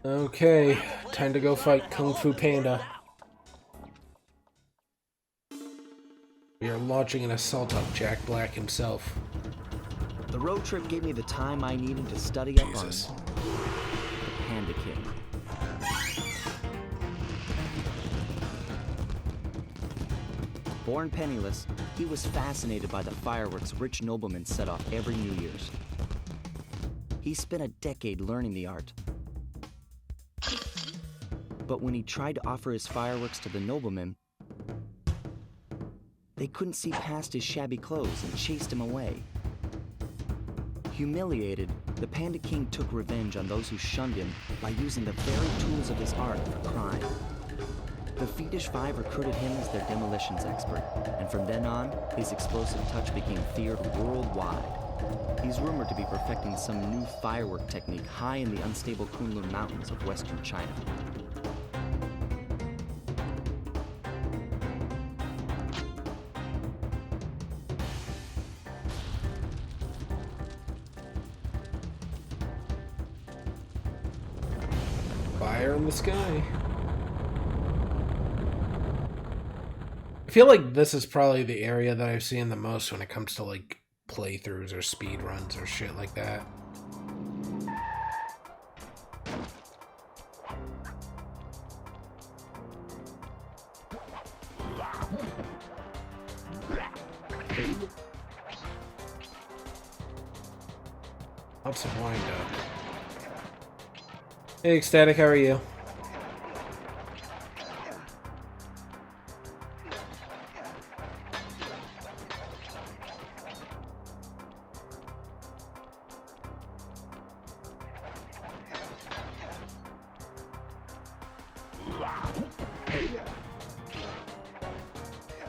Okay, time to go fight Kung Fu Panda. We are launching an assault on Jack Black himself. The road trip gave me the time I needed to study Jesus. up on the Panda King. Born penniless, he was fascinated by the fireworks rich noblemen set off every New Year's. He spent a decade learning the art. But when he tried to offer his fireworks to the noblemen, they couldn't see past his shabby clothes and chased him away. Humiliated, the Panda King took revenge on those who shunned him by using the very tools of his art for crime. The Fiendish Five recruited him as their demolitions expert, and from then on, his explosive touch became feared worldwide. He's rumored to be perfecting some new firework technique high in the unstable Kunlun Mountains of western China. Fire in the sky. I feel like this is probably the area that I've seen the most when it comes to like playthroughs or speed runs or shit like that. Lots of wind up. Hey, Ecstatic, how are you?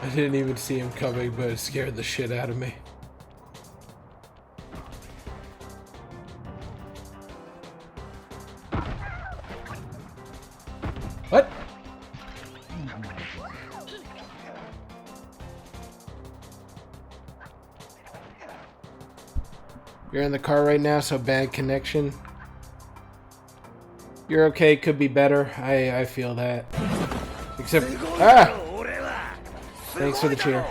I didn't even see him coming, but it scared the shit out of me. What? You're in the car right now, so bad connection. You're okay, could be better. I feel that. Except, thanks for the cheer.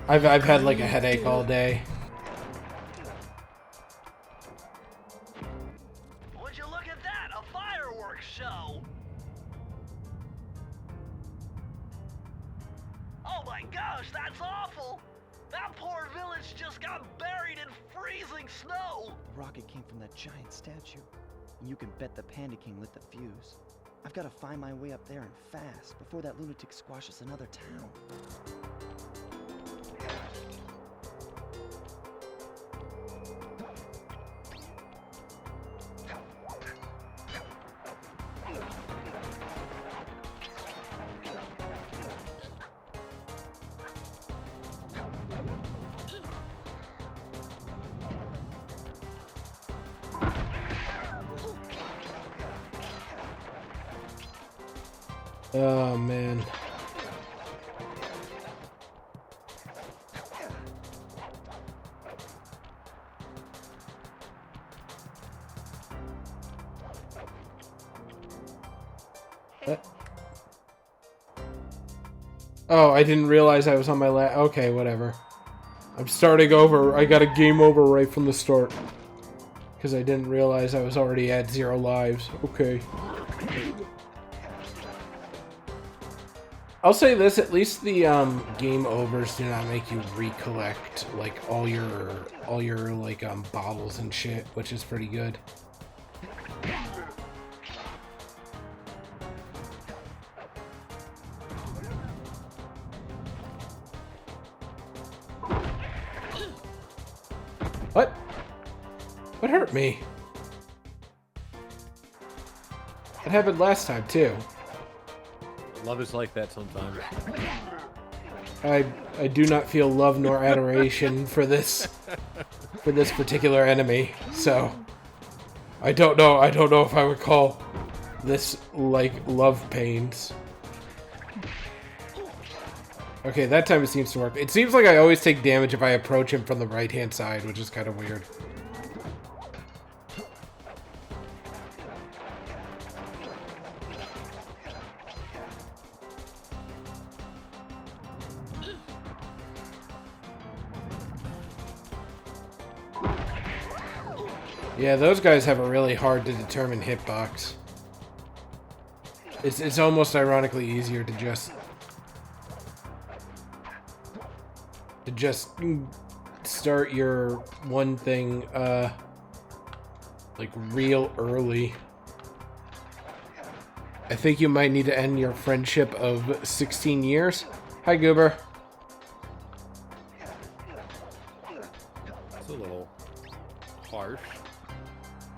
I've had like a headache all day. Would you look at that? A fireworks show! Oh my gosh, that's awful! That poor village just got buried in freezing snow! The rocket came from that giant statue, and you can bet the Panda King lit the fuse. I've got to find my way up there and fast before that lunatic squashes another town. Oh man. Oh, I didn't realize I was on my okay, whatever. I'm starting over. I got a game over right from the start. Because I didn't realize I was already at 0 lives. Okay. I'll say this, at least the game overs do not make you recollect like all your like bottles and shit, which is pretty good. What? What hurt me? That happened last time too. Love is like that sometimes. I do not feel love nor adoration for this particular enemy, so I don't know if I would call this like love pains. Okay, that time it seems to work. It seems like I always take damage if I approach him from the right hand side, which is kind of weird. Yeah, those guys have a really hard to determine hitbox. It's almost ironically easier to just start your one thing like real early. I think you might need to end your friendship of 16 years. Hi, Goober. It's a little harsh.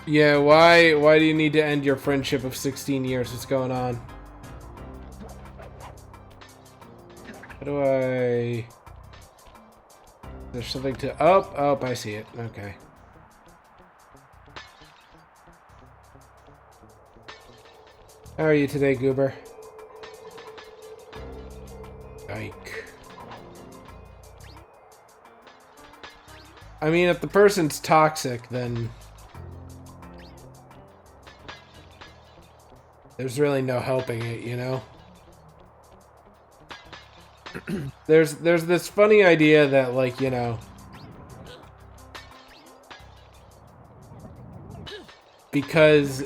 Yeah, why do you need to end your friendship of 16 years? What's going on? How do I... There's something to... Oh, I see it. Okay. How are you today, Goober? Yike. I mean, if the person's toxic, then... there's really no helping it, you know? There's this funny idea that, like, you know... because,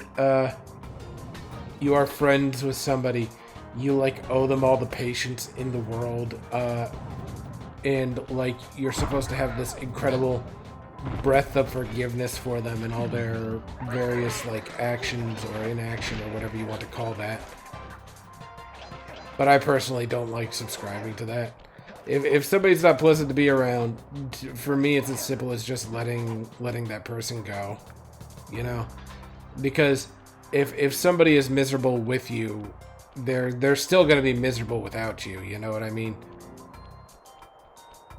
you are friends with somebody, you, like, owe them all the patience in the world, and, like, you're supposed to have this incredible breadth of forgiveness for them and all their various, like, actions or inaction or whatever you want to call that. But I personally don't like subscribing to that. If somebody's not pleasant to be around, for me it's as simple as just letting that person go, you know? Because if somebody is miserable with you, they're still gonna be miserable without you, you know what I mean?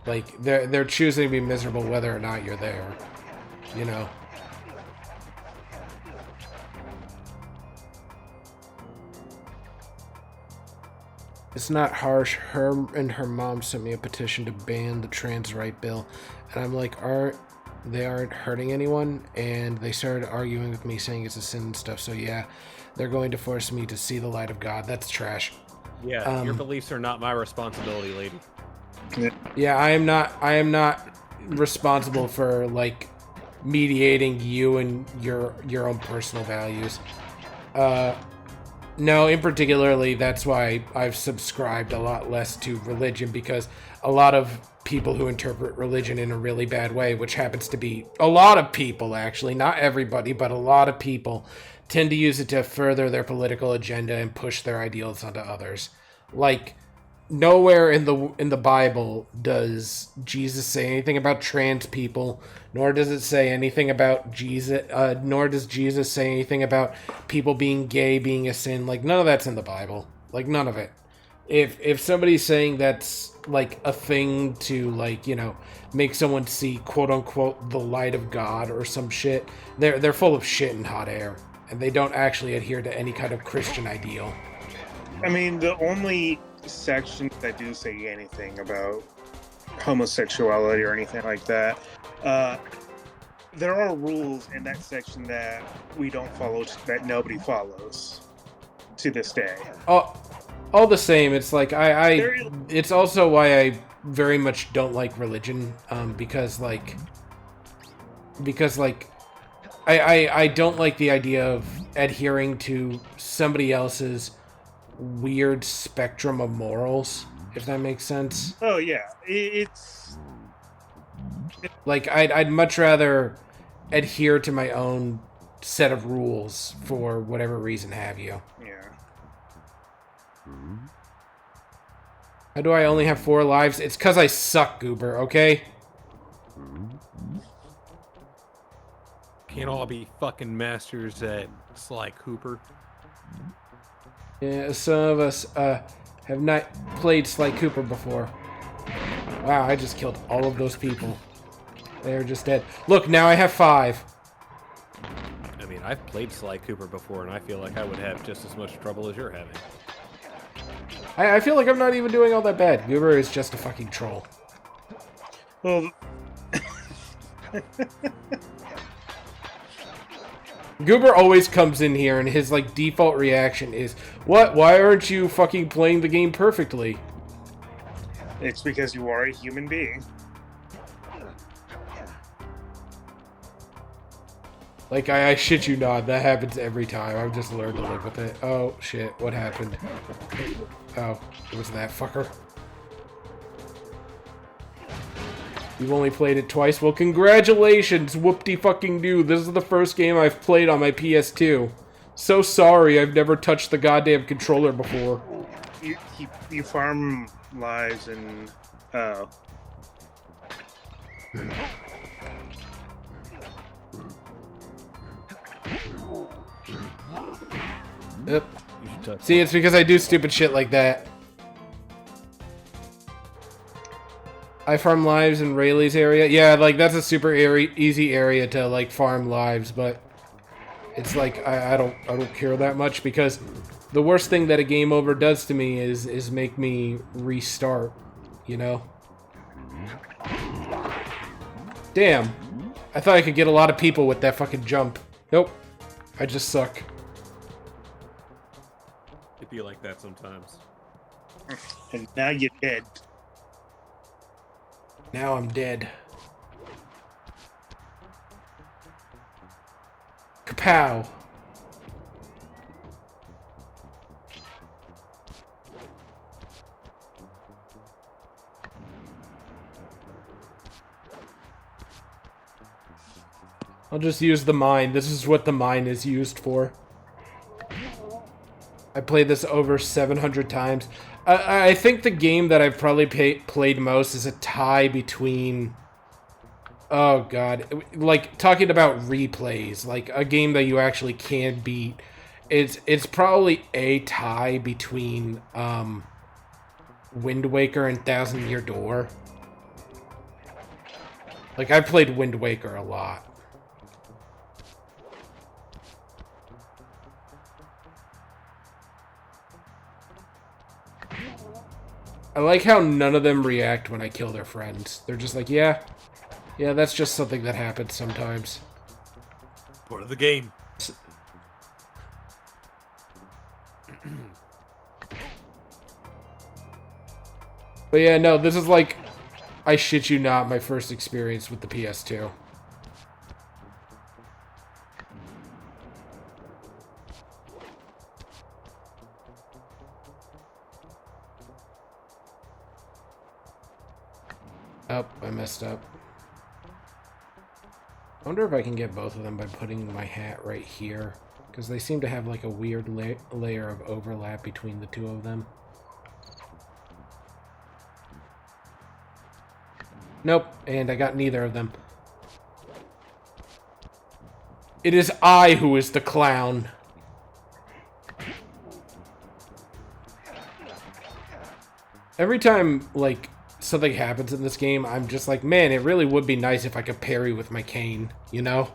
Like, they're choosing to be miserable whether or not you're there, you know? It's not harsh. Her and her mom sent me a petition to ban the trans right bill. And I'm like, they aren't hurting anyone? And they started arguing with me, saying it's a sin and stuff. So yeah, they're going to force me to see the light of God. That's trash. Yeah, your beliefs are not my responsibility, lady. Yeah, I am not responsible for, like, mediating you and your own personal values. No, in particularly, that's why I've subscribed a lot less to religion, because a lot of people who interpret religion in a really bad way, which happens to be a lot of people, actually, not everybody, but a lot of people, tend to use it to further their political agenda and push their ideals onto others. Like, nowhere in the Bible does Jesus say anything about trans people, nor does it say anything about Jesus, nor does Jesus say anything about people being gay being a sin. Like, none of that's in the Bible. Like, none of it. If somebody's saying that's, like, a thing to, like, you know, make someone see, quote-unquote, the light of God or some shit, they're full of shit and hot air, and they don't actually adhere to any kind of Christian ideal. I mean, the only sections that do say anything about homosexuality or anything like that, there are rules in that section that we don't follow, that nobody follows to this day. All the same, it's like it's also why I very much don't like religion, because I don't like the idea of adhering to somebody else's weird spectrum of morals, if that makes sense. Oh yeah, it's like I'd much rather adhere to my own set of rules for whatever reason have you. Yeah. How do I only have 4 lives? It's because I suck, Goober, okay? Can't all be fucking masters at Sly Cooper. Yeah, some of us have not played Sly Cooper before. Wow, I just killed all of those people. They're just dead. Look, now I have 5. I mean, I've played Sly Cooper before, and I feel like I would have just as much trouble as you're having. I feel like I'm not even doing all that bad. Goober is just a fucking troll. well. Goober always comes in here and his, like, default reaction is, what? Why aren't you fucking playing the game perfectly? It's because you are a human being. Like, I shit you not, that happens every time. I've just learned to live with it. Oh, shit, what happened? Oh, it was that fucker. You've only played it twice? Well, congratulations, whoop-de-fucking-do. This is the first game I've played on my PS2. So sorry, I've never touched the goddamn controller before. You farm lives and... Oh. Yep. See, it's because I do stupid shit like that. I farm lives in Rayleigh's area. Yeah, like, that's a super easy area to, like, farm lives, but it's like, I don't care that much, because the worst thing that a game over does to me is make me restart, you know? Damn. I thought I could get a lot of people with that fucking jump. Nope. I just suck. It'd be like that sometimes. And now you're dead. Now I'm dead. Kapow. I'll just use the mine. This is what the mine is used for. I played this over 700 times. I think the game that I've probably played most is a tie between... Oh, God. Like, talking about replays. Like, a game that you actually can beat. It's probably a tie between Wind Waker and Thousand Year Door. Like, I've played Wind Waker a lot. I like how none of them react when I kill their friends. They're just like, yeah, that's just something that happens sometimes. Part of the game. But yeah, no, this is like, I shit you not, my first experience with the PS2. Oh, I messed up. I wonder if I can get both of them by putting my hat right here. Because they seem to have like a weird layer of overlap between the two of them. Nope, and I got neither of them. It is I who is the clown. Every time, like, something happens in this game, I'm just like, man, it really would be nice if I could parry with my cane, you know?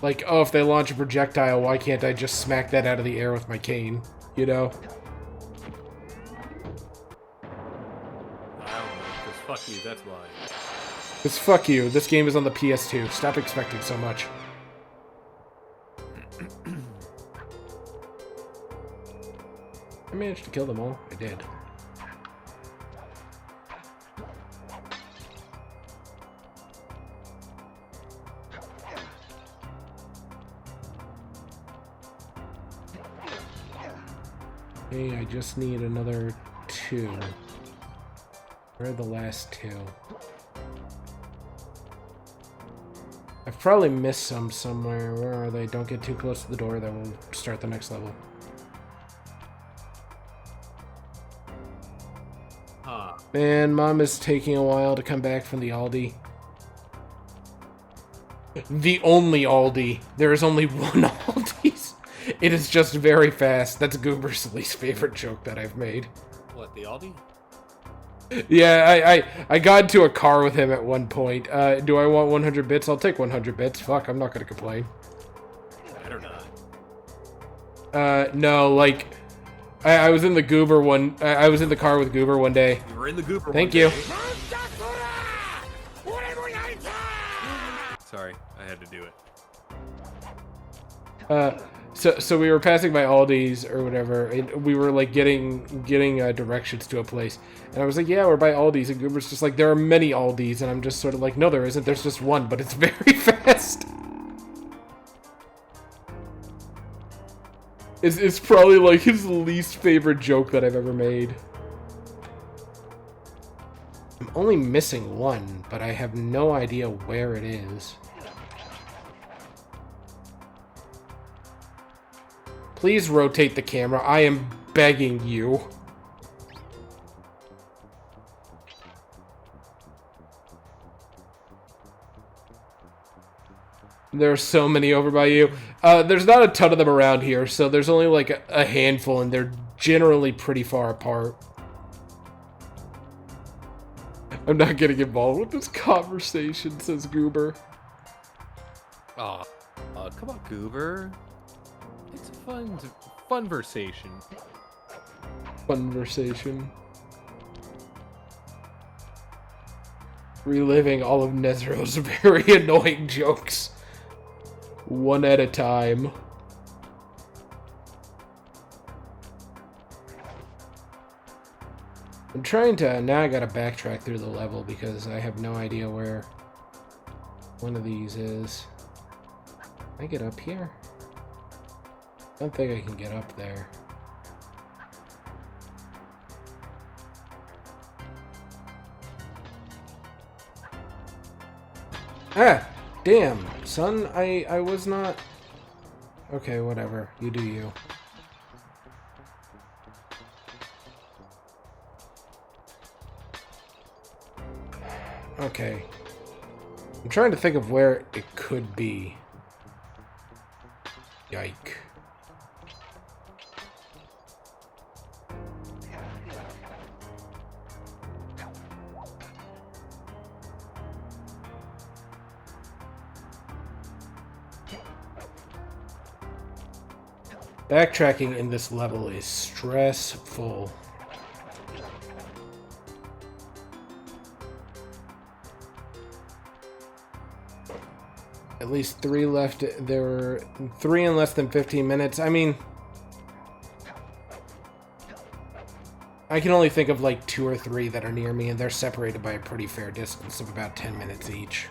Like, oh, if they launch a projectile, why can't I just smack that out of the air with my cane, you know? Because fuck you, that's why. Because fuck you, this game is on the PS2. Stop expecting so much. I managed to kill them all. I did. Okay, I just need another 2. Where are the last 2? I've probably missed some somewhere. Where are they? Don't get too close to the door, then we'll start the next level. Man, Mom is taking a while to come back from the Aldi. The only Aldi. There is only one Aldi's. It is just very fast. That's Goober's least favorite joke that I've made. What, the Aldi? Yeah, I got into a car with him at one point. Do I want 100 bits? I'll take 100 bits. Fuck, I'm not gonna complain. Better not. No, like... I was in the Goober one. I was in the car with Goober one day. You were in the Goober. Thank you. Sorry, I had to do it. So we were passing by Aldi's or whatever, and we were like getting directions to a place, and I was like, yeah, we're by Aldi's, and Goober's just like, there are many Aldi's, and I'm just sort of like, no, there isn't. There's just one, but it's very fast. It's probably like his least favorite joke that I've ever made. I'm only missing one, but I have no idea where it is. Please rotate the camera. I am begging you. There are so many over by you. There's not a ton of them around here, so there's only like a handful, and they're generally pretty far apart. I'm not getting involved with this conversation, says Goober. Aw, come on, Goober. It's a fun conversation. Conversation. Reliving all of Nezro's very annoying jokes. One at a time. I'm trying to... Now I gotta backtrack through the level because I have no idea where one of these is. Can I get up here? I don't think I can get up there. Ah! Damn, son, I was not... Okay, whatever. You do you. Okay. I'm trying to think of where it could be. Yike. Backtracking in this level is stressful. At least 3 left. There were 3 in less than 15 minutes. I mean, I can only think of like 2 or 3 that are near me, and they're separated by a pretty fair distance of about 10 minutes each.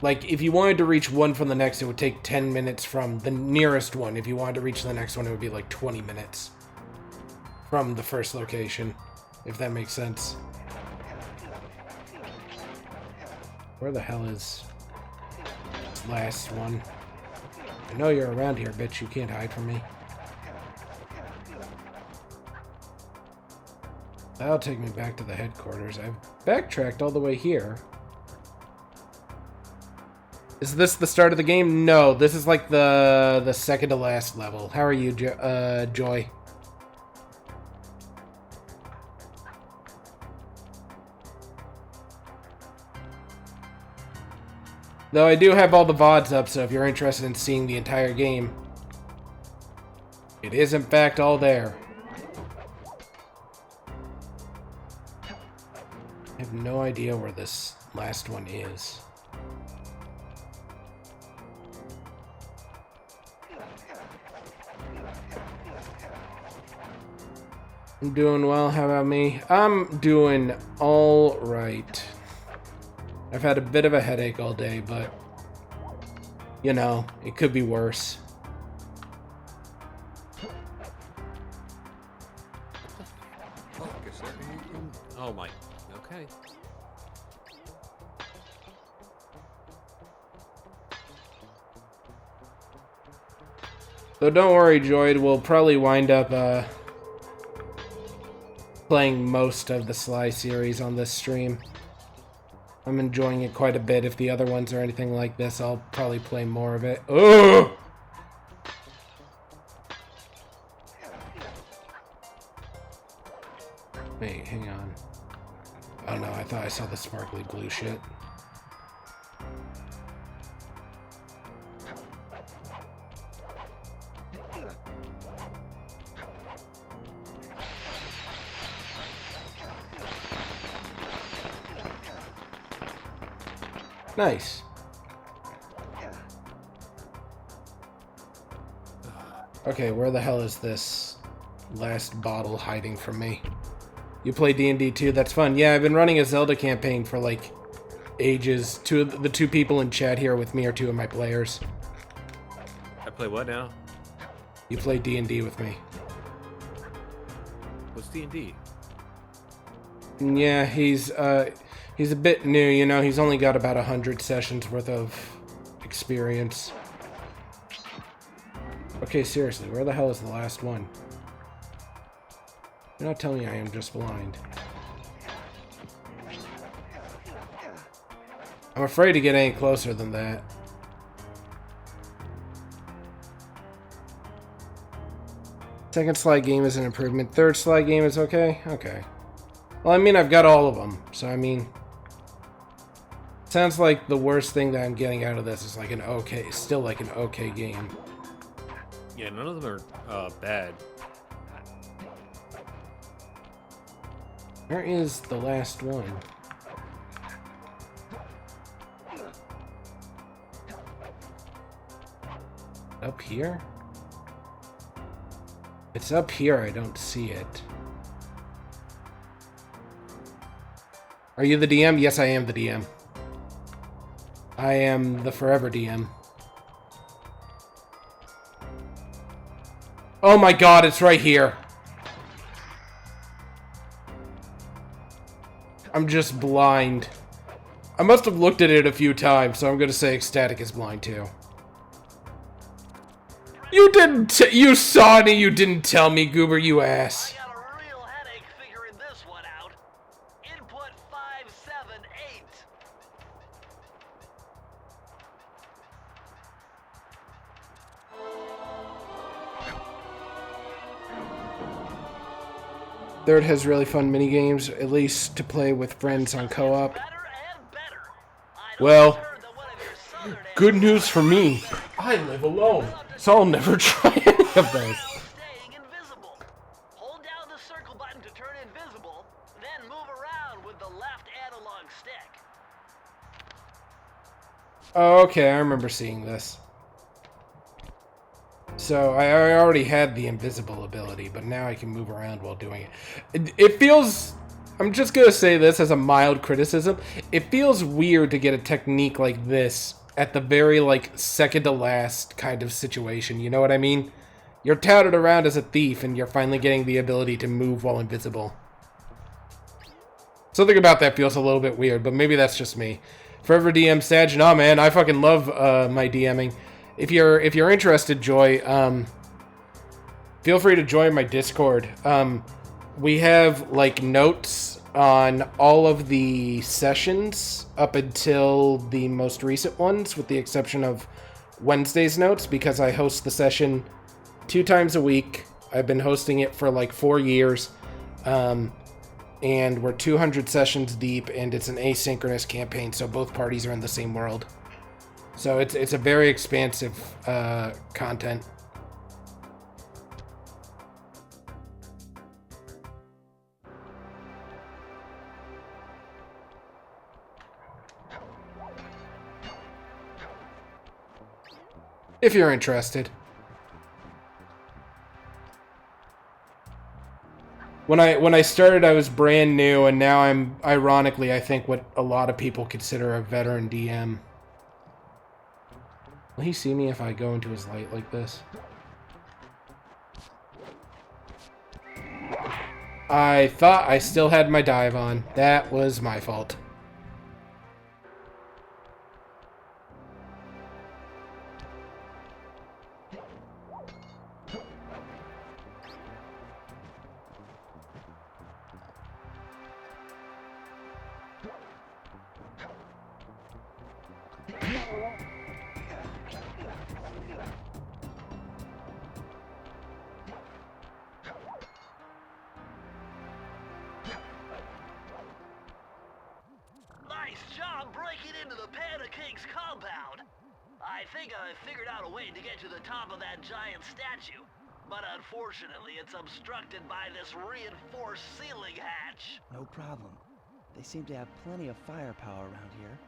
Like, if you wanted to reach one from the next, it would take 10 minutes from the nearest one. If you wanted to reach the next one, it would be like 20 minutes from the first location, if that makes sense. Where the hell is this last one? I know you're around here, bitch. You can't hide from me. That'll take me back to the headquarters. I've backtracked all the way here. Is this the start of the game? No, this is like the second to last level. How are you, Joy? Though I do have all the VODs up, so if you're interested in seeing the entire game, it is in fact all there. I have no idea where this last one is. I'm doing well. How about me? I'm doing all right. I've had a bit of a headache all day, but you know, it could be worse. Oh my. Okay. So don't worry, Joyd. We'll probably wind up playing most of the Sly series on this stream. I'm enjoying it quite a bit. If the other ones are anything like this, I'll probably play more of it. Oh! Wait, hang on. Oh no, I thought I saw the sparkly blue shit. Nice. Okay, where the hell is this last bottle hiding from me? You play D&D too? That's fun. Yeah, I've been running a Zelda campaign for like ages. The two people in chat here with me are two of my players. I play what now? You play D&D with me. What's D&D? Yeah, he's a bit new, you know. He's only got about 100 sessions worth of experience. Okay, seriously, where the hell is the last one? You're not telling me I am just blind. I'm afraid to get any closer than that. Second slide game is an improvement. Third slide game is okay? Okay. Well, I mean, I've got all of them, so I mean... Sounds like the worst thing that I'm getting out of this is like an okay... Still like an okay game. Yeah, none of them are bad. Where is the last one? Up here? It's up here, I don't see it. Are you the DM? Yes, I am the DM. I am the forever DM. Oh my god, it's right here. I'm just blind. I must have looked at it a few times, so I'm gonna say Ecstatic is blind too. You didn't you saw it and you didn't tell me, Goober, you ass. I got a real headache figuring this one out. Input 578. Third has really fun mini games, at least to play with friends on co-op. Better and better. I Well, heard that one of your southern good news for me. I live alone, so I'll never try any of those. staying invisible. Hold down the circle button to turn invisible, then move around with the left analog stick. Oh, okay, I remember seeing this. So, I already had the invisible ability, but now I can move around while doing it. It feels... I'm just gonna say this as a mild criticism. It feels weird to get a technique like this at the very, like, second to last kind of situation, you know what I mean? You're touted around as a thief, and you're finally getting the ability to move while invisible. Something about that feels a little bit weird, but maybe that's just me. Forever DM Sag, nah man, I fucking love my DMing. If you're interested, Joy, feel free to join my Discord. We have like notes on all of the sessions up until the most recent ones, with the exception of Wednesday's notes, because I host the session 2 times a week. I've been hosting it for like 4 years. And we're 200 sessions deep, and it's an asynchronous campaign, so both parties are in the same world. So it's a very expansive content. If you're interested. When I started, I was brand new, and now I'm, ironically, I think what a lot of people consider a veteran DM. Will he see me if I go into his light like this? I thought I still had my dive on. That was my fault. Nice job breaking into the Panda King's compound. I think I figured out a way to get to the top of that giant statue. But unfortunately, it's obstructed by this reinforced ceiling hatch. No problem. They seem to have plenty of firepower around here.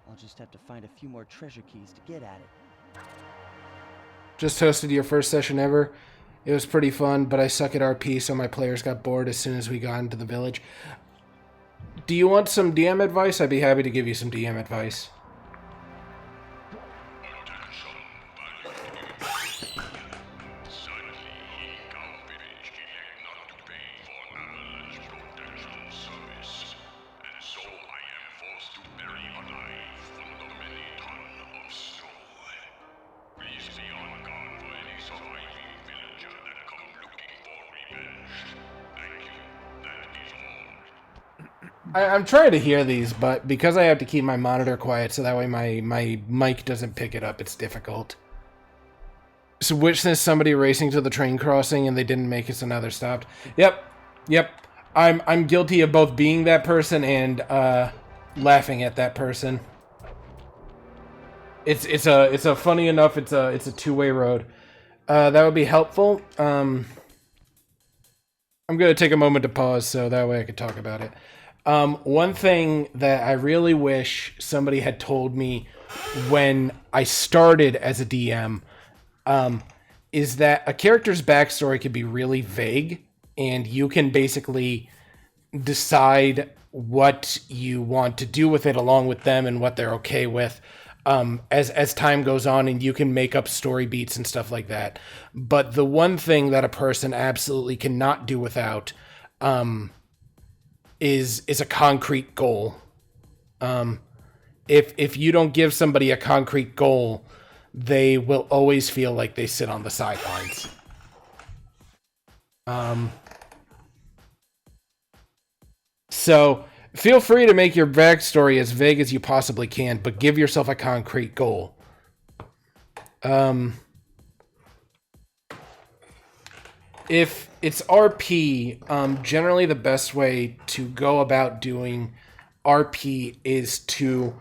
I'll just have to find a few more treasure keys to get at it. Just hosted your first session ever. It was pretty fun, but I suck at RP, so my players got bored as soon as we got into the village. Do you want some DM advice? I'd be happy to give you some DM advice. I'm trying to hear these, but because I have to keep my monitor quiet so that way my mic doesn't pick it up, it's difficult. So witness somebody racing to the train crossing and they didn't make it, so now they're stopped. Yep. I'm guilty of both being that person and laughing at that person. It's a funny enough, it's a two-way road. That would be helpful. I'm gonna take a moment to pause so that way I could talk about it. One thing that I really wish somebody had told me when I started as a DM is that a character's backstory can be really vague, and you can basically decide what you want to do with it along with them and what they're okay with as time goes on, and you can make up story beats and stuff like that. But the one thing that a person absolutely cannot do without is a concrete goal. If you don't give somebody a concrete goal, they will always feel like they sit on the sidelines. So feel free to make your backstory as vague as you possibly can, but give yourself a concrete goal. If it's RP, generally the best way to go about doing RP is to,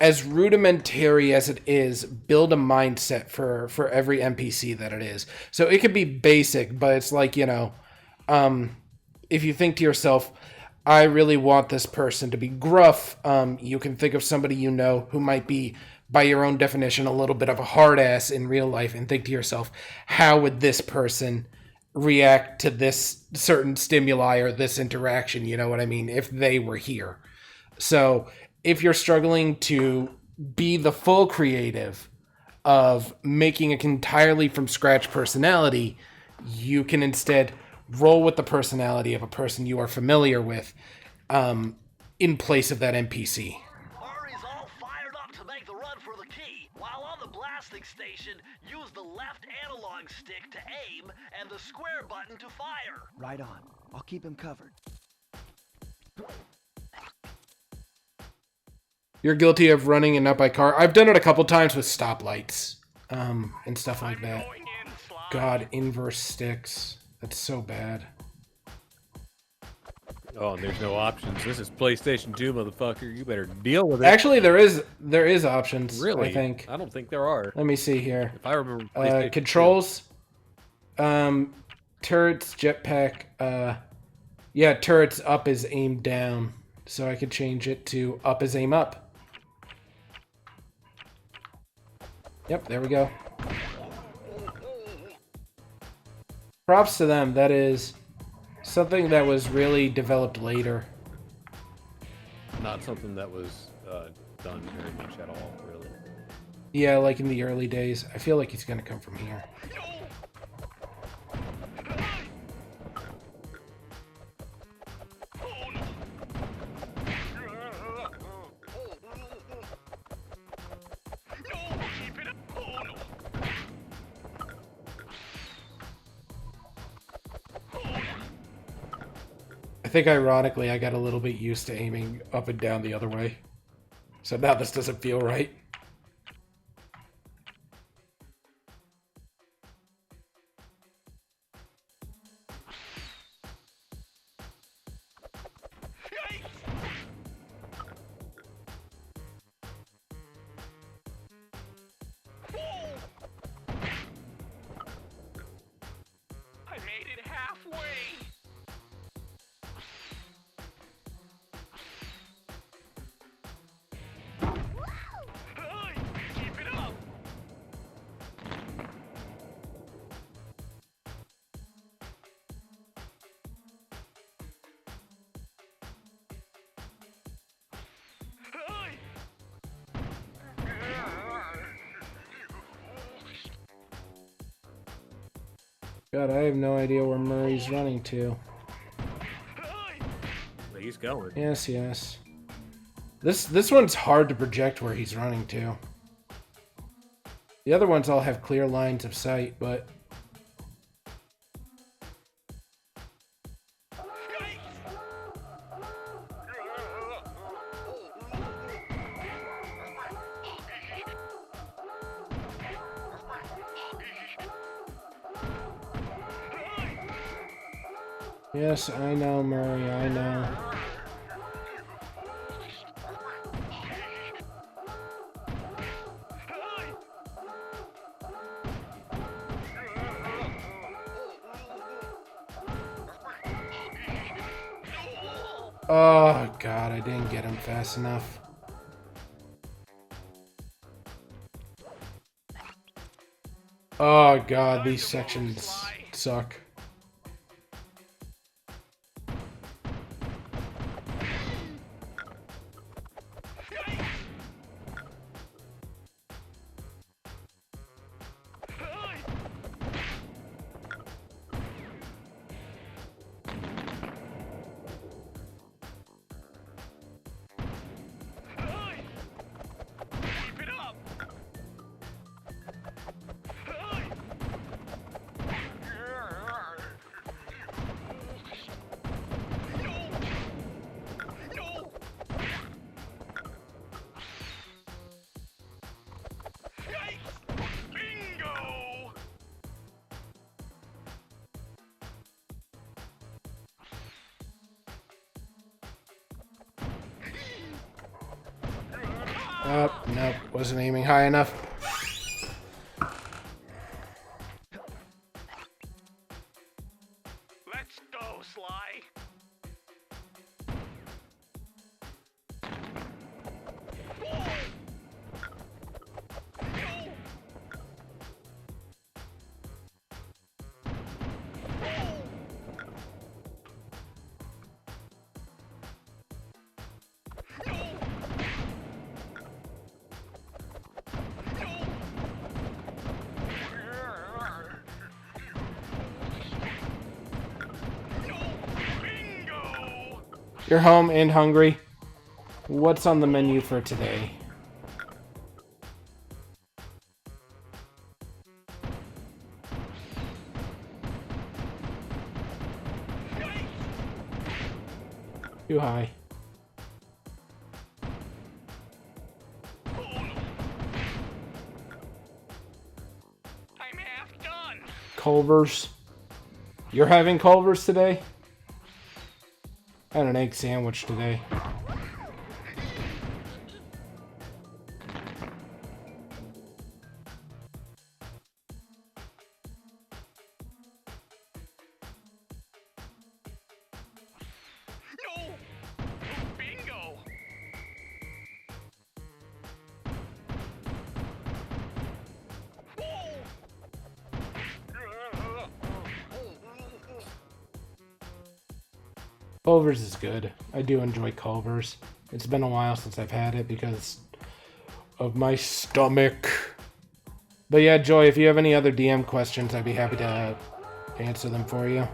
as rudimentary as it is, build a mindset for every NPC that it is. So it could be basic, but it's like, you know, if you think to yourself, I really want this person to be gruff, you can think of somebody you know who might be, by your own definition, a little bit of a hard ass in real life, and think to yourself, how would this person react to this certain stimuli or this interaction, you know what I mean, if they were here. So if you're struggling to be the full creative of making an entirely from scratch personality, you can instead roll with the personality of a person you are familiar with in place of that NPC. Murray's all fired up to make the run for the key. While on the blasting station, use the left analog stick to aim and the square button to fire. Right on. I'll keep him covered. You're guilty of running and not by car. I've done it a couple times with stoplights and stuff like that. God, inverse sticks. That's so bad. Oh, and there's no options. This is PlayStation 2, motherfucker. You better deal with it. Actually, there is options. Really? I think. I don't think there are. Let me see here. If I remember, PlayStation controls, turrets, jetpack. Yeah, turrets up is aim down, so I could change it to up is aim up. Yep, there we go. Props to them. That is something that was really developed later. Not something that was done very much at all, really. Yeah, like in the early days. I feel like he's gonna come from here. I think ironically I got a little bit used to aiming up and down the other way. So now this doesn't feel right. I made it halfway. God, I have no idea where Murray's running to. Where he's going. Yes, yes. This one's hard to project where he's running to. The other ones all have clear lines of sight, but... Yes, I know, Murray, I know. Oh, God, I didn't get him fast enough. Oh, God, these sections suck. Keep it up. No. Yikes. Bingo. Oh, nope, wasn't aiming high enough. Let's go, Sly. Bingo. You're home and hungry. What's on the menu for today? Too high. I'm half done. Culver's. You're having Culver's today? I had an egg sandwich today. No. Bingo. Culver's is good. I do enjoy Culver's. It's been a while since I've had it because of my stomach. But yeah, Joy, if you have any other DM questions, I'd be happy to answer them for you.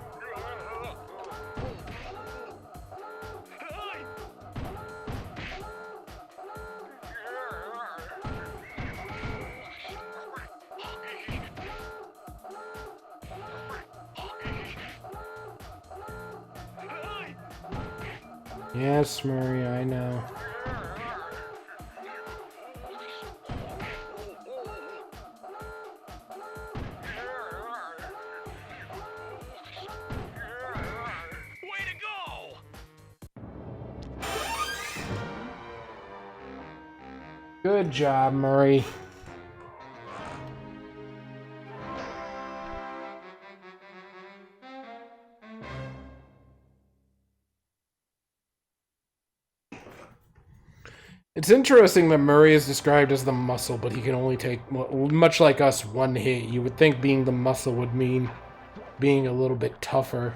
Yes, Murray, I know. Way to go! Good job, Murray. It's interesting that Murray is described as the muscle, but he can only take, much like us, one hit. You would think being the muscle would mean being a little bit tougher.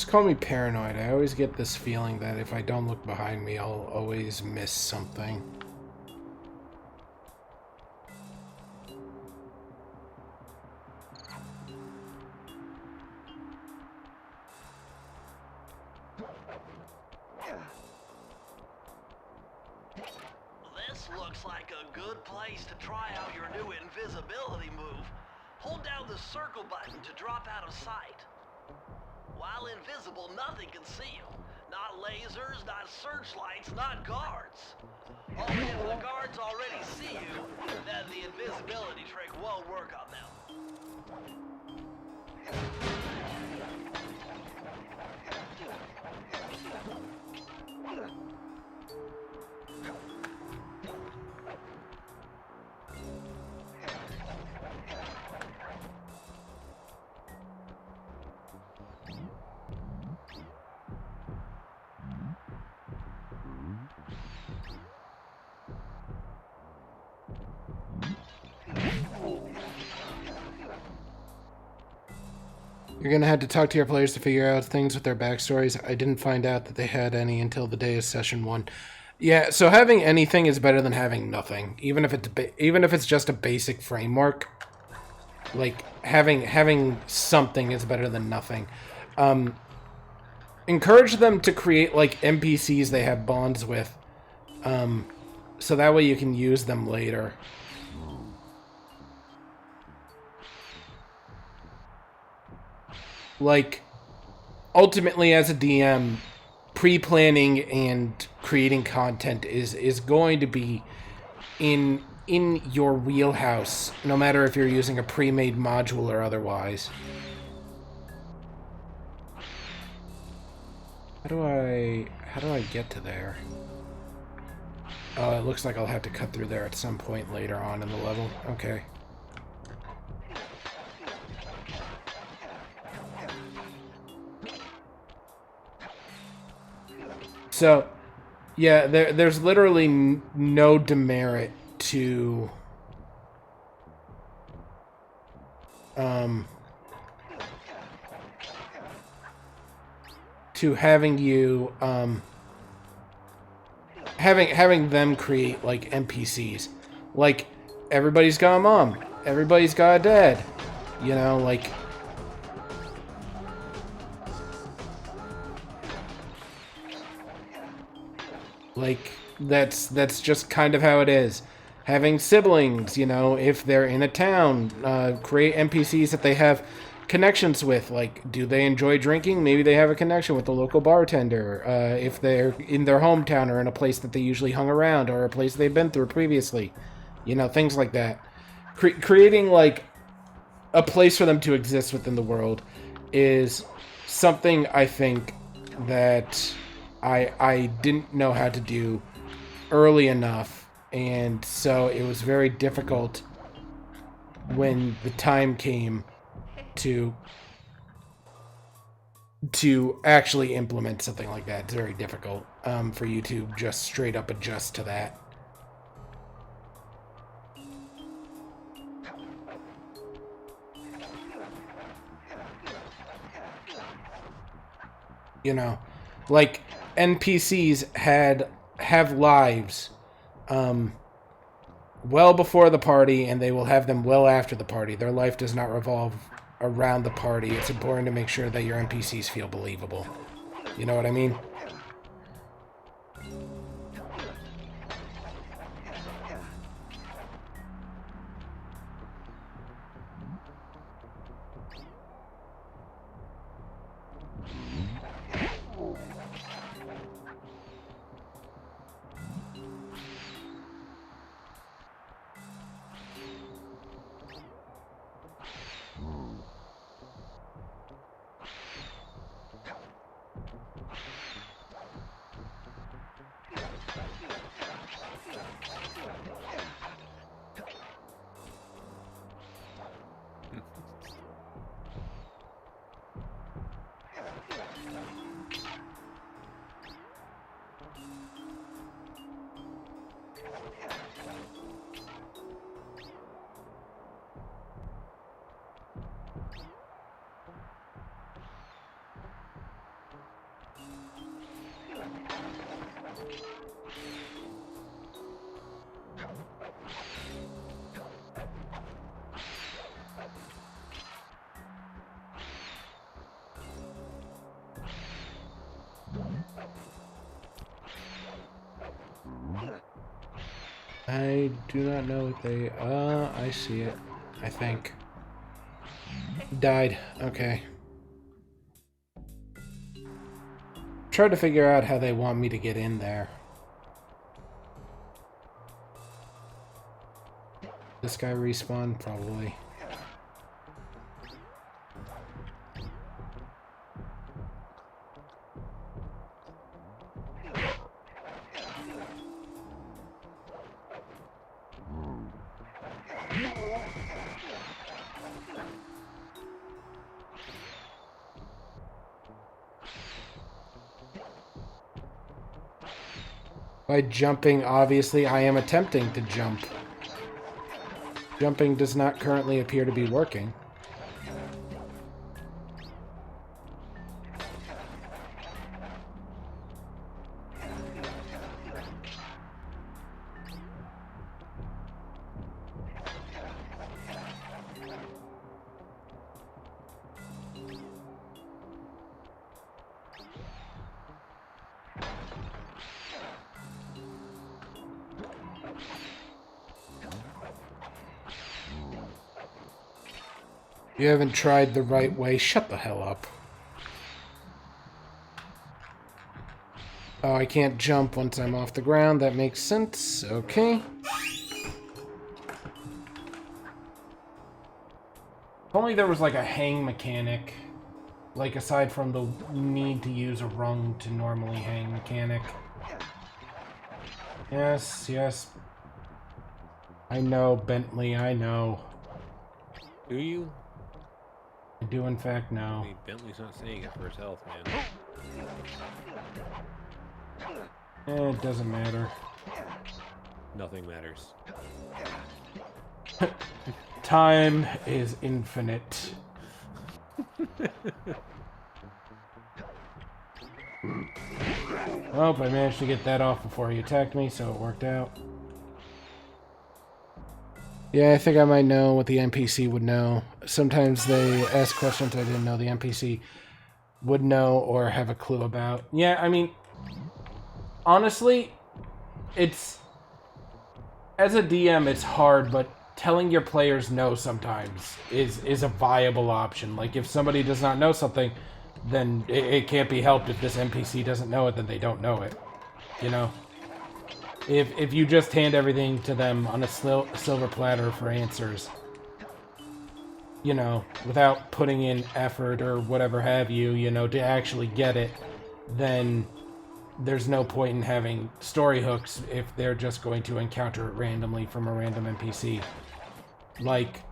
Just call me paranoid. I always get this feeling that if I don't look behind me, I'll always miss something. This looks like a good place to try out your new invisibility move. Hold down the circle button to drop out of sight. While invisible, nothing can see you. Not lasers, not searchlights, not guards. Oh, if the guards already see you, then the invisibility trick won't work on them. You're gonna have to talk to your players to figure out things with their backstories. I didn't find out that they had any until the day of session 1. Yeah, so having anything is better than having nothing, even if it's just a basic framework. Like having something is better than nothing. Encourage them to create like NPCs they have bonds with, so that way you can use them later. Like, ultimately, as a DM, pre-planning and creating content is going to be in your wheelhouse, no matter if you're using a pre-made module or otherwise. How do I get to there? Oh, it looks like I'll have to cut through there at some point later on in the level. Okay. So, yeah, there's literally no demerit to having you having them create like NPCs. Like, everybody's got a mom, everybody's got a dad, you know, like that's just kind of how it is. Having siblings, you know, if they're in a town, create NPCs that they have connections with. Like, do they enjoy drinking? Maybe they have a connection with the local bartender. If they're in their hometown or in a place that they usually hung around or a place they've been through previously. You know, things like that. Creating, like, a place for them to exist within the world is something I think that I didn't know how to do early enough, and so it was very difficult when the time came to actually implement something like that. It's very difficult for you to just straight up adjust to that. You know, like, NPCs have lives well before the party, and they will have them well after the party. Their life does not revolve around the party. It's important to make sure that your NPCs feel believable. You know what I mean? I do not know what they... I see it. I think. Died. Okay. Try to figure out how they want me to get in there. This guy respawn? Probably. By jumping, obviously, I am attempting to jump. Jumping does not currently appear to be working. You haven't tried the right way. Shut the hell up. Oh, I can't jump once I'm off the ground. That makes sense. Okay. If only there was like a hang mechanic. Like aside from the need to use a rung to normally hang mechanic. Yes, yes. I know, Bentley, I know. Do you? I do in fact I know. mean, Bentley's not saying it for his health, man. It doesn't matter. Nothing matters. Time is infinite. Oh, I managed to get that off before he attacked me, so it worked out. Yeah, I think I might know what the NPC would know. Sometimes they ask questions I didn't know the NPC would know or have a clue about. Yeah, I mean, honestly, it's... As a DM, it's hard, but telling your players no sometimes is a viable option. Like, if somebody does not know something, then it can't be helped. If this NPC doesn't know it, then they don't know it. You know? If you just hand everything to them on a silver platter for answers, you know, without putting in effort or whatever have you, you know, to actually get it, then there's no point in having story hooks if they're just going to encounter it randomly from a random NPC. Like,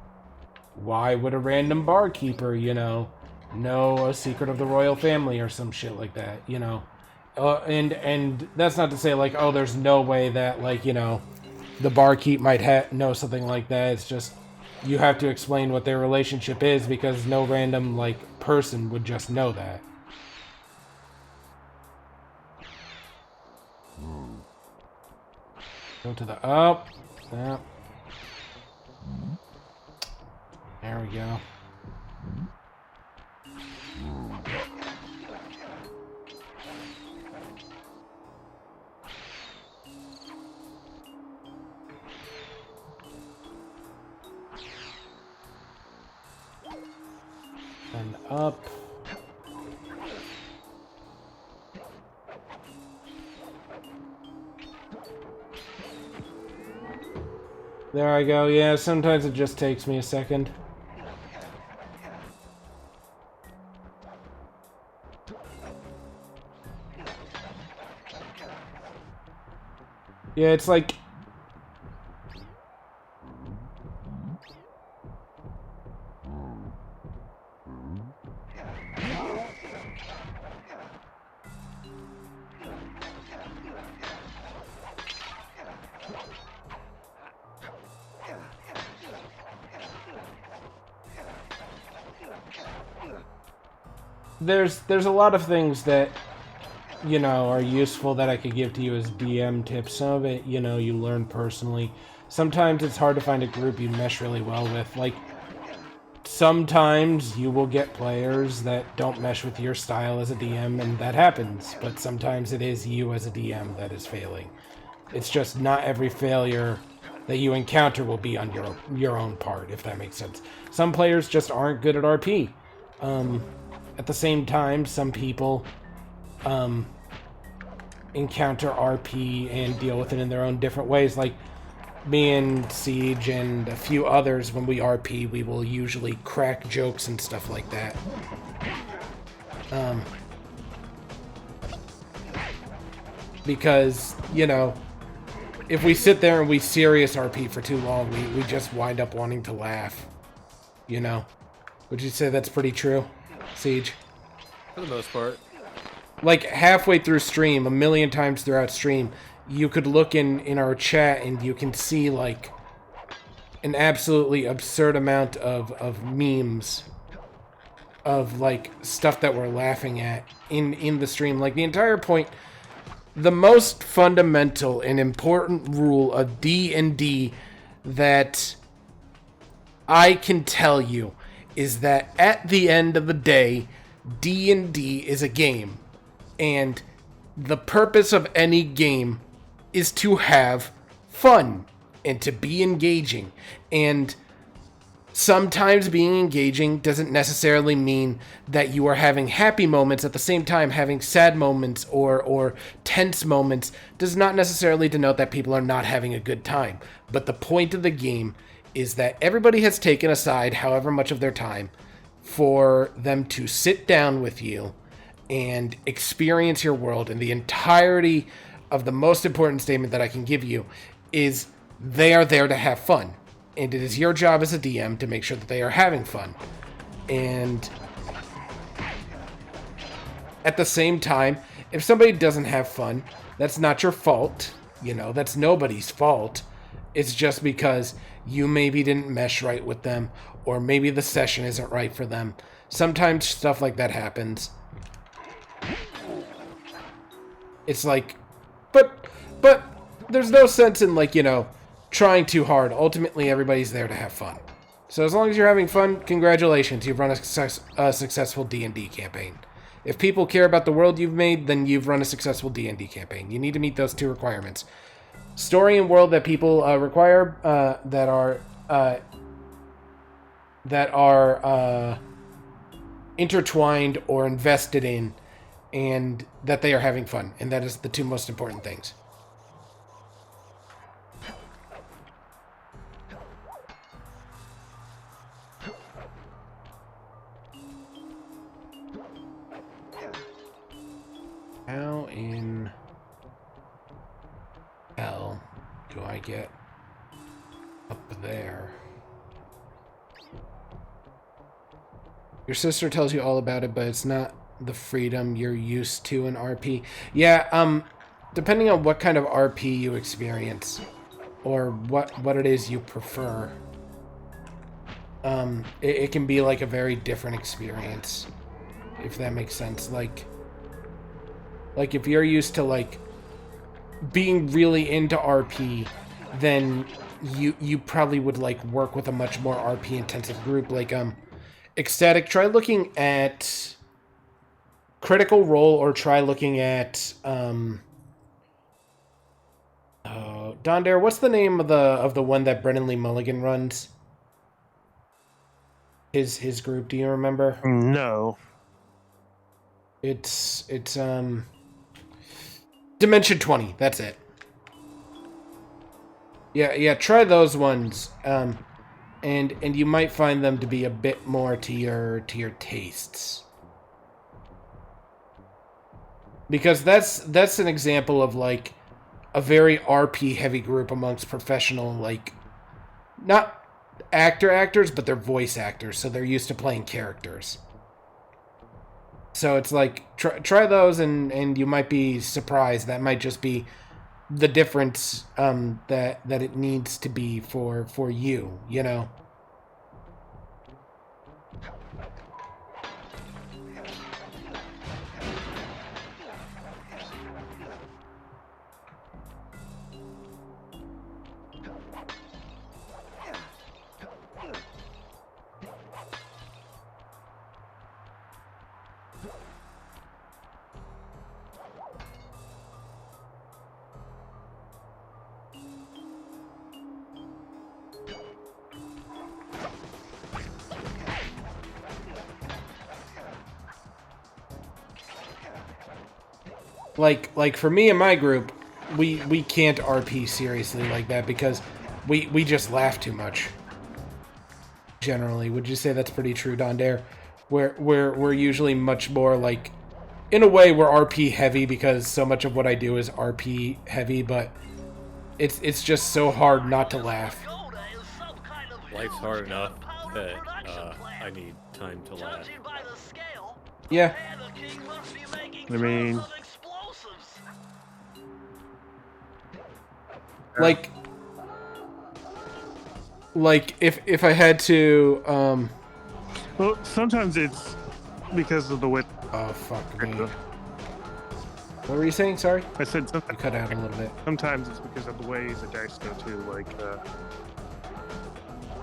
why would a random barkeeper, you know a secret of the royal family or some shit like that, you know? And that's not to say, like, oh, there's no way that, like, you know, the barkeep might know something like that. It's just, you have to explain what their relationship is, because no random, like, person would just know that. Go to the up. Yep. There we go. And up. There I go. Yeah, sometimes it just takes me a second. Yeah, it's like... There's a lot of things that you know, are useful that I could give to you as DM tips. Some of it, you know, you learn personally. Sometimes it's hard to find a group you mesh really well with. Like, sometimes you will get players that don't mesh with your style as a DM, and that happens. But sometimes it is you as a DM that is failing. It's just not every failure that you encounter will be on your own part, if that makes sense. Some players just aren't good at RP. At the same time, some people encounter RP and deal with it in their own different ways. Like me and Siege and a few others, when we RP, we will usually crack jokes and stuff like that. Because, you know, if we sit there and we serious RP for too long, we just wind up wanting to laugh. You know? Would you say that's pretty true, Siege? For the most part. Like, halfway through stream, a million times throughout stream, you could look in our chat and you can see, like, an absolutely absurd amount of memes of, like, stuff that we're laughing at in the stream. Like, the entire point, the most fundamental and important rule of D&D that I can tell you is that at the end of the day, D&D is a game. And the purpose of any game is to have fun and to be engaging. And sometimes being engaging doesn't necessarily mean that you are having happy moments at the same time having sad moments or tense moments does not necessarily denote that people are not having a good time. But the point of the game is that everybody has taken aside however much of their time for them to sit down with you and experience your world. And the entirety of the most important statement that I can give you is they are there to have fun. And it is your job as a DM to make sure that they are having fun. And at the same time, if somebody doesn't have fun, that's not your fault. You know, that's nobody's fault. It's just because you maybe didn't mesh right with them, or maybe the session isn't right for them. Sometimes stuff like that happens. It's like, but there's no sense in, like, you know, trying too hard. Ultimately, everybody's there to have fun. So as long as you're having fun, congratulations, you've run a successful D&D campaign. If people care about the world you've made, then you've run a successful D&D campaign. You need to meet those two requirements. Story and world that people require, that are intertwined or invested in, and that they are having fun. And that is the two most important things. How in hell do I get up there? Your sister tells you all about it, but it's not the freedom you're used to in RP. Yeah, depending on what kind of RP you experience, or what it is you prefer, it can be like a very different experience, if that makes sense. Like if you're used to, like, being really into RP, then you probably would, like, work with a much more RP intensive group. Like, Ecstatic, try looking at Critical Role, or try looking at Dondare, what's the name of the one that Brennan Lee Mulligan runs? His group, do you remember? No. It's Dimension 20, that's it. Yeah, try those ones. And you might find them to be a bit more to your tastes. Because that's an example of, like, a very RP heavy group amongst professional, like, not actors, but they're voice actors, so they're used to playing characters. So it's like, try those, and you might be surprised. That might just be the difference that it needs to be for you, you know? like for me and my group, we can't RP seriously like that because we just laugh too much. Generally, would you say that's pretty true, Don Dare? We're usually much more like, in a way, we're RP heavy because so much of what I do is RP heavy, but it's just so hard not to laugh. Pagoda is some kind of Life's huge hard enough gun-powered that production plant. I need time to laugh. Judging by the scale, Yeah. Panda King must be making I mean- tons of explosives. Like if I had to Well, sometimes it's because of the way. oh fuck me. What were you saying? Sorry, I said you cut out a little bit. sometimes it's because of the way the dice go too. Like,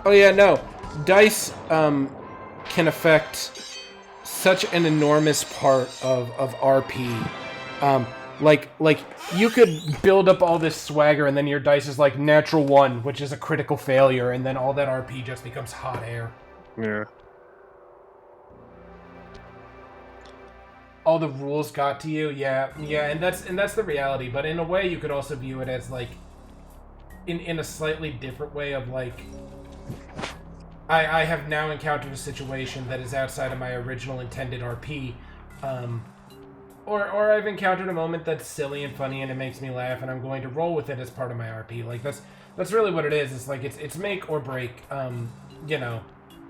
Oh yeah, no. Dice can affect such an enormous part of RP. Like you could build up all this swagger and then your dice is like natural 1, which is a critical failure, and then all that RP just becomes hot air. yeah. All the rules got to you, yeah, and that's the reality. But in a way, you could also view it as like, in a slightly different way of like, I have now encountered a situation that is outside of my original intended RP, or I've encountered a moment that's silly and funny and it makes me laugh, and I'm going to roll with it as part of my RP. Like that's really what it is. It's like it's make or break. You know,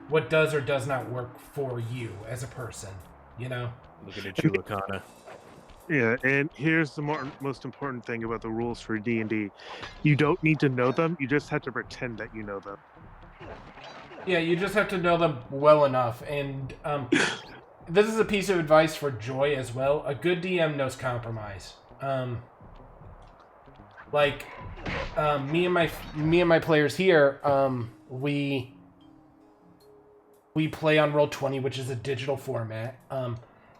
what does or does not work for you as a person. You know. Looking at you, Lakanna. Yeah, and here's the most important thing about the rules for D&D. You don't need to know them. You just have to pretend that you know them. Yeah, you just have to know them well enough. And this is a piece of advice for Joy as well. A good DM knows compromise. Me and my players here, we play on Roll20, which is a digital format.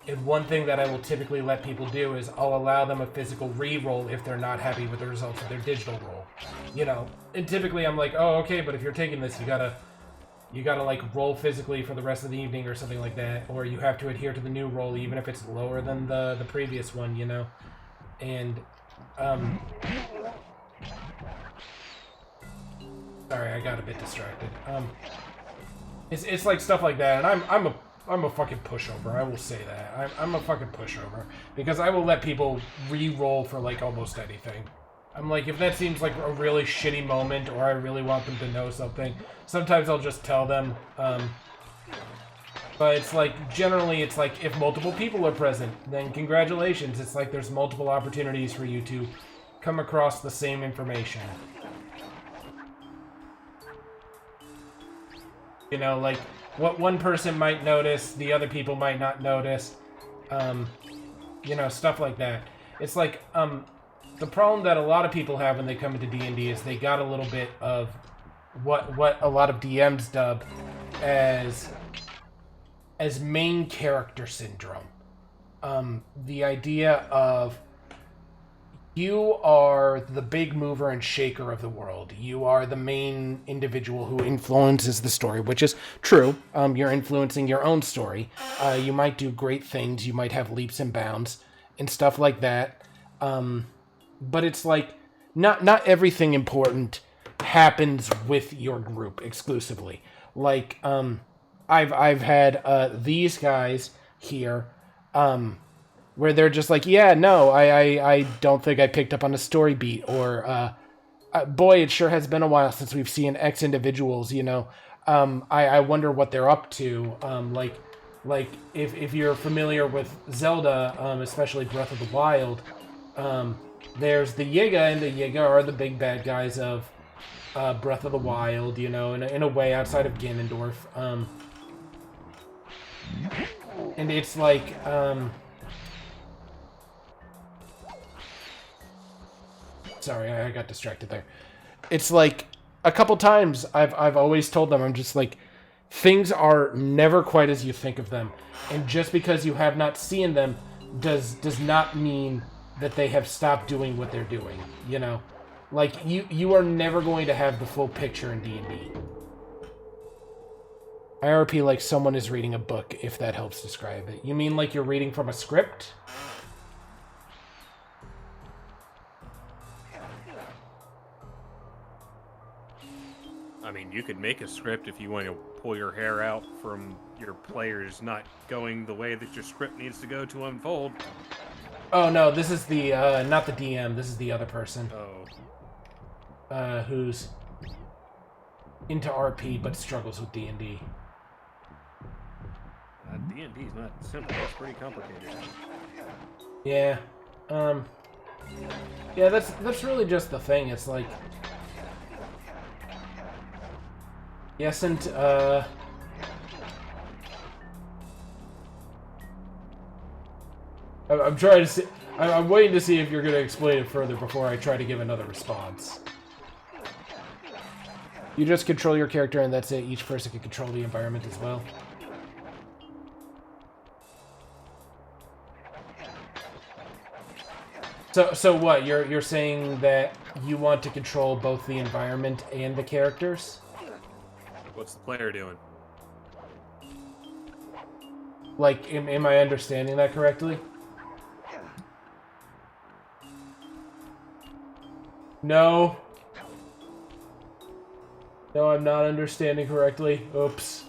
And one thing that I will typically let people do is I'll allow them a physical re-roll if they're not happy with the results of their digital roll. You know, and typically I'm like, oh, okay, but if you're taking this, you gotta like roll physically for the rest of the evening or something like that, or you have to adhere to the new roll even if it's lower than the previous one, you know. And sorry, I got a bit distracted. It's like stuff like that, and I'm a fucking pushover. I will say that. I'm a fucking pushover because I will let people re-roll for like almost anything. I'm like, if that seems like a really shitty moment or I really want them to know something, sometimes I'll just tell them. But it's like, generally it's like if multiple people are present, then congratulations. It's like there's multiple opportunities for you to come across the same information. You know, like, what one person might notice, the other people might not notice. You know, stuff like that. It's like, the problem that a lot of people have when they come into D&D is they got a little bit of what a lot of DMs dub as main character syndrome. The idea of you are the big mover and shaker of the world. You are the main individual who influences the story, which is true. You're influencing your own story. You might do great things. You might have leaps and bounds and stuff like that. But it's like not everything important happens with your group exclusively. Like I've had these guys here where they're just like, yeah, no, I don't think I picked up on a story beat, or boy, it sure has been a while since we've seen X individuals, you know. I wonder what they're up to. Like if you're familiar with Zelda, especially Breath of the Wild, there's the Yiga, and the Yiga are the big bad guys of Breath of the Wild, you know, in a way outside of Ganondorf. And it's like, sorry, I got distracted there. It's like a couple times I've always told them, I'm just like, things are never quite as you think of them, and just because you have not seen them does not mean that they have stopped doing what they're doing. You know, like you are never going to have the full picture in D&D. IRP like someone is reading a book, if that helps describe it. You mean like you're reading from a script? I mean, you could make a script if you want to pull your hair out from your players not going the way that your script needs to go to unfold. Oh no, this is the not the DM. This is the other person Oh. who's into RP but struggles with D&D. D&D is not simple. It's pretty complicated. Yeah. Yeah, that's really just the thing. It's like, yes, and I'm trying to see. I'm waiting to see if you're going to explain it further before I try to give another response. You just control your character, and that's it. Each person can control the environment as well. So what? You're saying that you want to control both the environment and the characters? What's the player doing? Like, am I understanding that correctly? No. No, I'm not understanding correctly. Oops.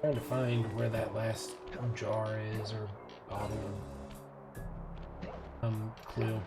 Trying to find where that last jar is, or bottle, or clue.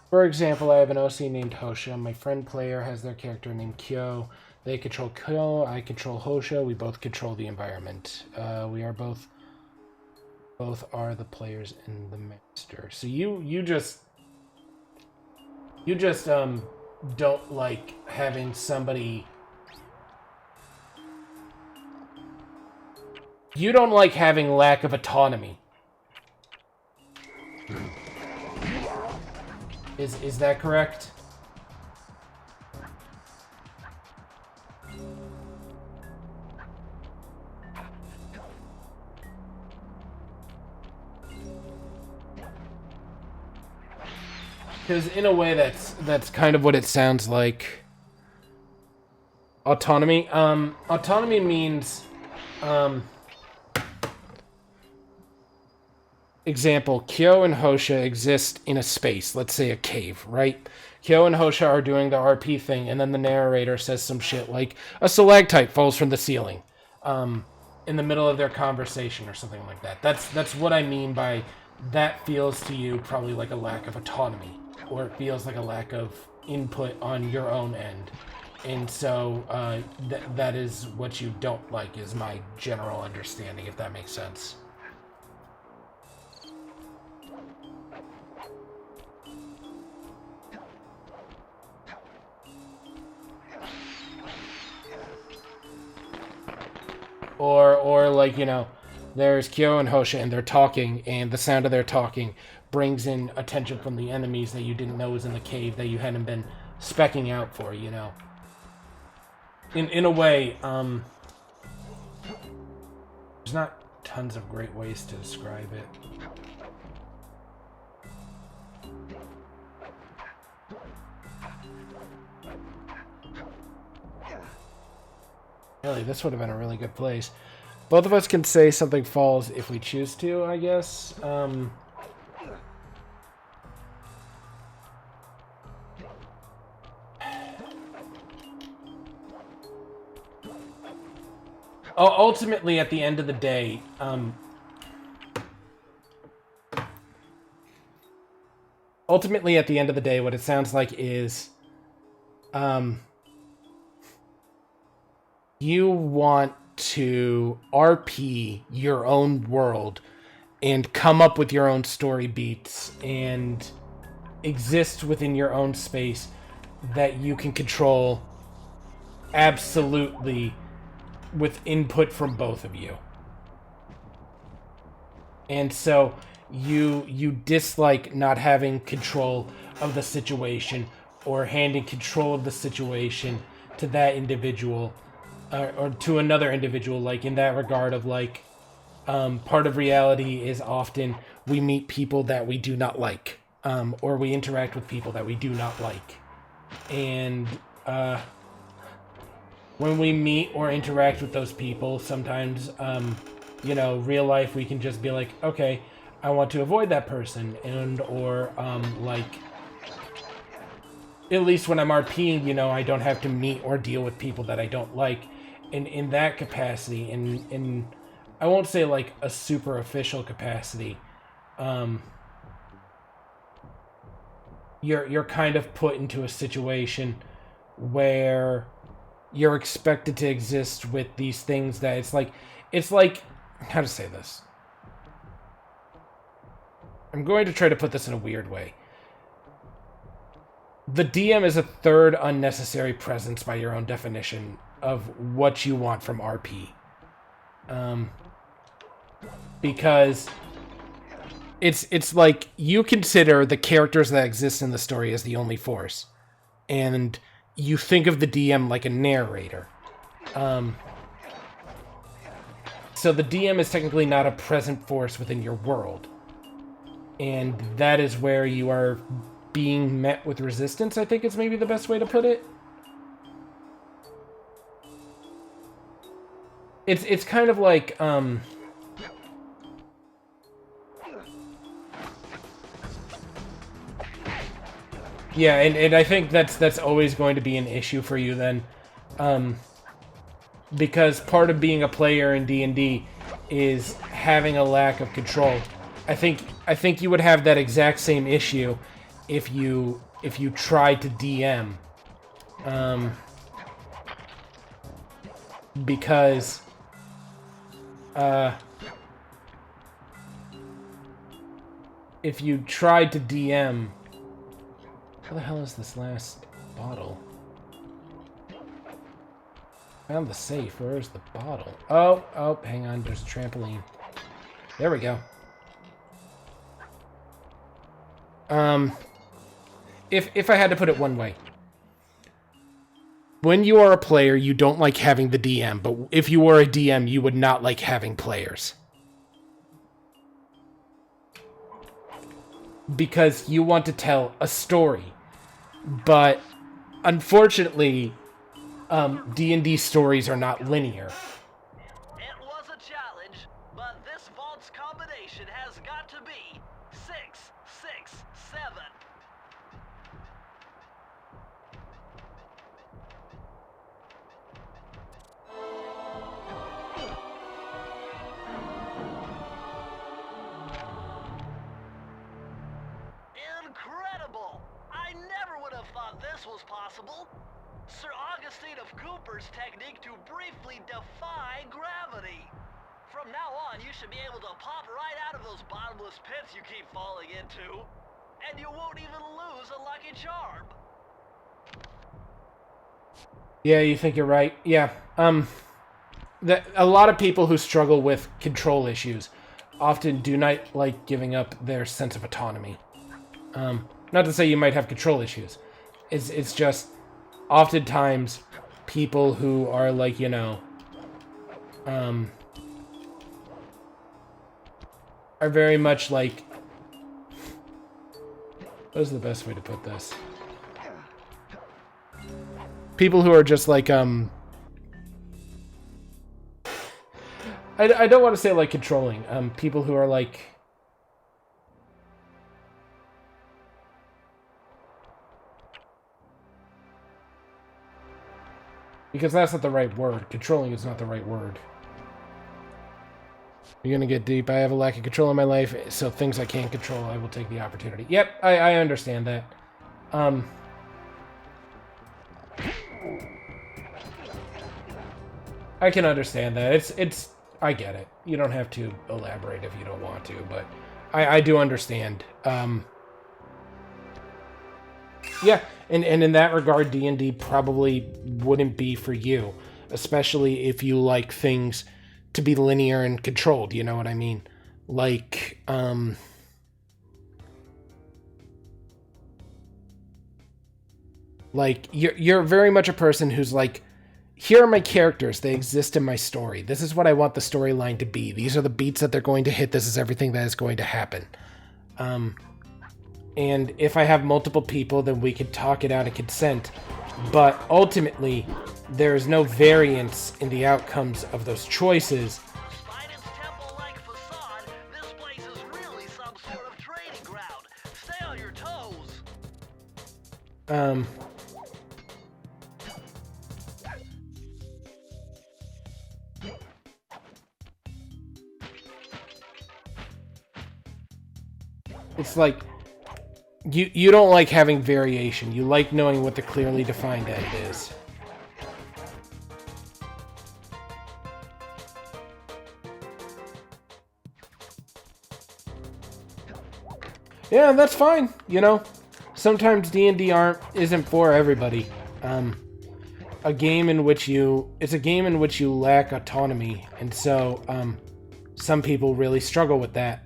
For example, I have an OC named Hosha. My friend player has their character named Kyo. They control Kyo, I control Hosha. We both control the environment. We are both are the players and the master. So you just don't like having somebody. You don't like having lack of autonomy. Is that correct? Because in a way, that's kind of what it sounds like. Autonomy. Autonomy means, example, Kyo and Hosha exist in a space, let's say a cave, right? Kyo and Hosha are doing the RP thing, and then the narrator says some shit like, a stalactite falls from the ceiling, in the middle of their conversation or something like that. That's what I mean by that feels to you probably like a lack of autonomy, or it feels like a lack of input on your own end. And so that is what you don't like, is my general understanding, if that makes sense. Or like, you know, there's Kyo and Hosha and they're talking, and the sound of their talking brings in attention from the enemies that you didn't know was in the cave that you hadn't been specking out for, you know. In a way, there's not tons of great ways to describe it. Really, this would have been a really good place. Both of us can say something falls if we choose to, I guess. Ultimately, at the end of the day, what it sounds like is, you want to RP your own world and come up with your own story beats and exists within your own space that you can control absolutely with input from both of you. And so you dislike not having control of the situation or handing control of the situation to that individual or to another individual, like in that regard of like part of reality is often we meet people that we do not like, or we interact with people that we do not like. And when we meet or interact with those people, sometimes, real life, we can just be like, okay, I want to avoid that person. And, or, at least when I'm RPing, I don't have to meet or deal with people that I don't like. And in that capacity, in I won't say like a super official capacity, you're kind of put into a situation where you're expected to exist with these things that it's like how to say this. I'm going to try to put this in a weird way. The DM is a third unnecessary presence by your own definition of what you want from RP. Because it's like you consider the characters that exist in the story as the only force. And you think of the DM like a narrator. So the DM is technically not a present force within your world. And that is where you are being met with resistance, I think is maybe the best way to put it. It's kind of like, yeah, and I think that's always going to be an issue for you then. Because part of being a player in D&D is having a lack of control. I think you would have that exact same issue if you tried to DM. Because if you tried to DM, where the hell is this last bottle? Found the safe. Where's the bottle? Oh, hang on. There's a trampoline. There we go. If I had to put it one way. When you are a player, you don't like having the DM, but if you were a DM, you would not like having players. Because you want to tell a story. But unfortunately, D&D stories are not linear. It was a challenge, but this vault's combination has got to be 667. Incredible! I never would have thought this was possible. Sir Augustine of Cooper's technique to briefly defy gravity. From now on, you should be able to pop right out of those bottomless pits you keep falling into. And you won't even lose a lucky charm. Yeah, you think you're right. Yeah. A lot of people who struggle with control issues often do not like giving up their sense of autonomy. Not to say you might have control issues. It's just oftentimes people who are like, are very much like, what is the best way to put this? People who are just like, I don't want to say like controlling. People who are like, because that's not the right word. Controlling is not the right word. You're gonna get deep. I have a lack of control in my life, so things I can't control, I will take the opportunity. Yep, I understand that. I can understand that. It's I get it. You don't have to elaborate if you don't want to, but I do understand. Yeah, and in that regard, D&D probably wouldn't be for you, especially if you like things to be linear and controlled, you know what I mean? Like, you're very much a person who's like, here are my characters, they exist in my story. This is what I want the storyline to be. These are the beats that they're going to hit, this is everything that is going to happen. And if I have multiple people, then we could talk it out and consent. But ultimately, there is no variance in the outcomes of those choices. Despite its temple-like facade, this place is really some sort of trading ground. Stay on your toes. It's like, you don't like having variation. You like knowing what the clearly defined end is. Yeah, that's fine. You know, sometimes D&D isn't for everybody. It's a game in which you lack autonomy, and so some people really struggle with that.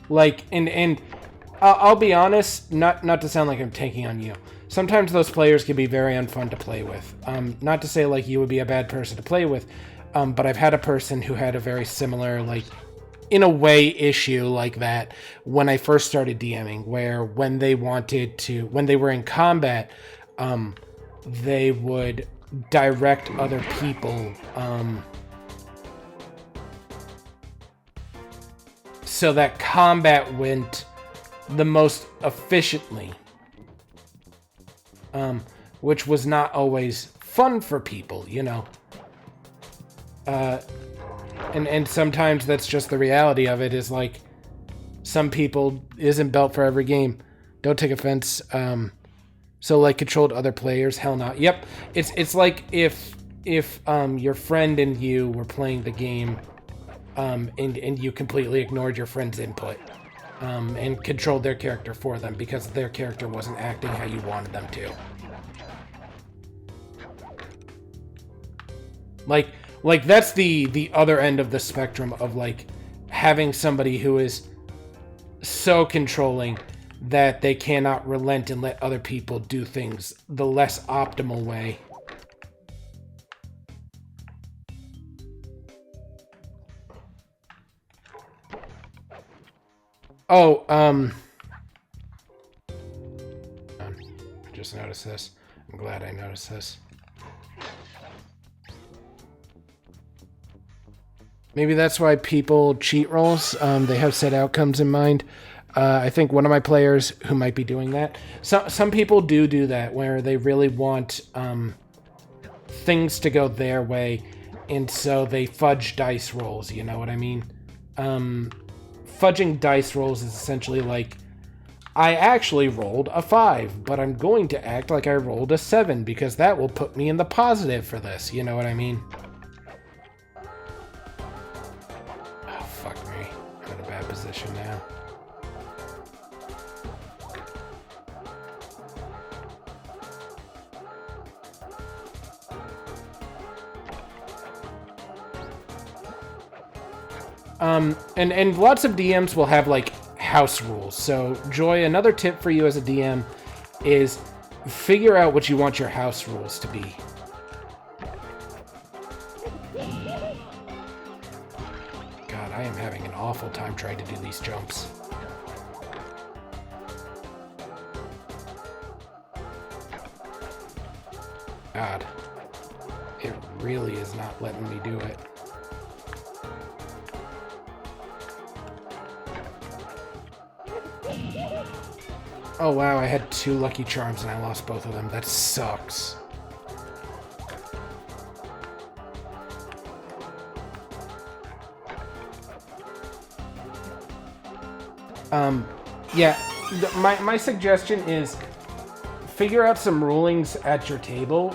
Like, and I'll be honest, not to sound like I'm taking on you. Sometimes those players can be very unfun to play with. Not to say like you would be a bad person to play with, but I've had a person who had a very similar, like, in a way, issue like that when I first started DMing, where when they were in combat, they would direct other people, so that combat went the most efficiently, which was not always fun for people, you know. And sometimes that's just the reality of it, is like, some people isn't built for every game. Don't take offense. So like controlled other players, hell no. Yep, it's like if your friend and you were playing the game, and you completely ignored your friend's input, and controlled their character for them because their character wasn't acting how you wanted them to. Like that's the other end of the spectrum of like having somebody who is so controlling that they cannot relent and let other people do things the less optimal way. Oh, I just noticed this. I'm glad I noticed this. Maybe that's why people cheat rolls. They have set outcomes in mind. I think one of my players who might be doing that. Some people do that, where they really want things to go their way, and so they fudge dice rolls, you know what I mean? Fudging dice rolls is essentially like, I actually rolled a 5, but I'm going to act like I rolled a 7 because that will put me in the positive for this, you know what I mean? Oh, fuck me. I'm in a bad position now. And lots of DMs will have like house rules. So Joy, another tip for you as a DM is figure out what you want your house rules to be. God, I am having an awful time trying to do these jumps. God, it really is not letting me do it. Oh wow, I had 2 lucky charms and I lost both of them. That sucks. Yeah, my suggestion is figure out some rulings at your table,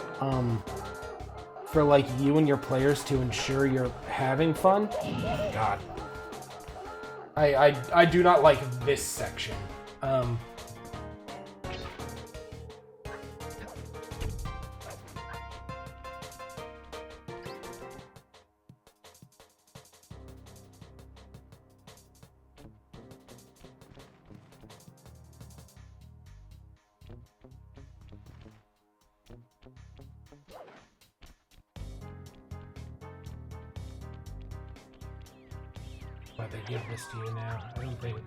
for like you and your players to ensure you're having fun. God. I do not like this section. Why'd they give this to you now? I don't think.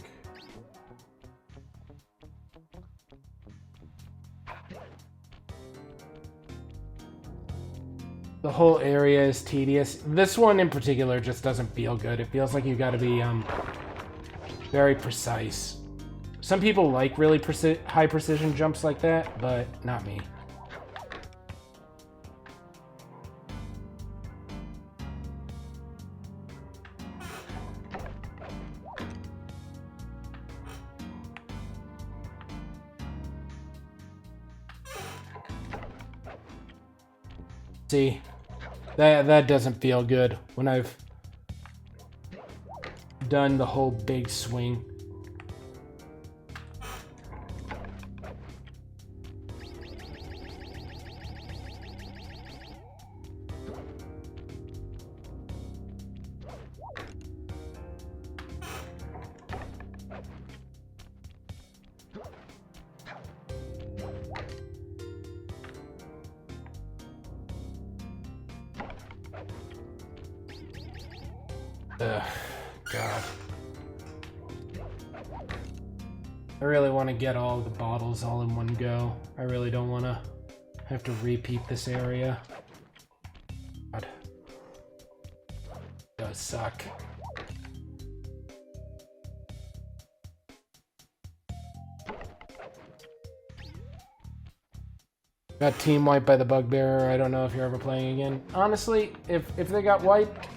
The whole area is tedious. This one in particular just doesn't feel good. It feels like you gotta be very precise. Some people like really high precision jumps like that, but not me. See, that doesn't feel good when I've done the whole big swing. Ugh, God. I really want to get all the bottles all in one go. I really don't want to have to repeat this area. God. It does suck. Got team wiped by the Bugbearer. I don't know if you're ever playing again. Honestly, if they got wiped,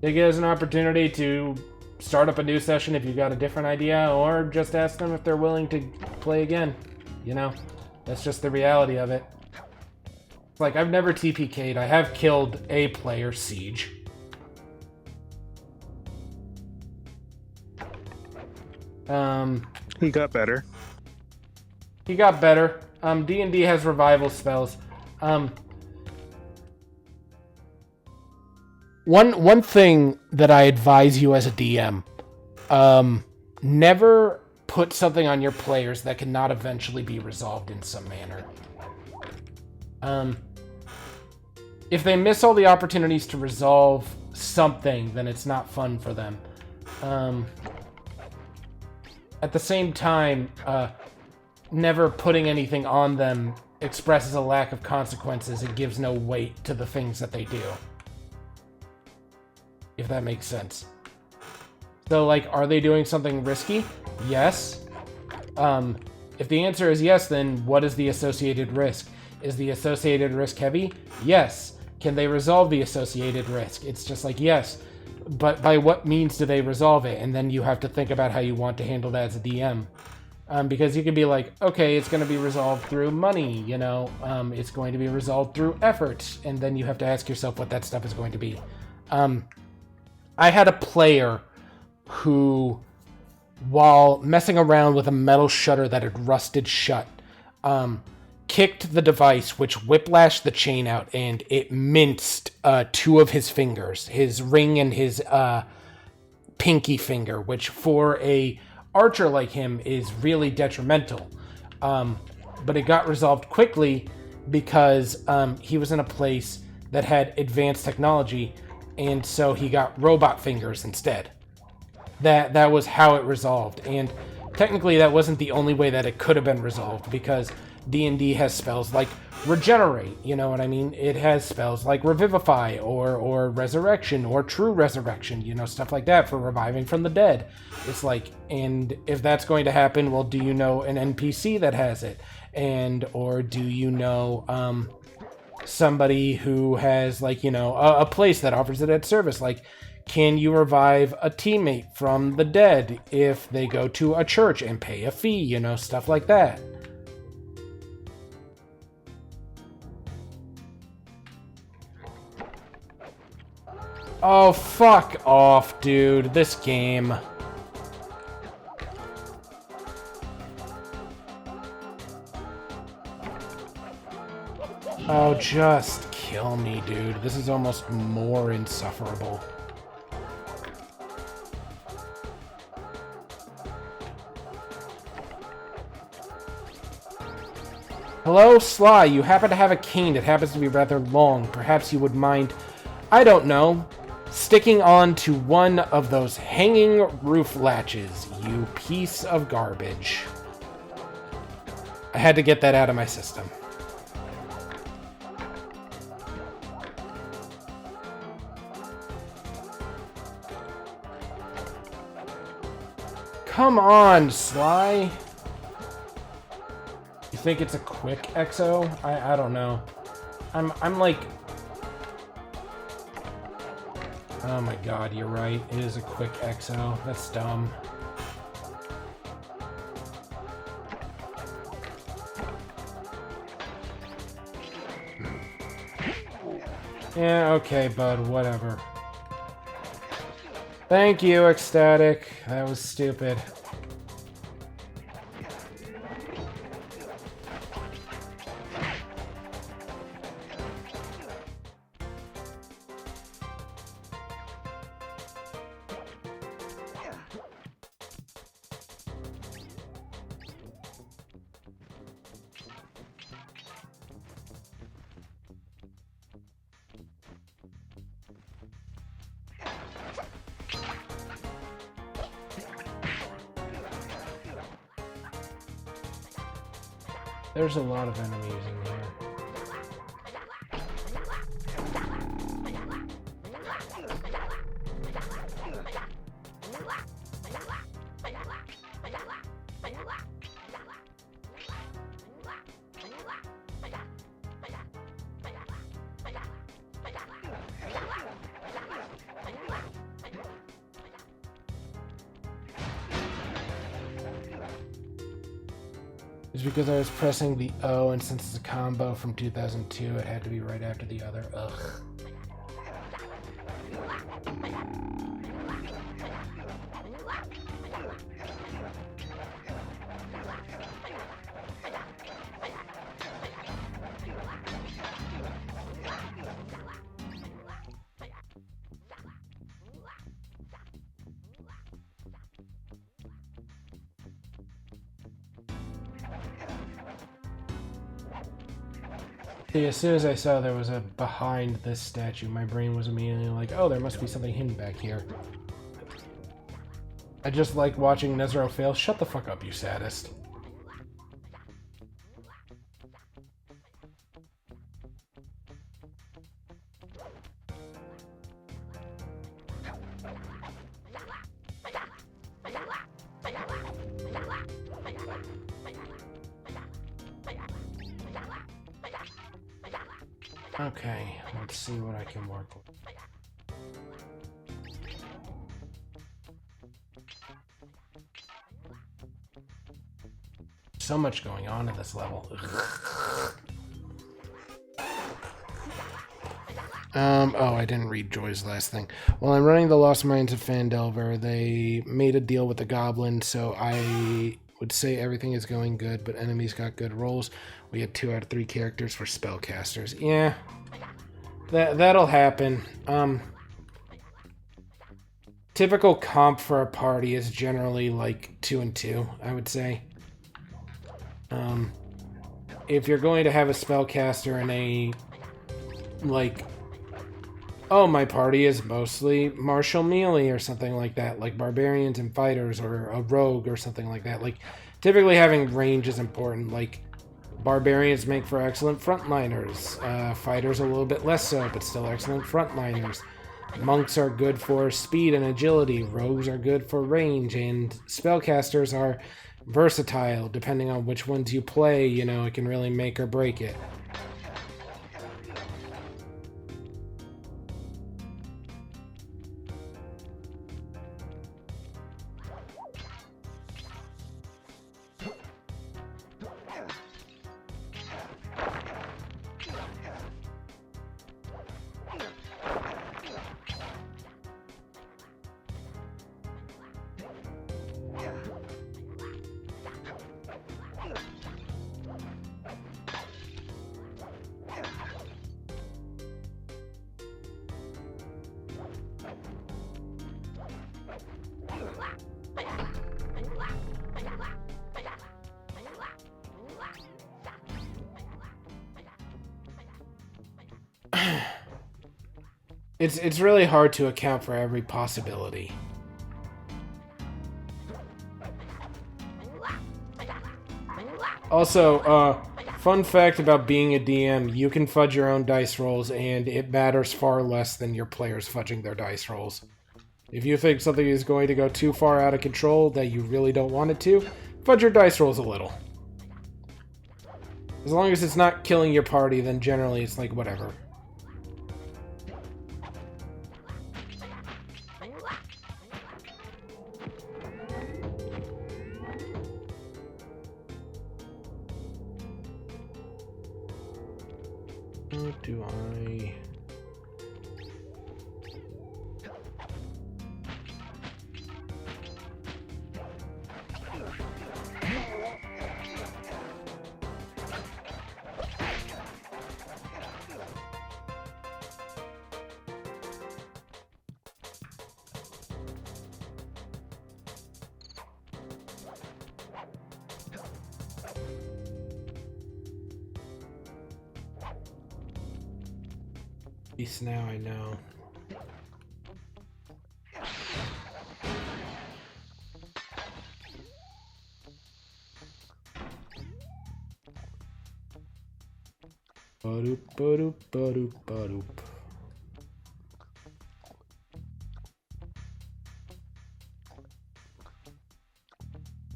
take it as an opportunity to start up a new session if you got a different idea, or just ask them if they're willing to play again. You know, that's just the reality of it. It's like, I've never TPK'd. I have killed a player, Siege. He got better. He got better. D&D has revival spells. One thing that I advise you as a DM, never put something on your players that cannot eventually be resolved in some manner. If they miss all the opportunities to resolve something, then it's not fun for them. At the same time, never putting anything on them expresses a lack of consequences. It gives no weight to the things that they do. If that makes sense. So, like, are they doing something risky? Yes. If the answer is yes, then what is the associated risk? Is the associated risk heavy? Yes. Can they resolve the associated risk? It's just like, yes. But by what means do they resolve it? And then you have to think about how you want to handle that as a DM. Because you could be like, okay, it's going to be resolved through money, you know, it's going to be resolved through effort, and then you have to ask yourself what that stuff is going to be. I had a player who, while messing around with a metal shutter that had rusted shut, kicked the device, which whiplashed the chain out, and it minced two of his fingers, his ring and his pinky finger, which for a archer like him is really detrimental. But it got resolved quickly because he was in a place that had advanced technology, and so he got robot fingers instead. That was how it resolved. And technically that wasn't the only way that it could have been resolved, because D&D has spells like regenerate, you know what I mean? It has spells like revivify or resurrection or true resurrection, you know, stuff like that for reviving from the dead. It's like, and if that's going to happen, well, do you know an NPC that has it? And, or do you know, somebody who has, like, you know, a place that offers it at service? Like, Can you revive a teammate from the dead if they go to a church and pay a fee? You know, stuff like that. Oh, fuck off, dude. This game. Oh, just kill me, dude. This is almost more insufferable. Hello, Sly. You happen to have a cane that happens to be rather long. Perhaps you would mind, I don't know, sticking on to one of those hanging roof latches, you piece of garbage. I had to get that out of my system. Come on, Sly. You think it's a quick exo? I don't know. I'm like... Oh my god, you're right. It is a quick exo. That's dumb. Yeah, okay, bud, whatever. Thank you, Ecstatic. That was stupid. There's a lot of enemies in here. It's because I was pressing the O, and since it's a combo from 2002, it had to be right after the other. Ugh. See, as soon as I saw there was a behind this statue, my brain was immediately like, oh, there must be something hidden back here. I just like watching Nezro fail. Shut the fuck up, you sadist. Okay, let's see what I can work with. So much going on in this level. Oh, I didn't read Joy's last thing. While I'm running the Lost Mines of Phandelver, they made a deal with the Goblin, so I would say everything is going good, but enemies got good rolls. We had 2 out of 3 characters for spellcasters. Yeah, that'll happen. Typical comp for a party is generally like 2 and 2, I would say. If you're going to have a spellcaster in a, like, oh, my party is mostly martial melee or something like that, like barbarians and fighters or a rogue or something like that. Like, typically having range is important. Like, barbarians make for excellent frontliners. Fighters a little bit less so, but still excellent frontliners. Monks are good for speed and agility. Rogues are good for range. And spellcasters are versatile. Depending on which ones you play, you know, it can really make or break it. It's really hard to account for every possibility. Also, fun fact about being a DM, you can fudge your own dice rolls, and it matters far less than your players fudging their dice rolls. If you think something is going to go too far out of control that you really don't want it to, fudge your dice rolls a little. As long as it's not killing your party, then generally it's like, whatever. What do I... At least now I know. Ba-doop, ba-doop, ba-doop, ba-doop.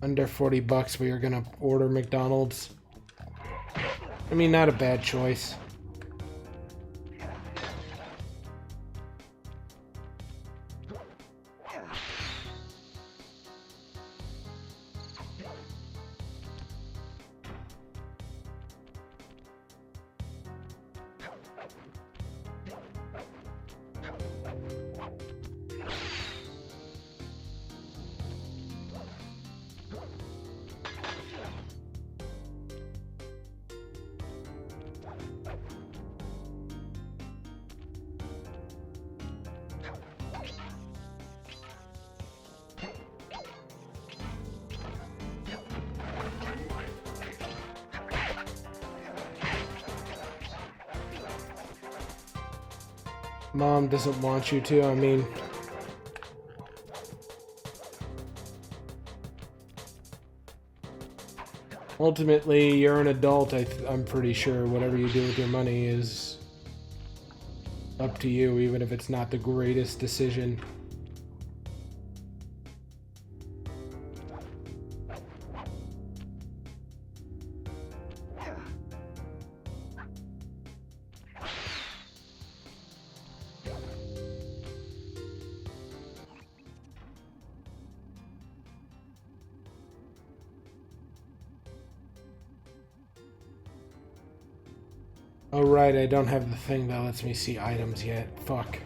Under $40, we are gonna order McDonald's. I mean, not a bad choice. Mom doesn't want you to, I mean... Ultimately, you're an adult, I'm pretty sure. Whatever you do with your money is up to you, even if it's not the greatest decision. Oh right, I don't have the thing that lets me see items yet. Fuck.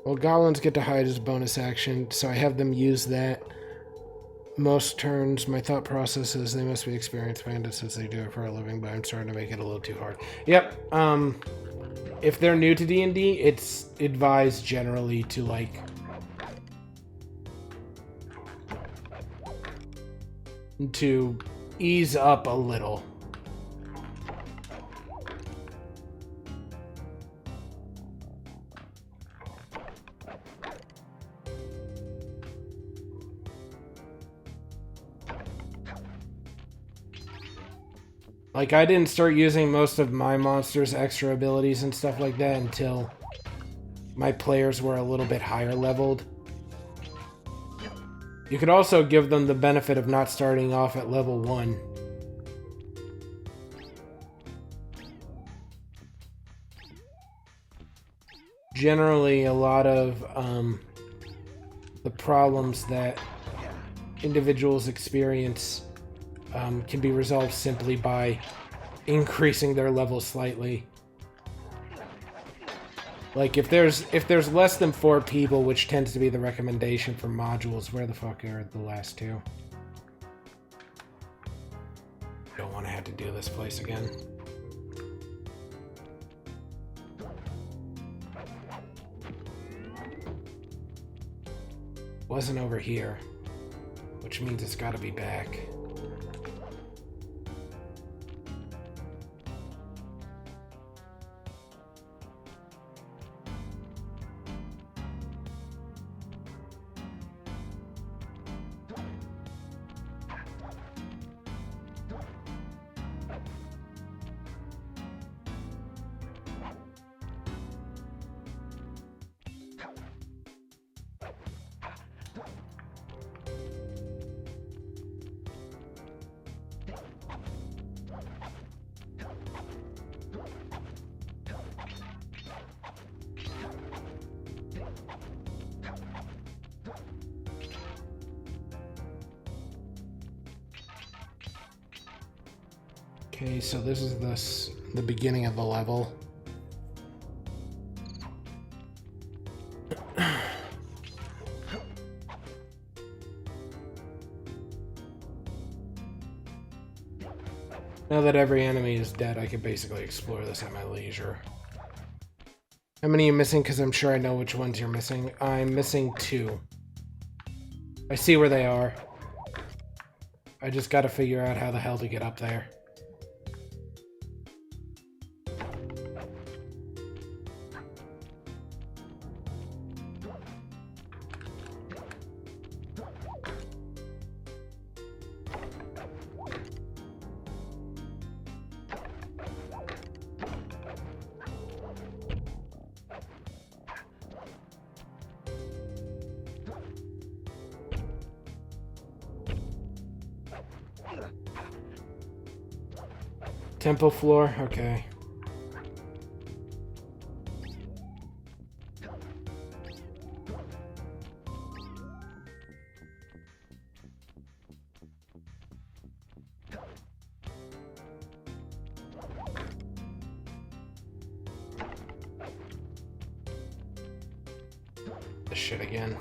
Well, goblins get to hide as a bonus action, so I have them use that. Most turns, my thought process is they must be experienced bandits since they do it for a living, but I'm starting to make it a little too hard. Yep, if they're new to D&D, it's advised generally to, like... to ease up a little. Like, I didn't start using most of my monsters' extra abilities and stuff like that until my players were a little bit higher leveled. You could also give them the benefit of not starting off at level 1. Generally, a lot of the problems that individuals experience can be resolved simply by increasing their level slightly. Like, if there's less than 4 people, which tends to be the recommendation for modules, where the fuck are the last 2? Don't want to have to do this place again. Wasn't over here, which means it's gotta be back. Okay, so this is the beginning of the level. Now that every enemy is dead, I can basically explore this at my leisure. How many are you missing? Because I'm sure I know which ones you're missing. I'm missing 2. I see where they are. I just gotta figure out how the hell to get up there. Temple floor? Okay. This shit again.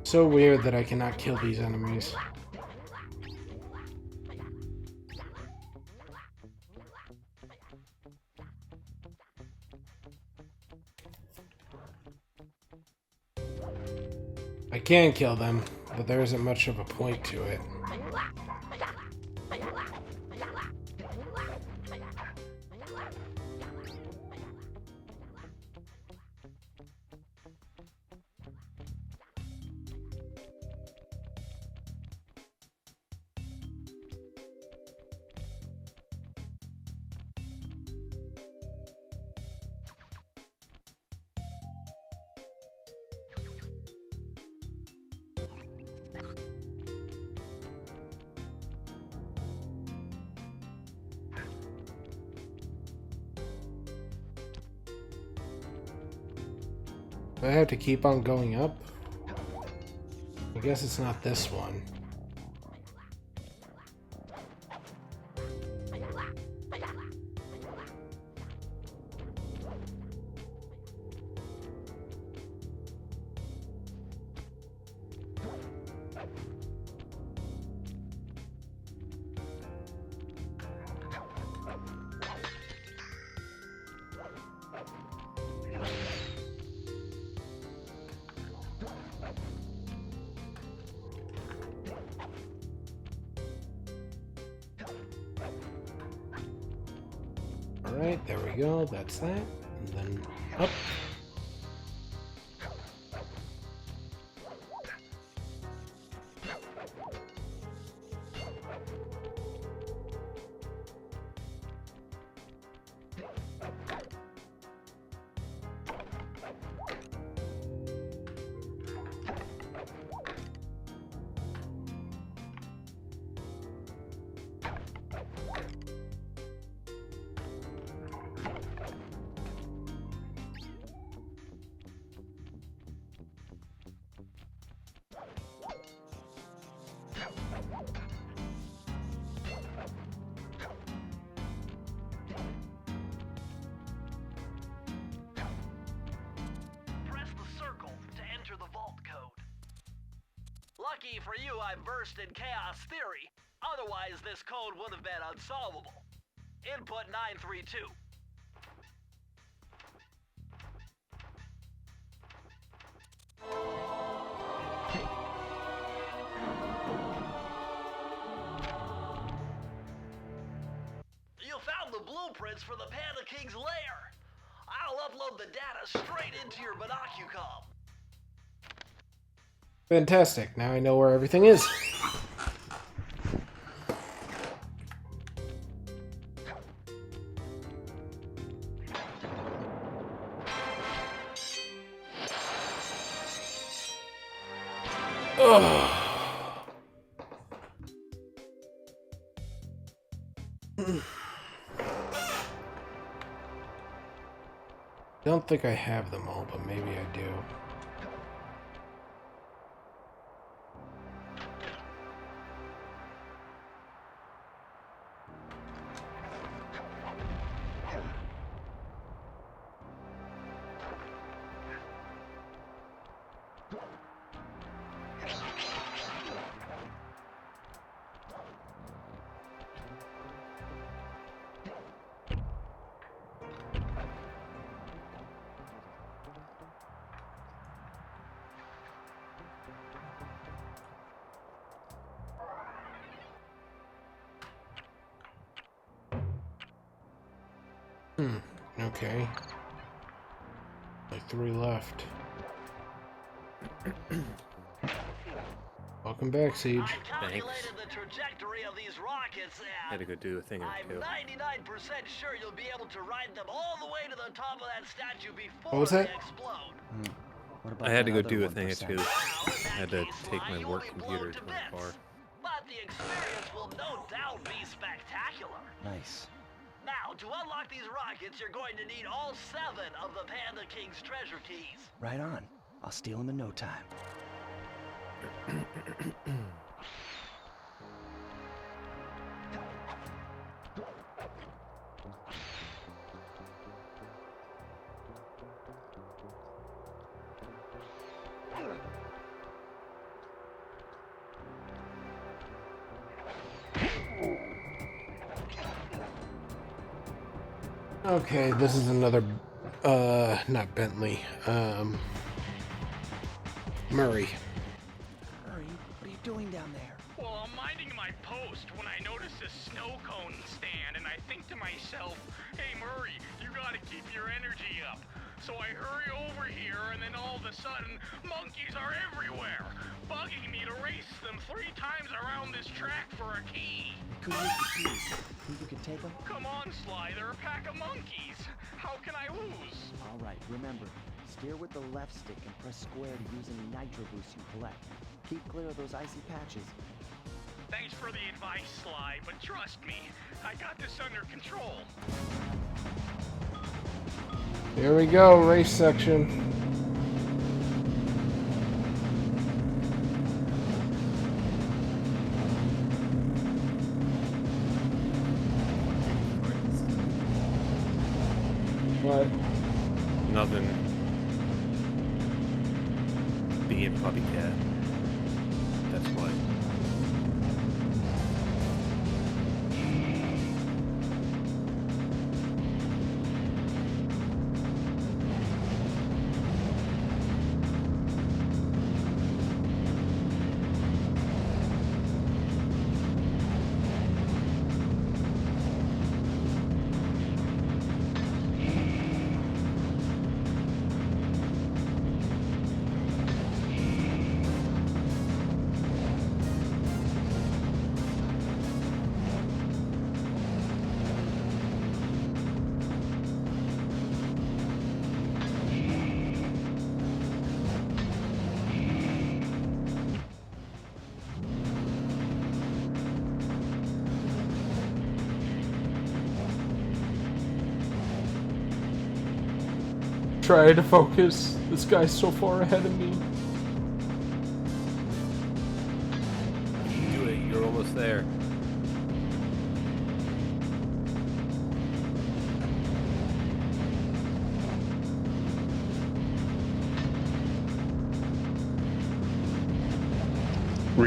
So weird that I cannot kill these enemies. I can kill them, but there isn't much of a point to it. Do I have to keep on going up? I guess it's not this one. Alright, there we go, that's that. And then up. Lucky for you, I versed in chaos theory. Otherwise, this code would have been unsolvable. Input 932. You found the blueprints for the Panda King's lair. I'll upload the data straight into your binocucom. Fantastic. Now I know where everything is. Ugh. Don't think I have them all, but maybe I do. Okay. Like 3 left. Welcome back, Siege. I calculated the trajectory of these rockets Had to and go do a thing or I'm two. 99% sure you'll be able to ride them all the way to the top of that statue before What was that? they explode. What about I had to that go other do a thing or 1%? two. Well, in I that had to case, take Sly, my you'll work be computer blown to to my bits. car. But the experience will no doubt be spectacular. Nice. Now, to unlock these rockets, you're going to need all 7 of the Panda King's treasure keys. Right on. I'll steal them in no time. Okay, this is another, not Bentley, Murray. Hurry, what are you doing down there? Well, I'm minding my post when I notice a snow cone stand, and I think to myself, hey Murray, you gotta keep your energy up. So I hurry over here, and then all of a sudden, monkeys are everywhere, bugging me to race them 3 times around this track for a key. Could use the keys. Think you could take them? Come on, Sly, they're a pack of monkeys. How can I lose? All right, remember, steer with the left stick and press square to use any nitro boosts you collect. Keep clear of those icy patches. Thanks for the advice, Sly, but trust me, I got this under control. Here we go, race section. What? Nothing. Being puppy cat. That's why. Try to focus. This guy's so far ahead of me. Do it. You're almost there.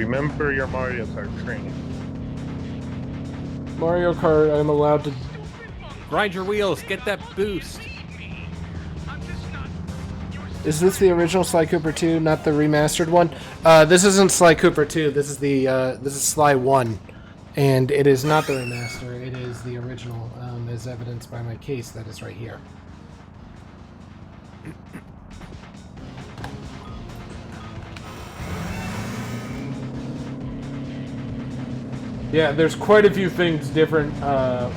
remember your Mario Kart training. Mario Kart, I'm allowed to... Grind your wheels, get that boost. I'm just not. Is this the original Sly Cooper 2, not the remastered one? This isn't Sly Cooper 2, this is Sly 1. And it is not the remaster, it is the original, as evidenced by my case that is right here. Yeah, there's quite a few things different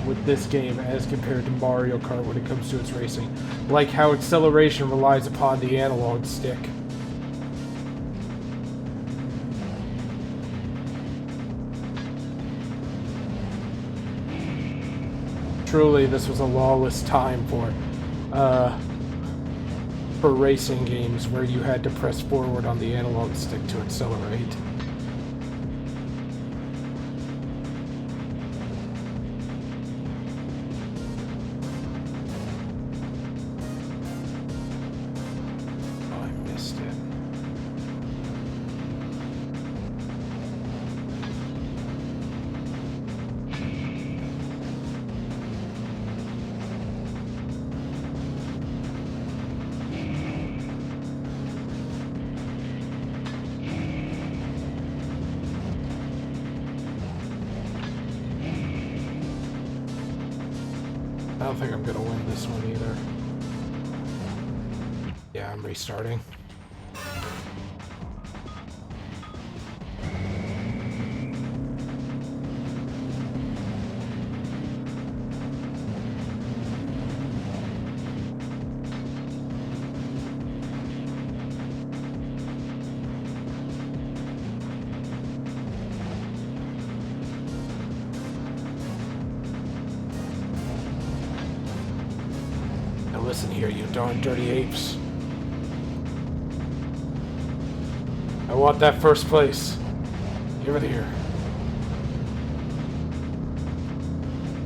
with this game as compared to Mario Kart when it comes to its racing. Like how acceleration relies upon the analog stick. Truly, this was a lawless time for racing games where you had to press forward on the analog stick to accelerate. Oh, I missed it. I don't think I'm gonna win this one either. Yeah, I'm restarting. Now listen here, you darn dirty apes. I want that first place. Give it here.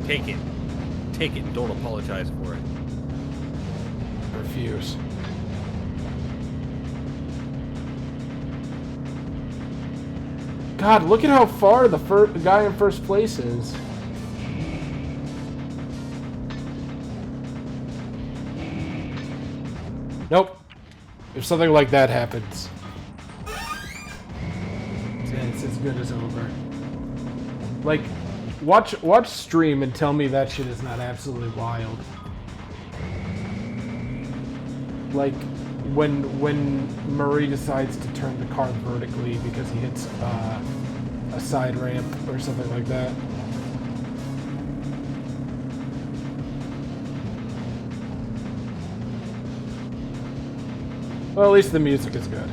Take it. Take it and don't apologize for it. I refuse. God, look at how far the guy in first place is. Nope. If something like that happens, it's as good as over. Like, watch stream and tell me that shit is not absolutely wild. Like, when Murray decides to turn the car vertically because he hits a side ramp or something like that. Well, at least the music is good.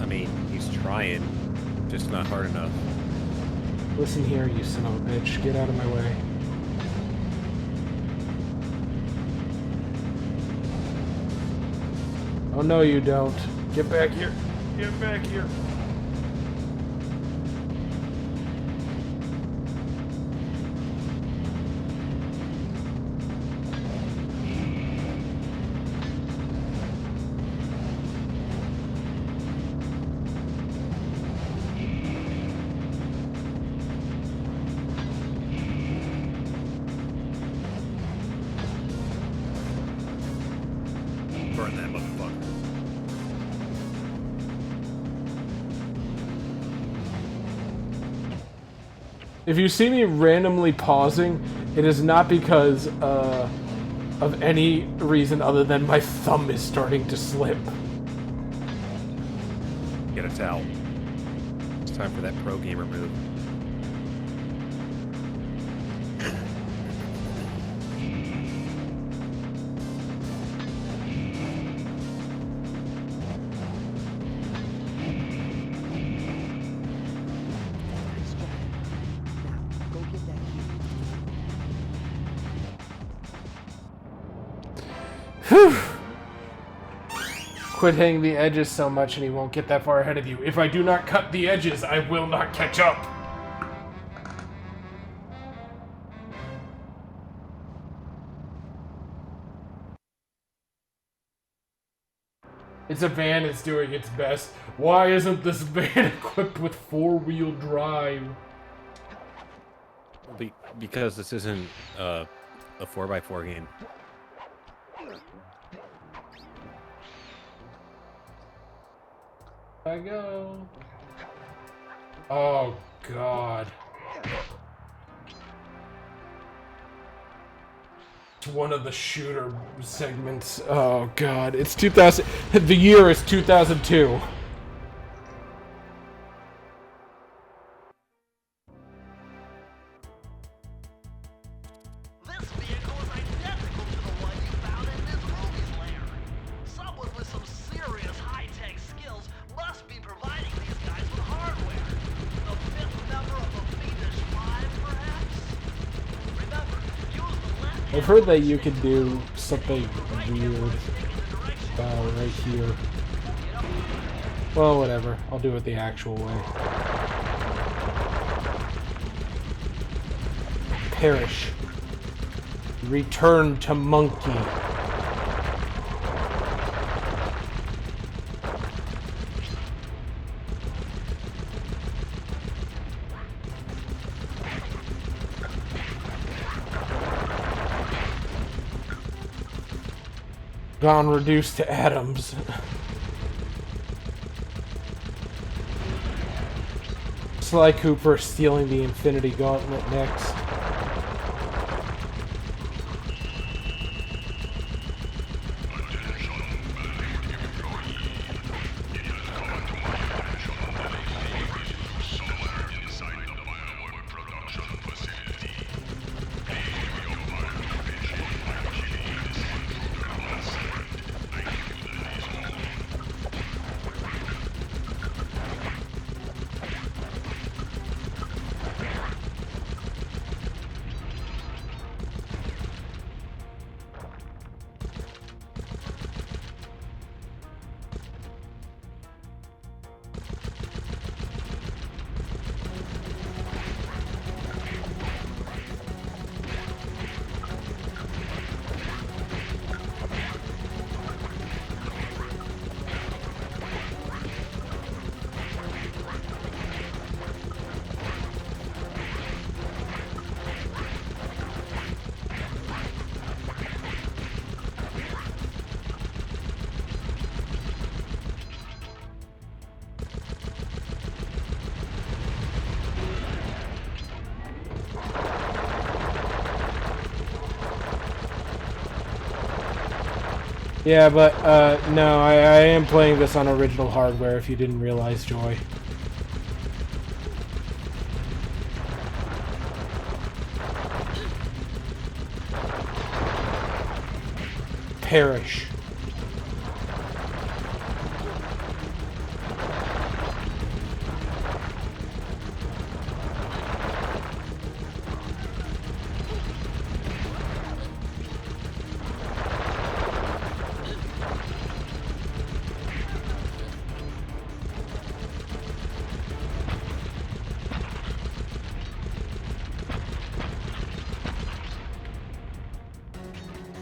I mean, he's trying, just not hard enough. Listen here, you son of a bitch. Get out of my way. Oh, no, you don't. Get back here. Get back here. Burn that motherfucker. If you see me randomly pausing, it is not because of any reason other than my thumb is starting to slip. Get a towel. It's time for that pro gamer move. Nice job. Now, go get that key. Whew. Quit hitting the edges so much and he won't get that far ahead of you. If I do not cut the edges, I will not catch up. It's a van, it's doing its best. Why isn't this van equipped with 4-wheel drive? Because this isn't a 4x4 game. I go. Oh, God. It's one of the shooter segments. Oh, God. It's 2000. The year is 2002. This vehicle is identical to the one you found in Ms. Ruby's lair. Someone with some serious high-tech skills must be providing these guys with hardware. The fifth member of the Fiendish Five, perhaps? Remember, use the left I've heard that you can do something weird right here. Well, whatever. I'll do it the actual way. Perish. Return to monkey. Gone reduced to atoms. Sly Cooper stealing the Infinity Gauntlet next. Yeah, but, no, I am playing this on original hardware if you didn't realize, Joy. Perish.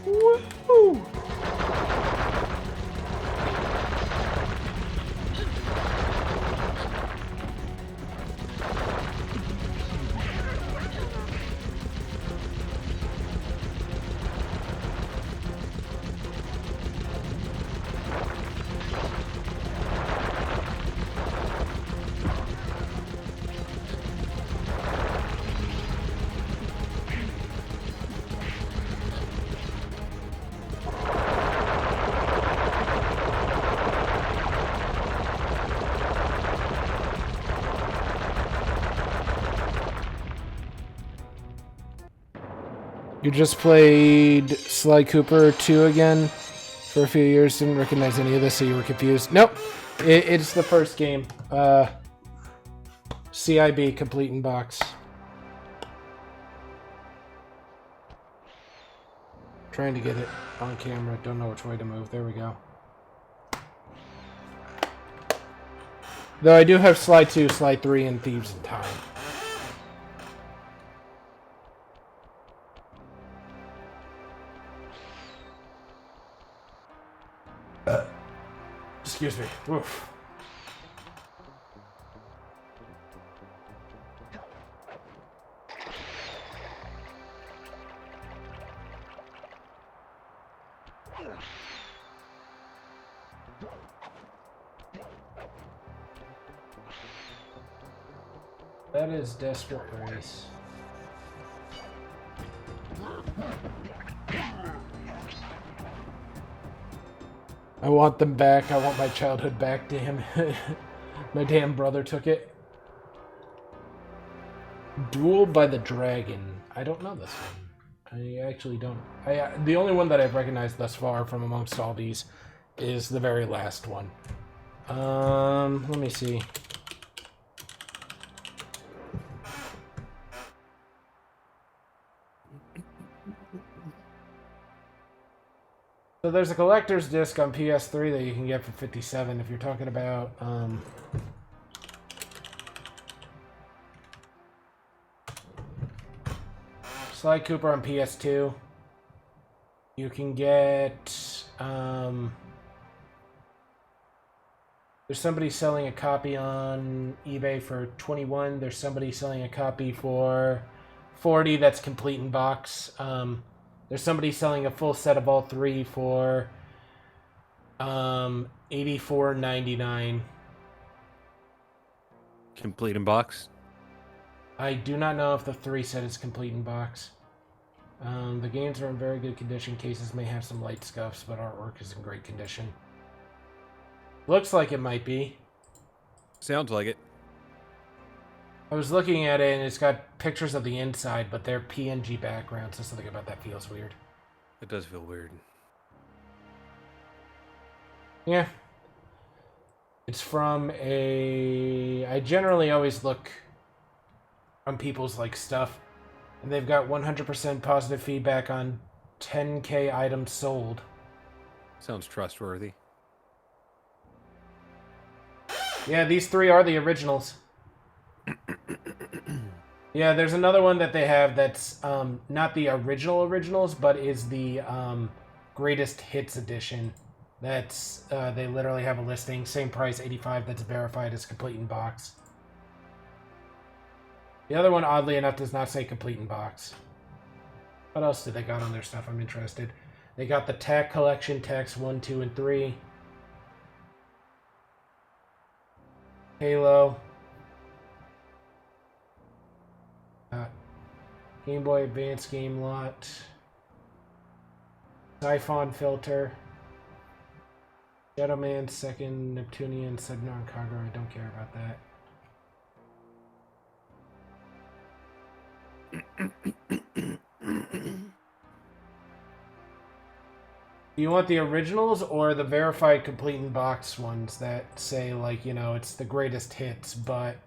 Woo! You just played Sly Cooper 2 again for a few years, didn't recognize any of this, so you were confused. Nope, it's the first game. CIB, complete in box. Trying to get it on camera, don't know which way to move. There we go. Though I do have Sly 2, Sly 3, and Thieves in Time. Excuse me. Oof. That is Desperate Race. I want them back. I want my childhood back, damn. My damn brother took it. Duel by the Dragon. I don't know this one. I actually don't. The only one that I've recognized thus far from amongst all these is the very last one. Let me see. So there's a collector's disc on PS3 that you can get for $57 if you're talking about Sly Cooper on PS2. You can get there's somebody selling a copy on eBay for $21. There's somebody selling a copy for $40 that's complete in box. There's somebody selling a full set of all three for $84.99. Complete in box? I do not know if the 3 set is complete in box. The games are in very good condition. Cases may have some light scuffs, but artwork is in great condition. Looks like it might be. Sounds like it. I was looking at it and it's got pictures of the inside, but they're PNG backgrounds, so something about that feels weird. It does feel weird. Yeah. It's from a... I generally always look on people's like stuff, and they've got 100% positive feedback on 10K items sold. Sounds trustworthy. Yeah, these 3 are the originals. Yeah, there's another one that they have that's not the originals, but is the greatest hits edition. That's they literally have a listing, same price, $85. That's verified as complete in box. The other one, oddly enough, does not say complete in box. What else did they got on their stuff? I'm interested. They got the TAC collection, TACs 1, 2, and 3. Halo. Game Boy Advance game lot. Siphon filter. Shadowman, second Neptunian, Subnon cargo. I don't care about that. Do you want the originals or the verified complete in box ones that say, like, you know, it's the greatest hits, but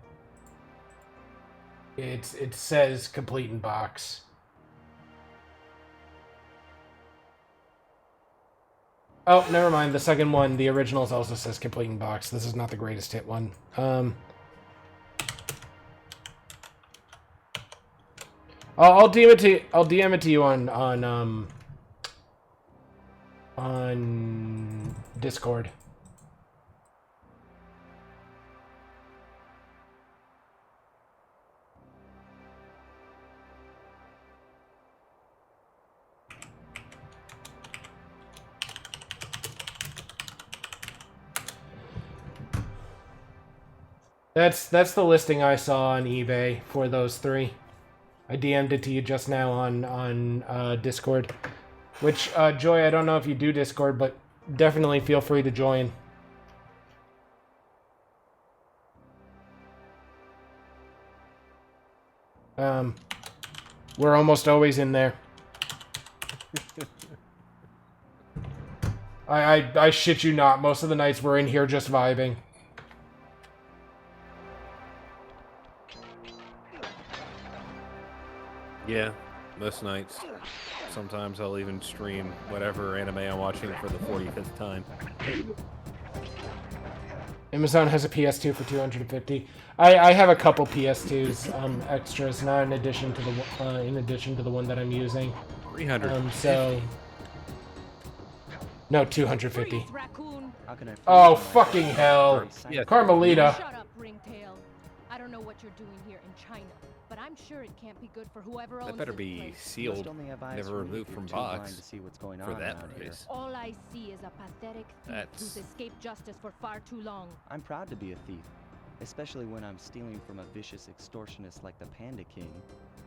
it says complete in box? Oh, never mind. The second one, the originals, also says complete in box. This is not the greatest hit one. I'll DM it to you on Discord. That's the listing I saw on eBay for those 3. I DM'd it to you just now on Discord. Which, Joy, I don't know if you do Discord, but definitely feel free to join. We're almost always in there. I shit you not. Most of the nights we're in here just vibing. Yeah, most nights. Sometimes I'll even stream whatever anime I'm watching for the 45th time. Amazon has a PS2 for $250. I have a couple PS2s extras, not in addition to the one that I'm using. 300. So no, $250. How can I? Oh, free myself fucking from hell. the sight Yeah. of Carmelita. Shut up, Ringtail. I don't know what you're doing here in China, but I'm sure it can't be good for whoever owns That better this be place. You must sealed, only have eyes never for me if removed you're from too blind box to see what's going for on that around here. price. All I see is a pathetic thief who's That's- escaped justice for far too long. I'm proud to be a thief, especially when I'm stealing from a vicious extortionist like the Panda King.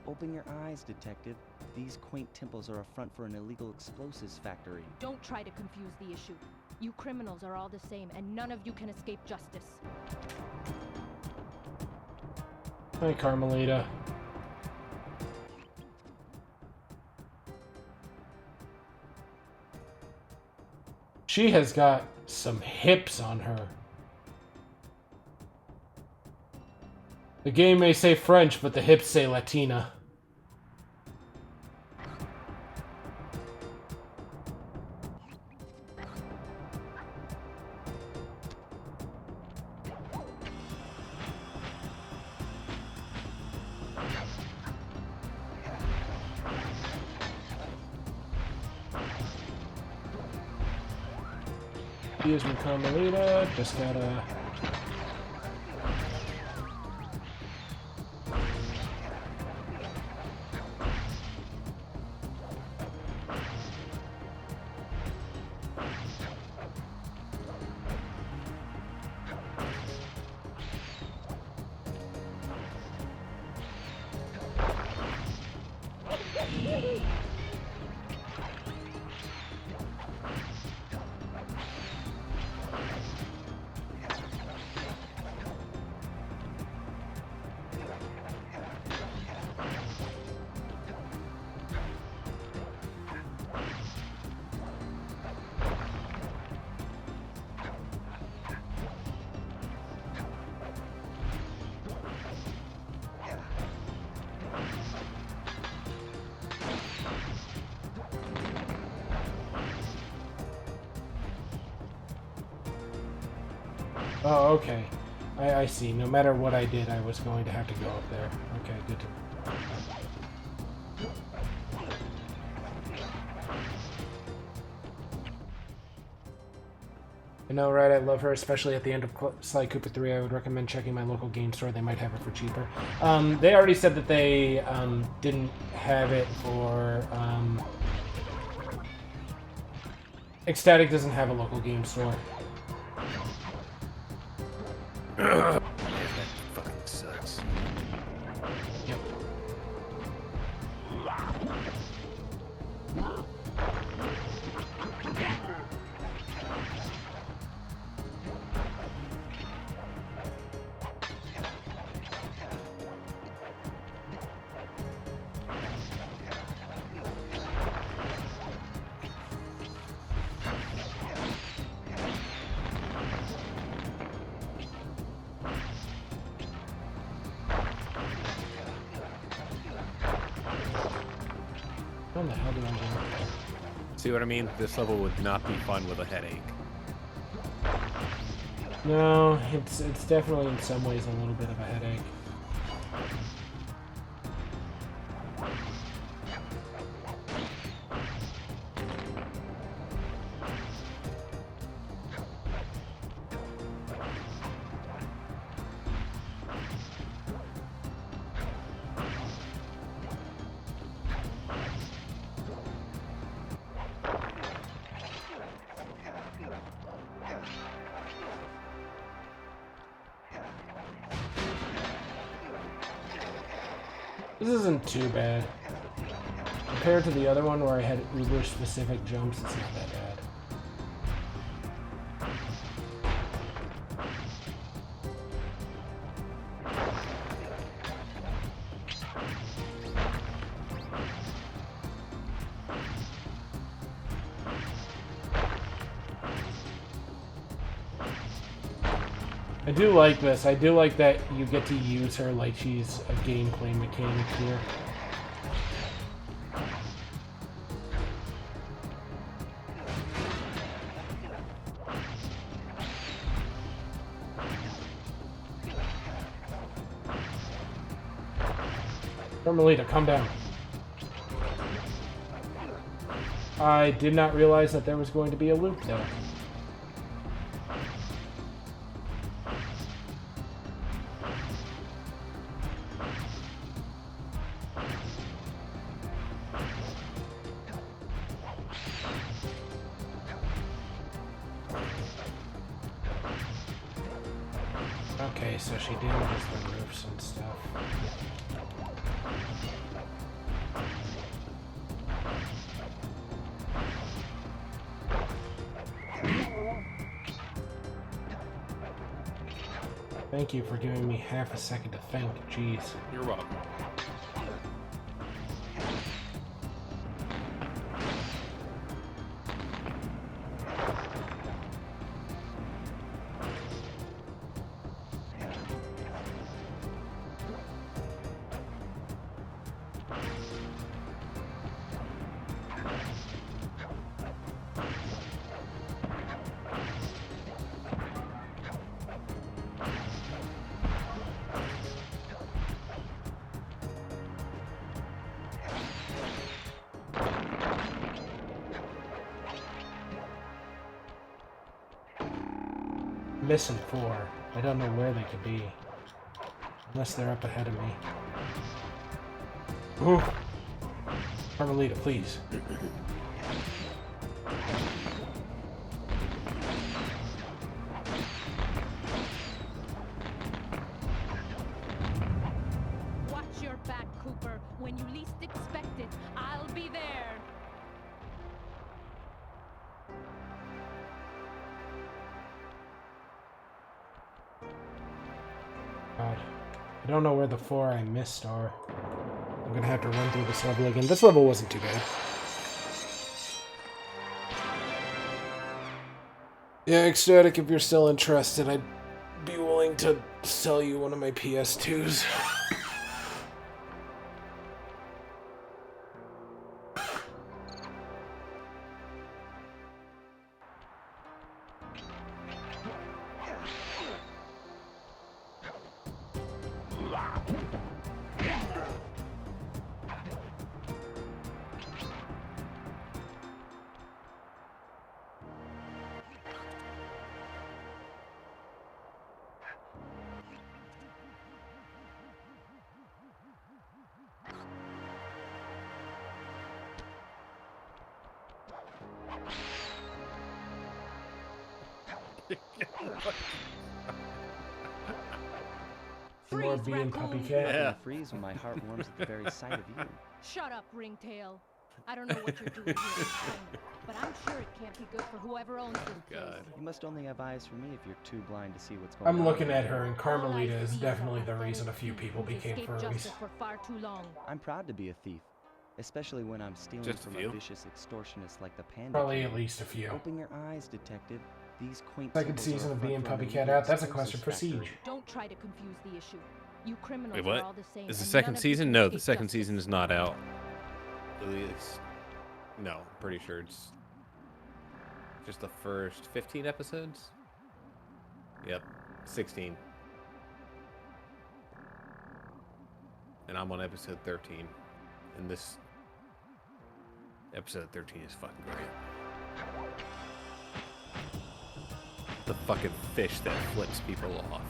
Open your eyes, detective. These quaint temples are a front for an illegal explosives factory. Don't try to confuse the issue. You criminals are all the same, and none of you can escape justice. Hi, Carmelita. She has got some hips on her. The game may say French, but the hips say Latina. Excuse me, Carmelita. Just gotta... Oh, okay. I see. No matter what I did, I was going to have to go up there. Okay, good to... I know, right? I love her, especially at the end of Sly Cooper 3. I would recommend checking my local game store. They might have it for cheaper. They already said that they didn't have it for... Ecstatic doesn't have a local game store. That fucking sucks. Yep. How the hell do I do? See what I mean? This level would not be fun with a headache. No, it's definitely in some ways a little bit of a headache. This isn't too bad. Compared to the other one where I had uber-specific jumps, it's not that bad. I do like this. I do like that you get to use her like she's a gameplay mechanic here. Carmelita, calm down. I did not realize that there was going to be a loop there. Okay, so she damages the roofs and stuff. Thank you for giving me half a second to think. Jeez. You're welcome. Missing 4. I don't know where they could be. Unless they're up ahead of me. Ooh! Carmelita, please. Watch your back, Cooper. When you least expect it, I'll be there. God. I don't know where the 4 I missed are. I'm gonna have to run through this level again. This level wasn't too bad. Yeah, Ecstatic, if you're still interested, I'd be willing to sell you one of my PS2s. More Freeze, bee and puppy Raccoon. cat. Yeah. Freeze when my heart warms at the very sight of you. Shut up, Ringtail. I don't know what you're doing here in China, but I'm sure it can't be good for whoever owns this place. God. You must only have eyes for me if you're too blind to see what's going on. I'm looking at her, and All Carmelita I is see definitely a the reason a pathetic few thief people who's became escaped furries. justice for far too long. I'm proud to be a thief, especially when I'm stealing Just a from few. a vicious extortionist like the Panda Probably King. at least a few. Open your eyes, detective. These quaint Second symbols are season a of front Bee and for an Puppy Cat illegal out. That's a explosives question for factory. Siege. Don't try to confuse the issue. You criminals Wait, are what? all the same. Is the and second none of you season? can No, the escape second justice. season is not out. No, I'm pretty sure it's just the first 15 episodes. Yep, 16. And I'm on episode 13. And this episode 13 is fucking great. The fucking fish that flips people off.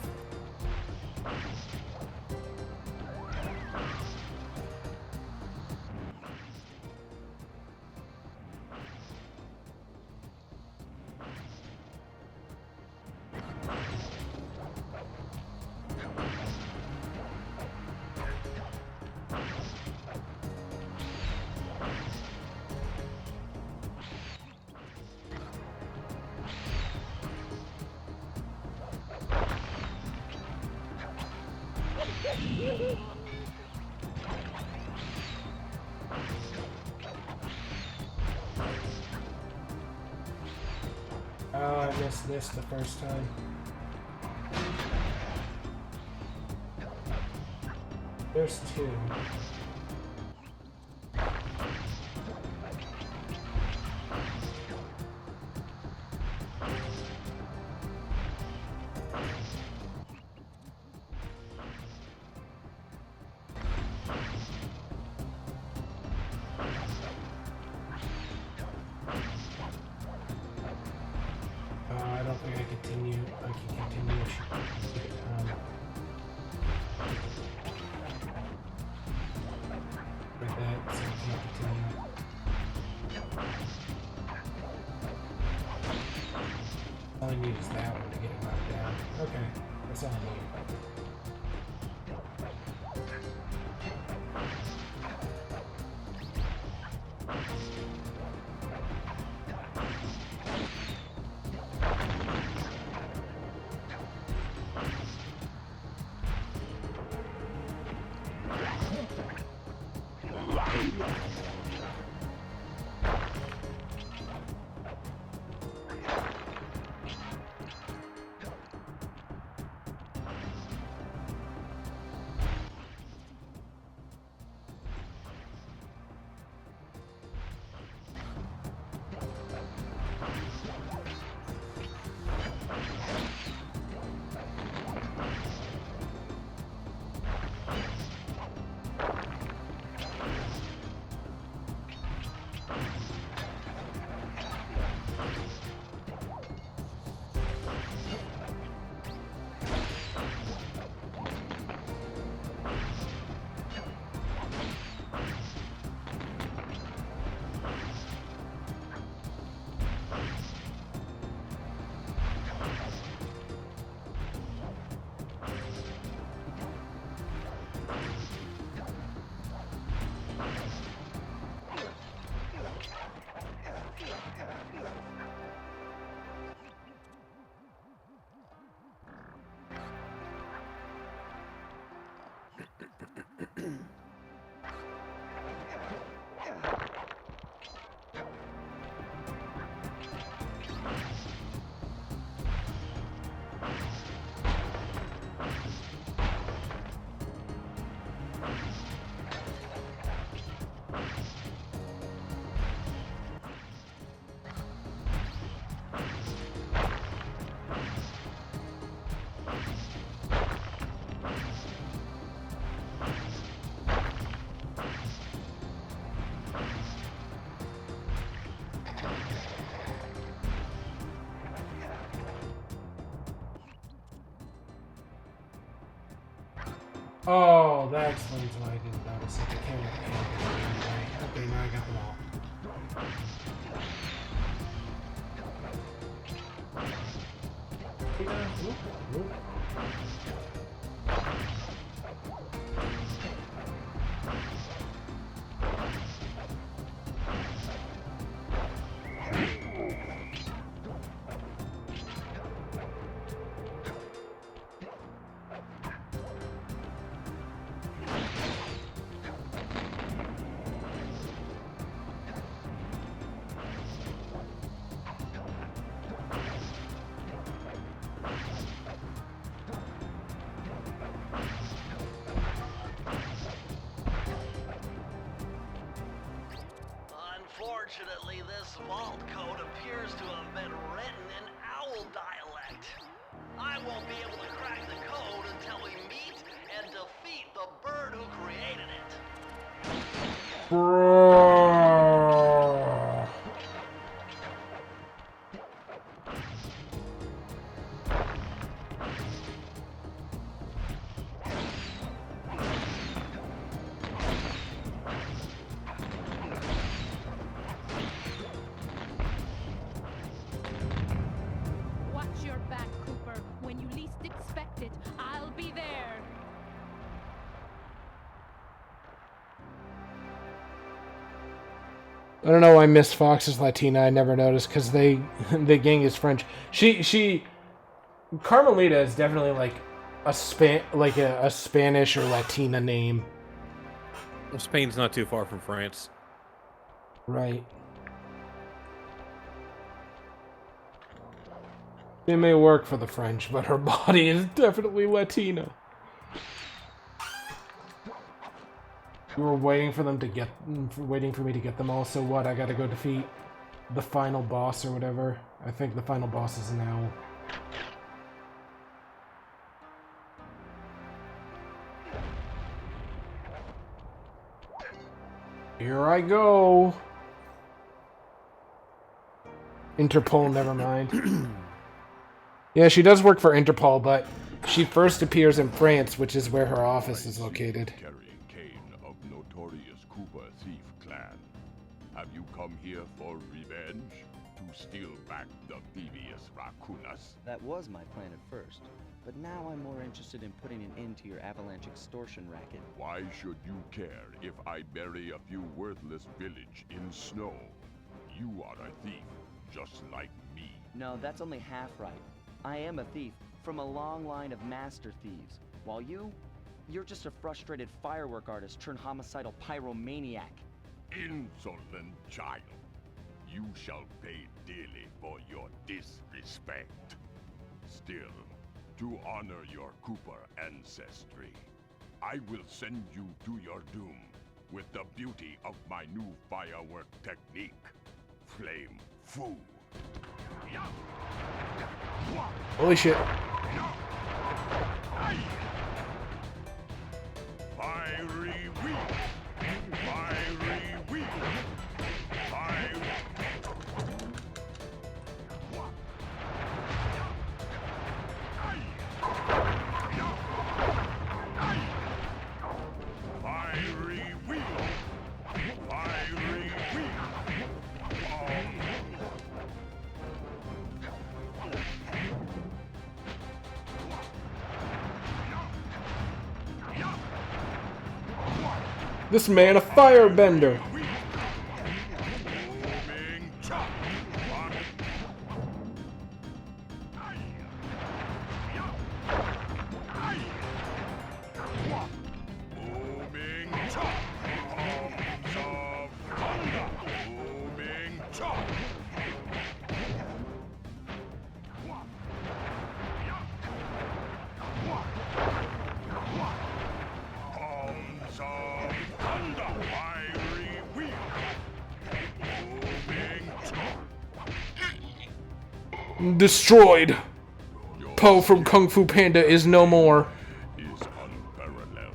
Oh, I missed this the first time. There's 2. I don't think I can continue. With that, so I can't continue. All I need is that one to get it knocked down. Okay, What's on here? Oh, that explains why I didn't notice it. The camera anyway. Okay, now I got them all. Oop, oop. Unfortunately, this vault code appears to have been written in owl dialect. I won't be able to crack the code until we meet and defeat the bird who created it. Bro. Watch your back, Cooper. When you least expect it, I'll be there. I don't know why Miss Fox is Latina. I never noticed because the gang is French. Carmelita is definitely like a Spanish or Latina name. Well, Spain's not too far from France. Right. It may work for the French, but her body is definitely Latina. You were waiting for them to waiting for me to get them all. So what? I gotta go defeat the final boss or whatever. I think the final boss is an owl. Here I go. Interpol, never mind. Yeah, she does work for Interpol, but she first appears in France, which is where her office is located. Carrying Kane of notorious Cooper thief clan. Have you come here for revenge? To steal back the Thievius Racoonus? That was my plan at first. but now I'm more interested in putting an end to your avalanche extortion racket. Why should you care if I bury a few worthless village in snow? You are a thief, just like me. No, that's only half right. I am a thief from a long line of master thieves, while you're just a frustrated firework artist turned homicidal pyromaniac. Insolent child. You shall pay dearly for your disrespect. Still, to honor your Cooper ancestry, I will send you to your doom with the beauty of my new firework technique, Flame Fu. Holy shit. Fiery wheel! Fiery wheel! Fiery... Fiery wheel! Fiery wheel! This man a firebender. Destroyed. Poe from Kung Fu Panda is no more. Is unparalleled.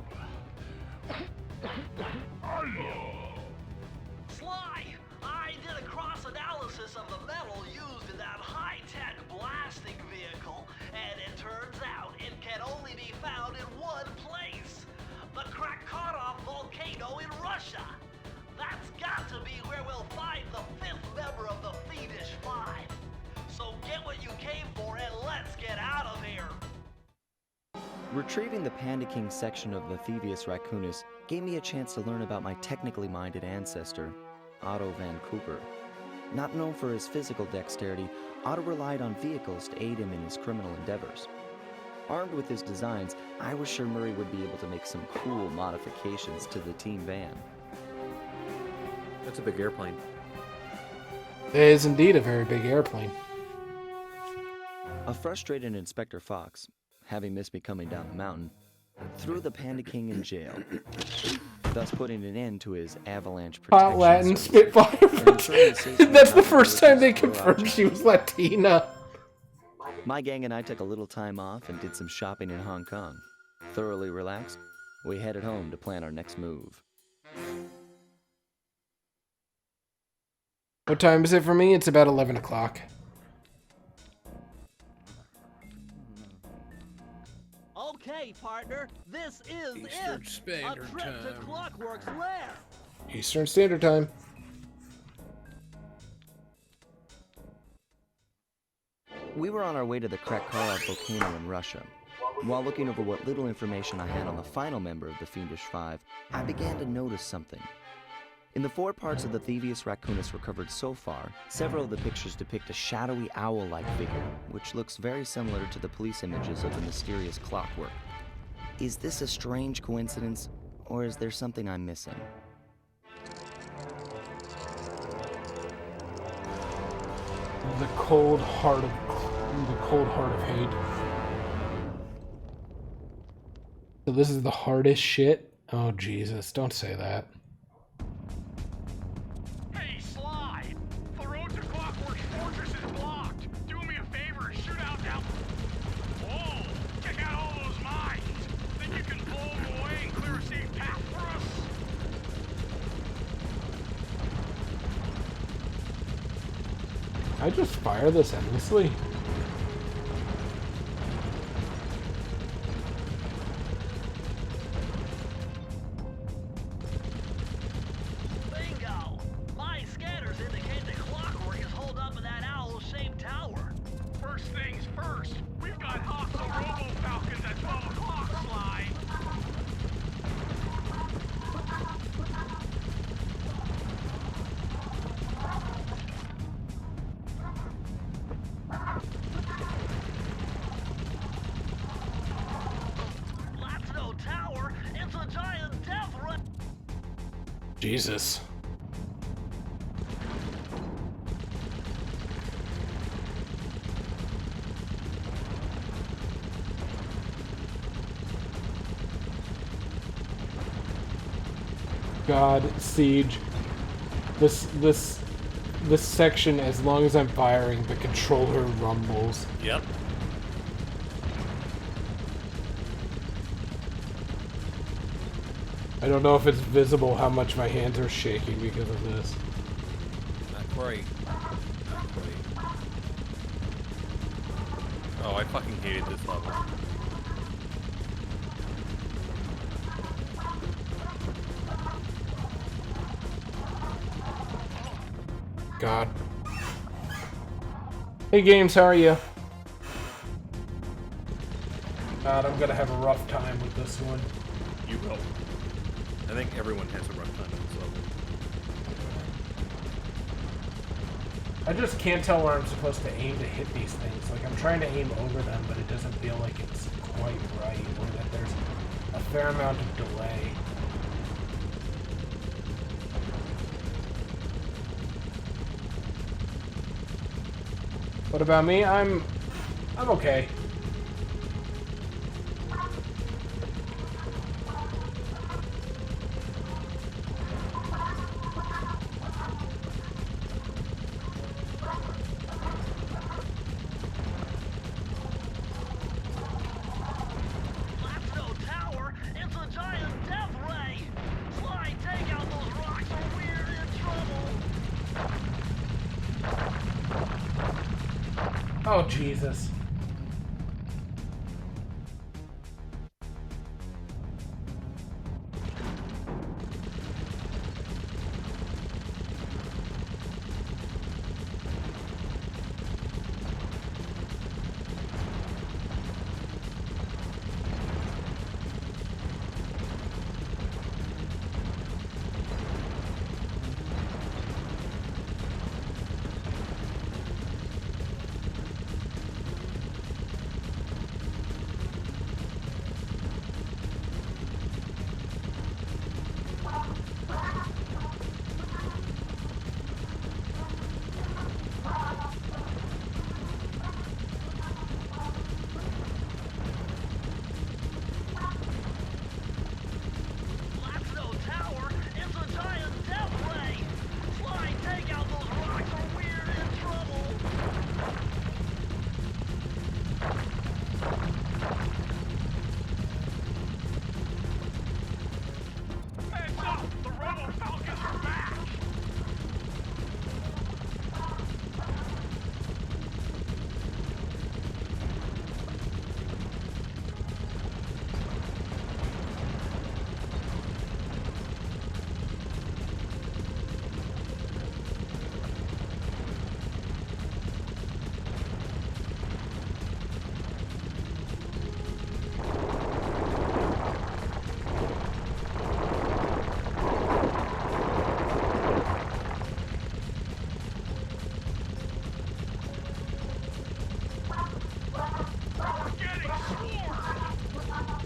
Sly, I did a cross-analysis of the metal used in that high-tech blasting vehicle, and it turns out it can only be found in one place. The Racoonus volcano in Russia. That's got to be where we'll find the fifth member of the Thievius Five. So get what you came for and let's get out of here! Retrieving the Panda King section of the Thievius Racoonus gave me a chance to learn about my technically minded ancestor, Otto Van Cooper. Not known for his physical dexterity, Otto relied on vehicles to aid him in his criminal endeavors. Armed with his designs, I was sure Murray would be able to make some cool modifications to the team van. That's a big airplane. It is indeed a very big airplane. A frustrated Inspector Fox, having missed me coming down the mountain, threw the Panda King in jail, thus putting an end to his avalanche protection. Hot Latin service. Spitfire. That's the first time they confirmed she was Latina. My gang and I took a little time off and did some shopping in Hong Kong. Thoroughly relaxed, we headed home to plan our next move. What time is it for me? It's about 11 o'clock. Okay, partner, this is Eastern it! Standard A trip Time. to Clockwork's lair! Eastern Standard Time. We were on our way to the Racoonus volcano in Russia. While looking over what little information I had on the final member of the Fiendish Five, I began to notice something. In the 4 parts of the Thievius Racoonus recovered so far, several of the pictures depict a shadowy owl-like figure, which looks very similar to the police images of the mysterious Clockwork. Is this a strange coincidence, or is there something I'm missing? The cold heart of hate. So this is the hardest shit? Oh Jesus, don't say that. Hey, Sly! The road to Clockwork's fortress is blocked. Do me a favor and shoot out down. Whoa! Check out all those mines. Think you can blow them away and clear a safe path for us? I just fire this endlessly. Bingo! My scanners indicate the Clockwork is holed up in that owl-shaped tower. First things first, we've got hostile robo Jesus. God, Siege. This section, as long as I'm firing, the controller rumbles. Yep. I don't know if it's visible how much my hands are shaking because of this. Not quite. Not quite. Oh, I fucking hated this level. God. Hey games, how are you? God, I'm gonna have a rough time with this one. You will. I think everyone has a rough time with this level. I just can't tell where I'm supposed to aim to hit these things. Like, I'm trying to aim over them, but it doesn't feel like it's quite right, or that there's a fair amount of delay. What about me? I'm okay. Blackstone Tower, it's a giant death ray! Sly, take out those rocks or we're in trouble! Oh, Jesus. Blackstone Tower, it's a giant death ray! Sly, take out those rocks or we're in trouble! Heads up! The Rebel Falcons are back! We're getting swarmed!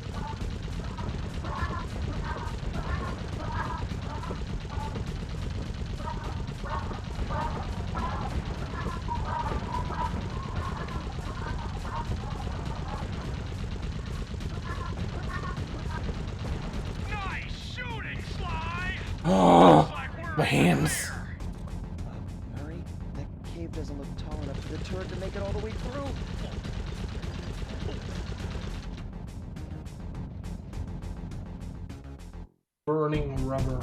Nice shooting, Sly! Oh, Looks like we're my hands. clear. Murray, that cave doesn't look tall enough for the turret to make it all the way through. Burning rubber.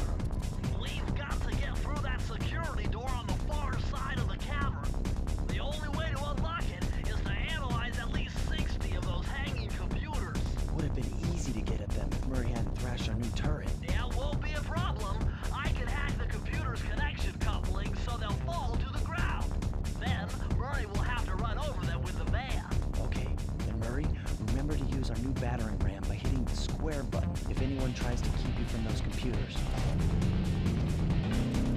We've got to get through that security door on the far side of the cavern. The only way to unlock it is to analyze at least 60 of those hanging computers. Would have been easy to get at them if Murray hadn't thrashed our new turret. Yeah, won't be a problem. I can hack the computer's connection coupling so they'll fall to the ground. Then, Murray will have to run over them with the van. Okay, and Murray, remember to use our new battering ram by hitting the square button if anyone tries to keep you from those computers.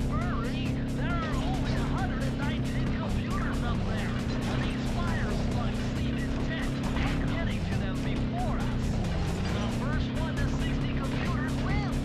Murray, there are only 119 computers up there. And these fire slugs seem intent on getting to them before us. The first one to 60 computers wins.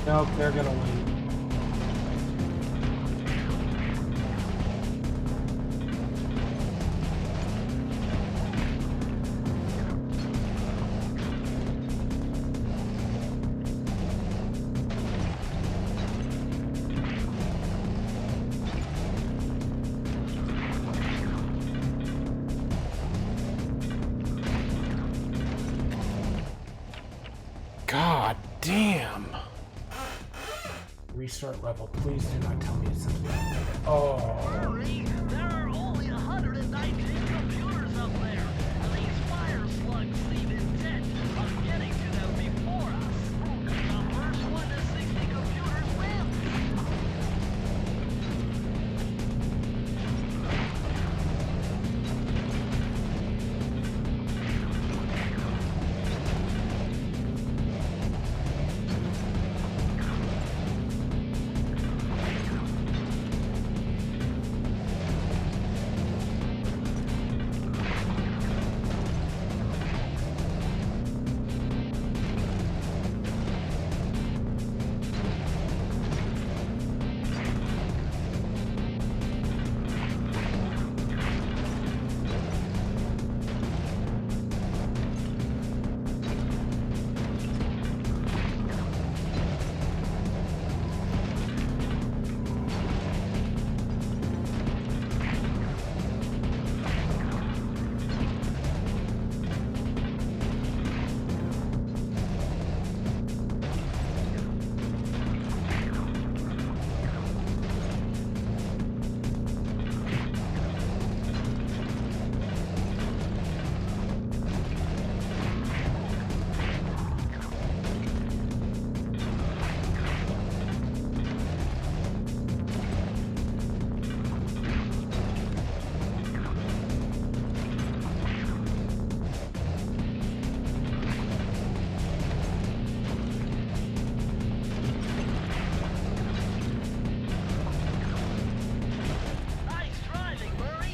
Nope, they're gonna win. God damn. Restart level. Please do not tell me it's something. Oh. Hurry! There are only 119 computers up there, and these fire slugs seem intent on getting to them before us. The first one to 60 computers wins.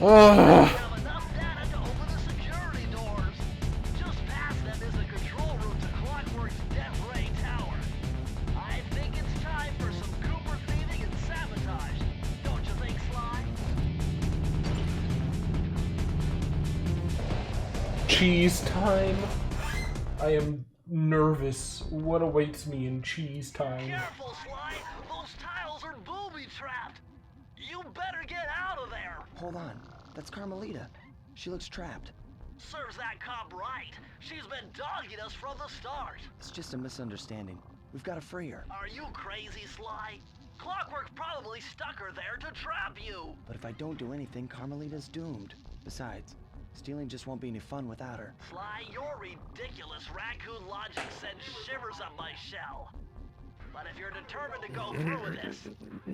Ugh. Have enough data to open the security doors. Just past them is a control room to Clockwork's Death Ray Tower. I think it's time for some Cooper thieving and sabotage. Don't you think, Sly? Cheese time. I am nervous. What awaits me in cheese time? Careful, Sly. Those tiles are booby-trapped. You better get out of there. Hold on. That's Carmelita. She looks trapped. Serves that cop right. She's been dogging us from the start. It's just a misunderstanding. We've got to free her. Are you crazy, Sly? Clockwork probably stuck her there to trap you. But if I don't do anything, Carmelita's doomed. Besides, stealing just won't be any fun without her. Sly, your ridiculous raccoon logic sends shivers up my shell. But if you're determined to go through with this,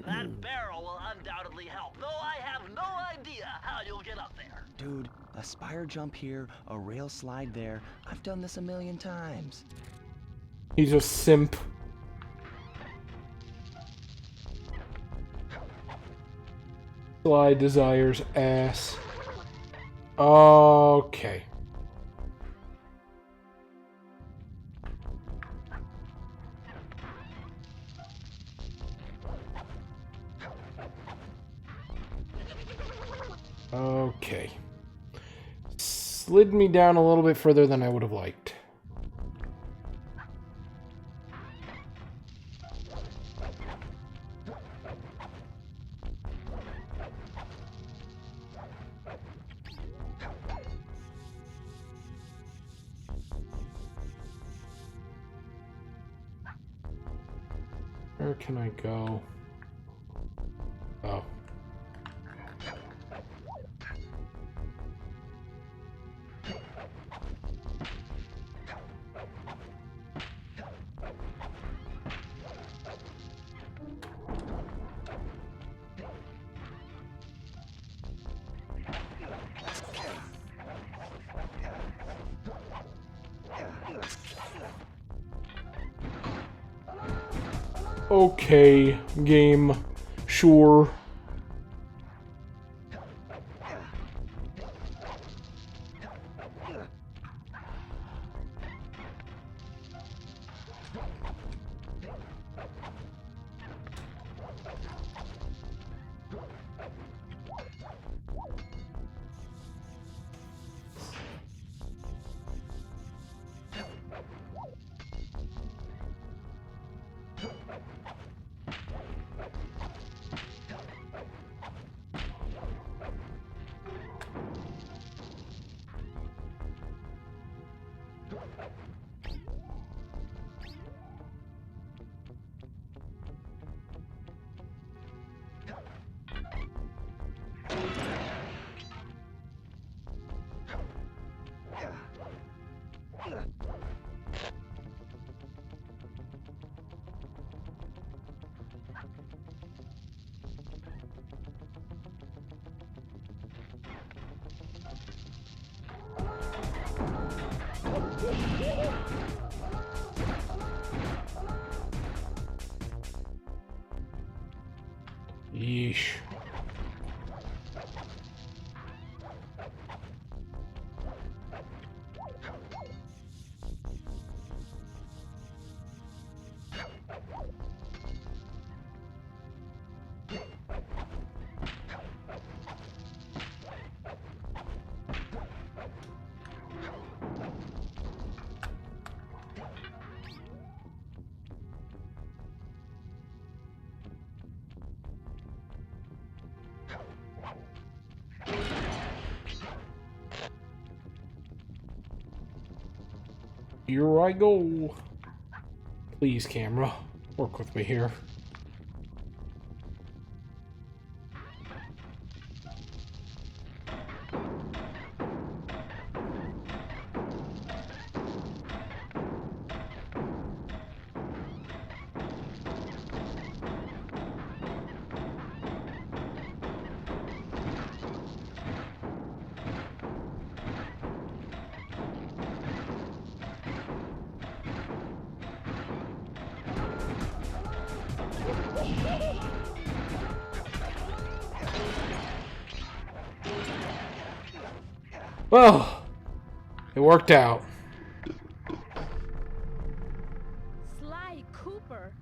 that barrel will undoubtedly help, though I have no idea how you'll get up there. Dude, a spire jump here, a rail slide there. I've done this a million times. He's a simp. Sly desires ass. Okay. Okay. Slid me down a little bit further than I would have liked. Where can I go? Oh. Okay, game. Sure. Here I go. Please, camera, work with me here. Well, it worked out. Sly Cooper.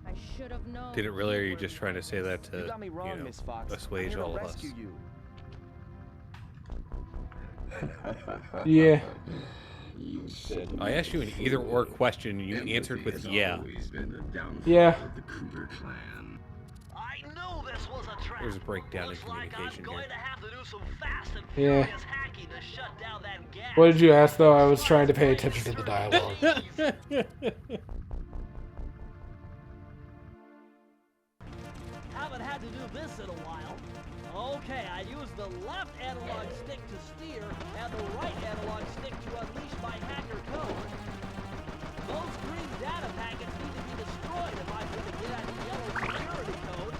I should have known. Did it really, or are you just trying to say that to, You got me wrong, you know, Miss Fox. assuage I'm here all to of us? rescue you. Yeah. I asked you an either-or question, and you answered with yeah. Yeah. I knew this was a trap. There's a breakdown in Looks like communication I'm going here. to have to do some fast and Yeah. furious hacking to shut down that gas. What did you ask, though? I was trying to pay attention to the dialogue. Haven't had to do this in a while. Okay, I use the left analog stick to steer and the right analog stick to unleash my hacker code. Those green data packets need to be destroyed if I'm going to get at the yellow security code.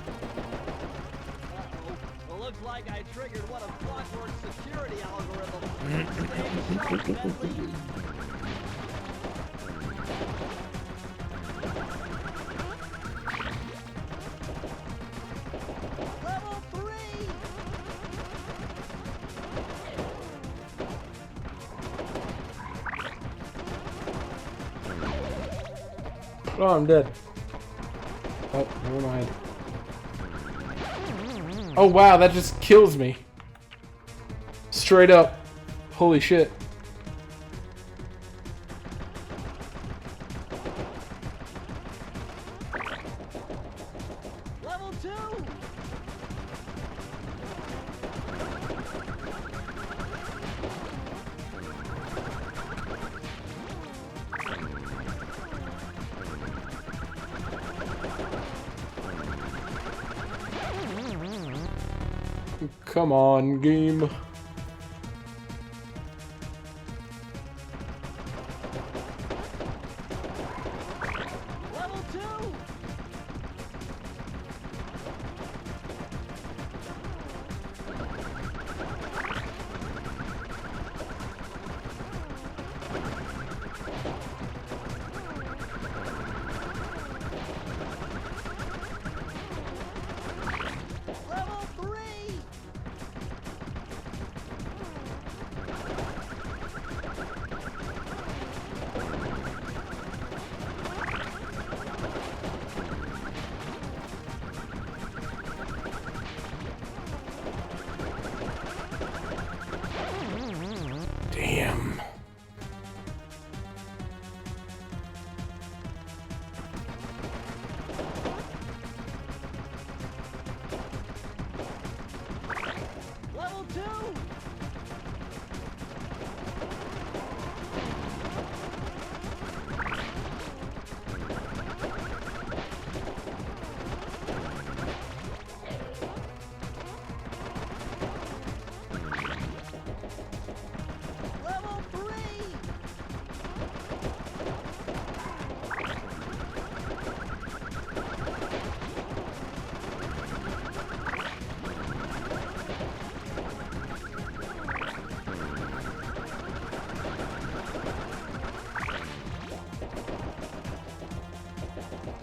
Uh-oh. Well, looks like I triggered one of Clockwork's security algorithms. Stay sharp, Bentley. Level 3! Oh, I'm dead. Oh, never mind. Oh, wow, that just kills me. Straight up. Holy shit. Level 2! Come on, game. Level 2! Level 3! Damn. Level 2! Level 3! Level 4!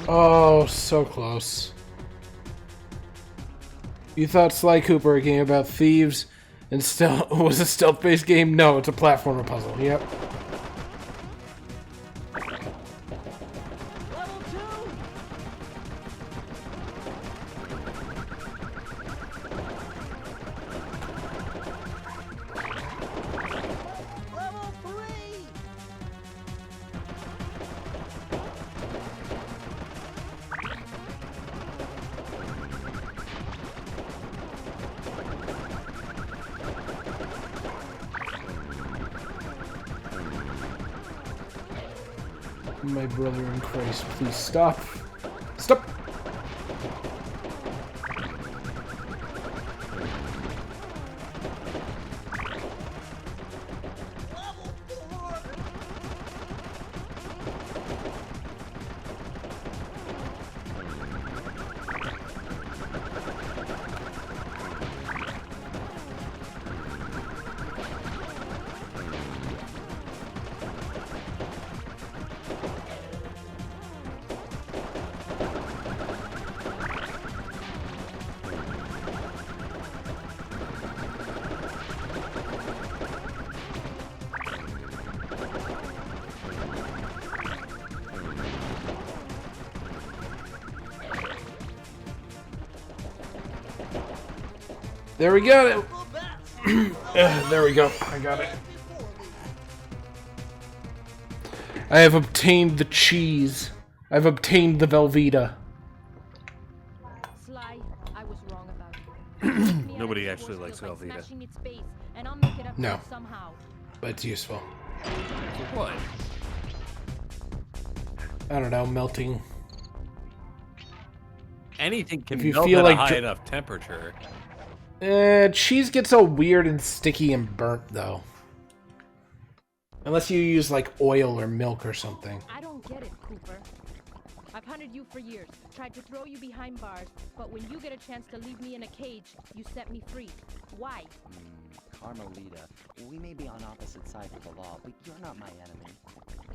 Oh, so close. You thought Sly Cooper, a game about thieves, and still was a stealth-based game? No, it's a platformer puzzle. Yep. My brother in Christ, please stop. Stop! There we go. There we go. I got it. I have obtained the cheese. I've obtained the Velveeta. Sly, I was wrong about you. Nobody actually likes Velveeta. No. But it's useful. What? I don't know, melting. Anything can If you melt feel at like a high enough temperature. Cheese gets all weird and sticky and burnt, though. Unless you use, like, oil or milk or something. I don't get it, Cooper. I've hunted you for years, tried to throw you behind bars, but when you get a chance to leave me in a cage, you set me free. Why? Carmelita, we may be on opposite sides of the law, but you're not my enemy.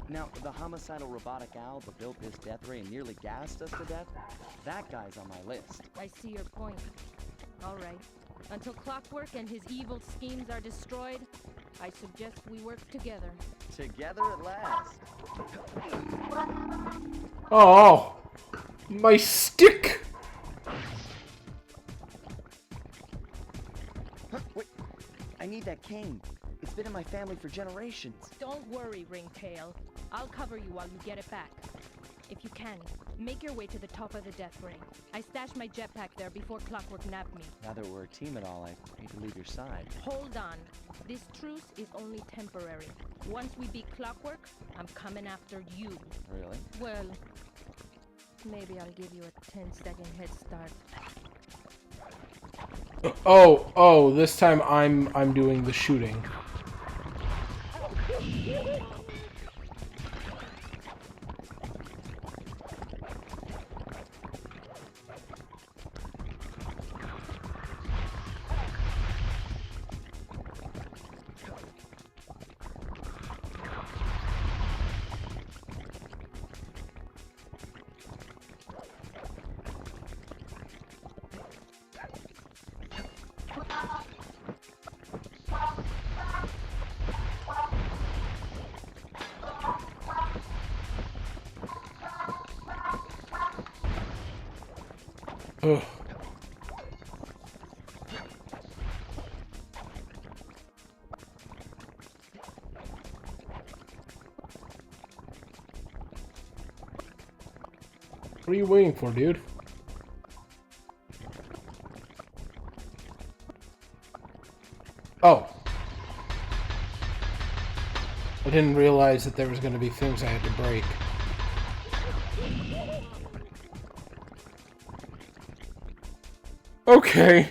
Now, the homicidal robotic owl that built this death ray and nearly gassed us to death, that guy's on my list. I see your point. All right. Until Clockwork and his evil schemes are destroyed, I suggest we work together. Together at last. Oh! My stick! Huh, wait. I need that cane. It's been in my family for generations. Don't worry, Ringtail. I'll cover you while you get it back. If you can, make your way to the top of the death ring. I stashed my jetpack there before Clockwork nabbed me. Now that we're a team and all, I hate to leave your side. Hold on. This truce is only temporary. Once we beat Clockwork, I'm coming after you. Really? Well, maybe I'll give you a 10-second head start. Oh, this time I'm doing the shooting. Ugh. What are you waiting for, dude? Oh. I didn't realize that there was going to be things I had to break. Okay.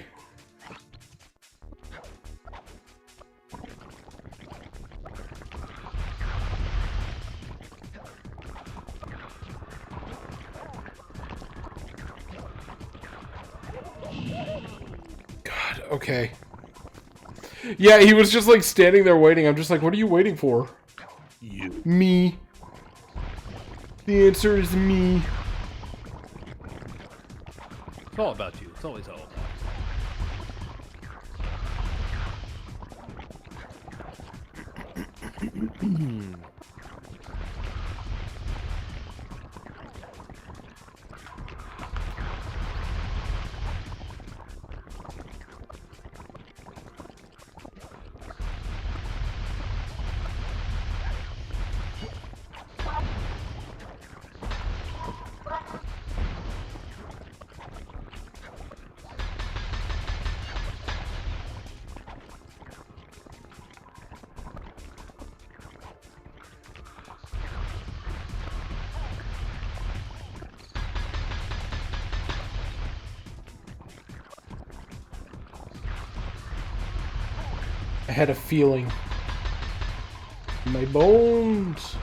God, okay. Yeah, he was just like standing there waiting. I'm just like, what are you waiting for? You. Me. The answer is me. It's all about you. It's always all about you. I had a feeling. My bones.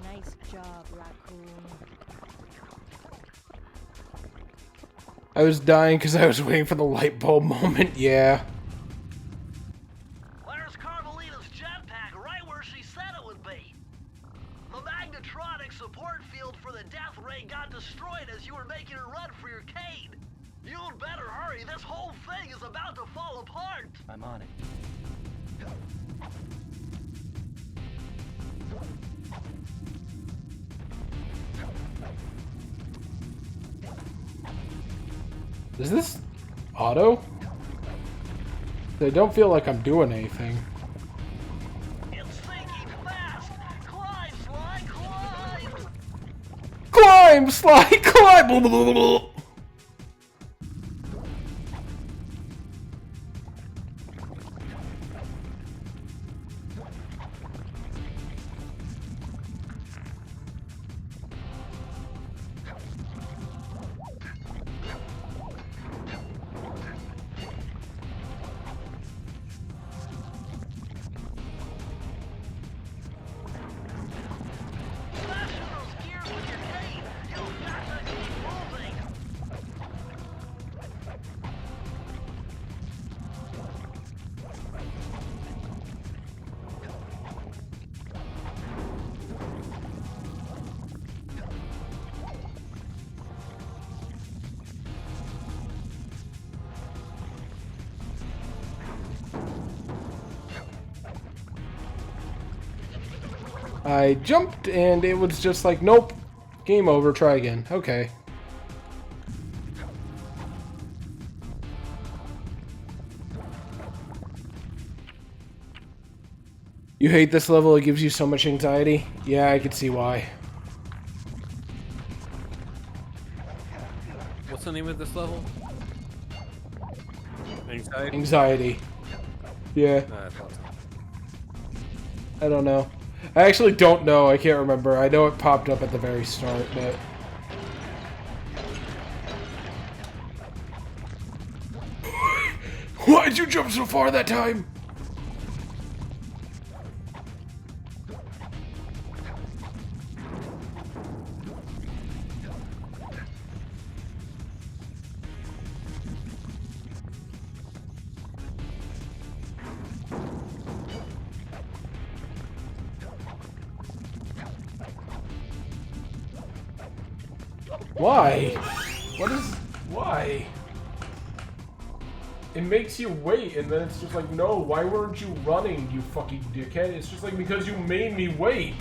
Nice job, Raccoon. I was dying because I was waiting for the light bulb moment. Yeah. Where's Carmelita's jetpack? Right where she said it would be. The magnetronic support field for the death ray got destroyed as you were making a run for your cane. You'd better hurry. This whole thing is about to fall apart. I'm on it. Is this auto? I don't feel like I'm doing anything. It's sinking fast. Climb, Sly, climb. Climb, Sly, climb! Smash those gears with your cane. You've got to keep moving. I jumped and it was just like, nope. Game over, try again. Okay. You hate this level, it gives you so much anxiety? Yeah, I can see why. What's the name of this level? Anxiety? Anxiety. Yeah, I thought so. I don't know. I actually don't know, I can't remember. I know it popped up at the very start, but... Why'd you jump so far that time? Why? What is... Why? It makes you wait, and then it's just like, no, why weren't you running, you fucking dickhead? It's just like, because you made me wait.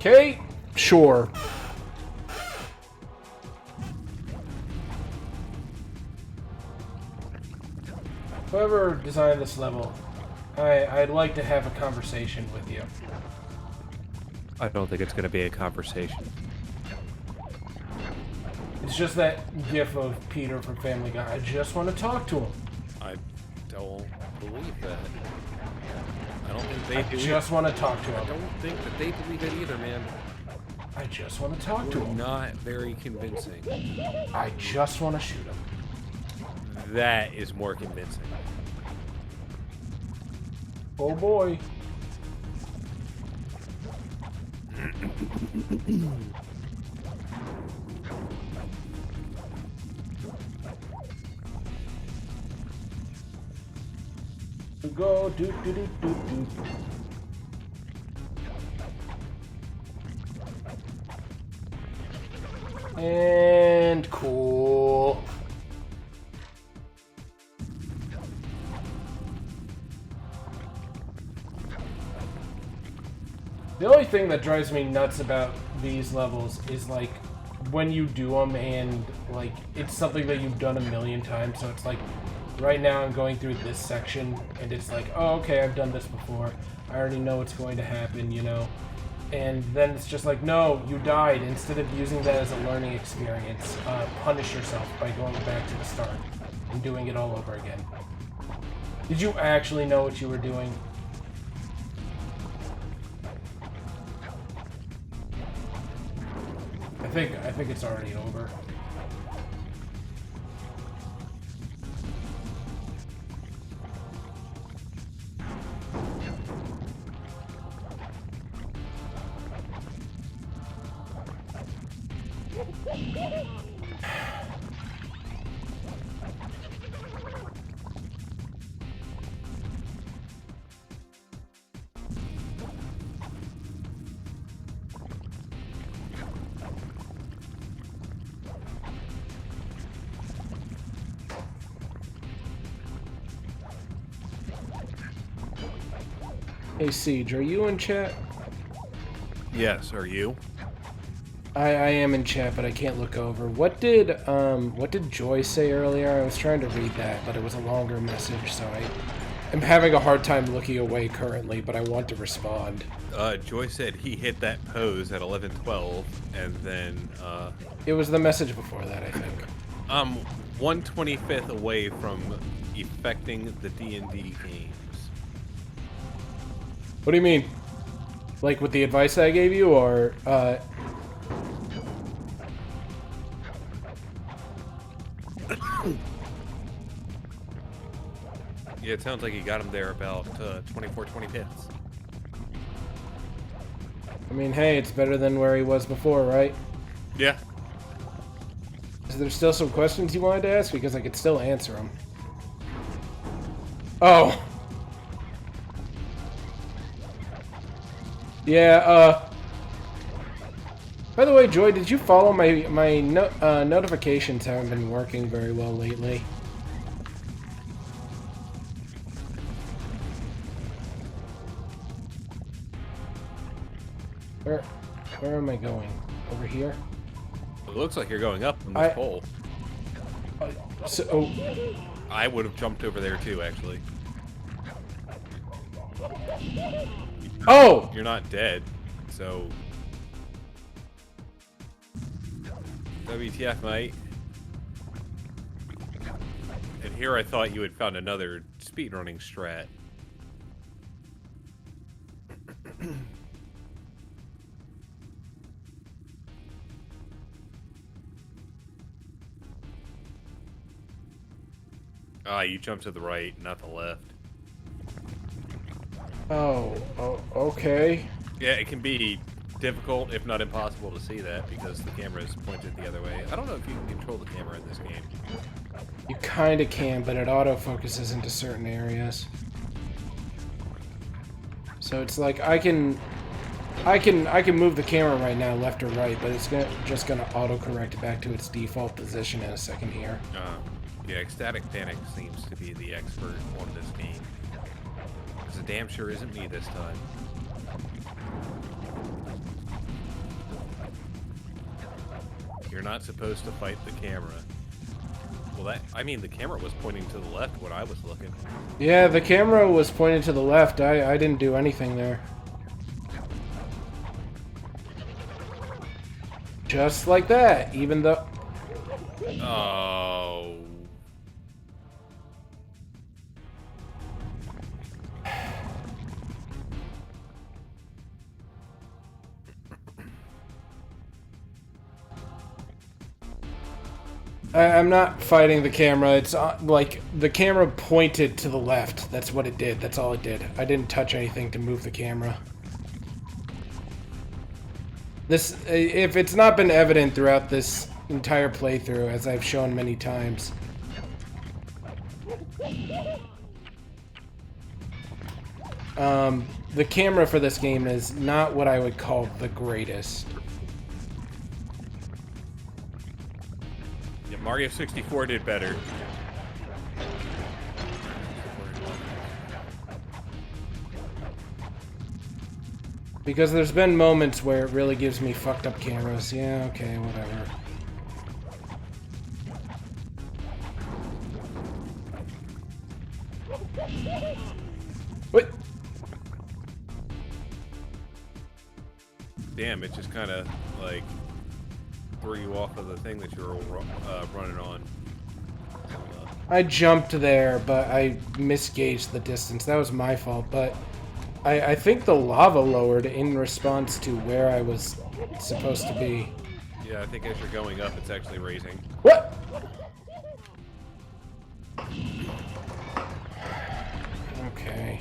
Okay, sure. Whoever designed this level, I'd like to have a conversation with you. I don't think it's going to be a conversation. It's just that gif of Peter from Family Guy. I just want to talk to him. I don't believe that. I don't think they I do. just want to talk to I him. don't think that they believe it either, man. I just want to talk to You're him. not very convincing. I just want to shoot him. That is more convincing. Oh boy. Go do do do do do. And cool. The only thing that drives me nuts about these levels is, like, when you do them and, like, it's something that you've done a million times, so it's like, right now I'm going through this section, and it's like, oh, okay, I've done this before. I already know what's going to happen, you know? And then it's just like, no, you died. Instead of using that as a learning experience, punish yourself by going back to the start and doing it all over again. Did you actually know what you were doing? I think it's already over. Hey Siege, are you in chat? Yes, are you? I am in chat, but I can't look over. What did Joy say earlier? I was trying to read that, but it was a longer message, so I'm having a hard time looking away currently, but I want to respond. Joy said he hit that pose at 11:12, and then it was the message before that, I think. 1/25th away from effecting the D&D games. What do you mean? Like with the advice I gave you, or Yeah, it sounds like he got him there about 25th. I mean, hey, it's better than where he was before, right? Yeah. Is there still some questions you wanted to ask? Because I could still answer them. Oh. Yeah, by the way, Joy, did you follow my notifications haven't been working very well lately. Where am I going? Over here? It looks like you're going up on this pole. I would have jumped over there too, actually. Oh! You're not dead, so... WTF, mate. And here I thought you had found another speedrunning strat. Ah, you jumped to the right, not the left. Oh, okay. Yeah, it can be difficult, if not impossible, to see that because the camera is pointed the other way. I don't know if you can control the camera in this game. You kinda can, but it autofocuses into certain areas. So it's like I can move the camera right now, left or right, but it's just gonna autocorrect back to its default position in a second here. Yeah, Ecstatic Panic seems to be the expert on this game. Because it damn sure isn't me this time. You're not supposed to fight the camera. Well, I mean, the camera was pointing to the left when I was looking. Yeah, the camera was pointed to the left. I didn't do anything there. Just like that, even though... Oh... I'm not fighting the camera. It's like the camera pointed to the left. That's what it did. That's all it did. I didn't touch anything to move the camera. This, if it's not been evident throughout this entire playthrough, as I've shown many times, the camera for this game is not what I would call the greatest. Yeah, Mario 64 did better. Because there's been moments where it really gives me fucked up cameras. Yeah, okay, whatever. What? Damn, it just kind of, like, threw you off of the thing that you were running on. I jumped there, but I misgauged the distance. That was my fault, but I think the lava lowered in response to where I was supposed to be. Yeah, I think as you're going up, it's actually raising. What? Okay.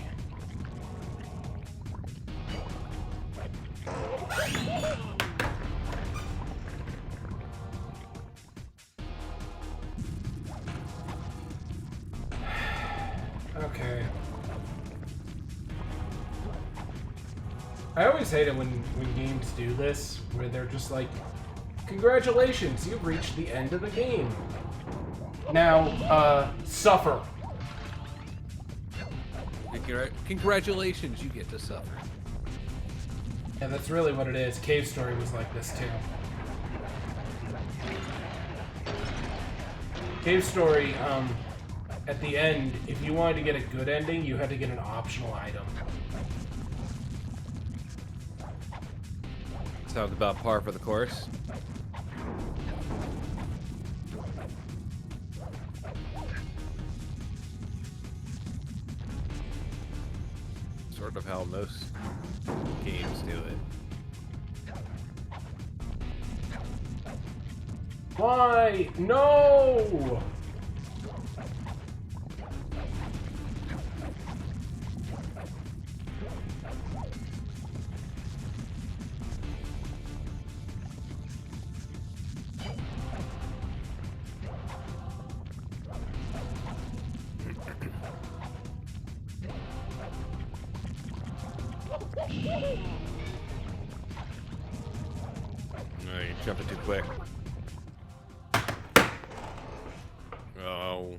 Okay. I always hate it when games do this, where they're just like, congratulations, you've reached the end of the game. Now, suffer. Congratulations, you get to suffer. Yeah, that's really what it is. Cave Story was like this, too. Cave Story, at the end, if you wanted to get a good ending, you had to get an optional item. Sounds about par for the course. Sort of how most games do it. Why? No! No, you're jumping too quick. Oh.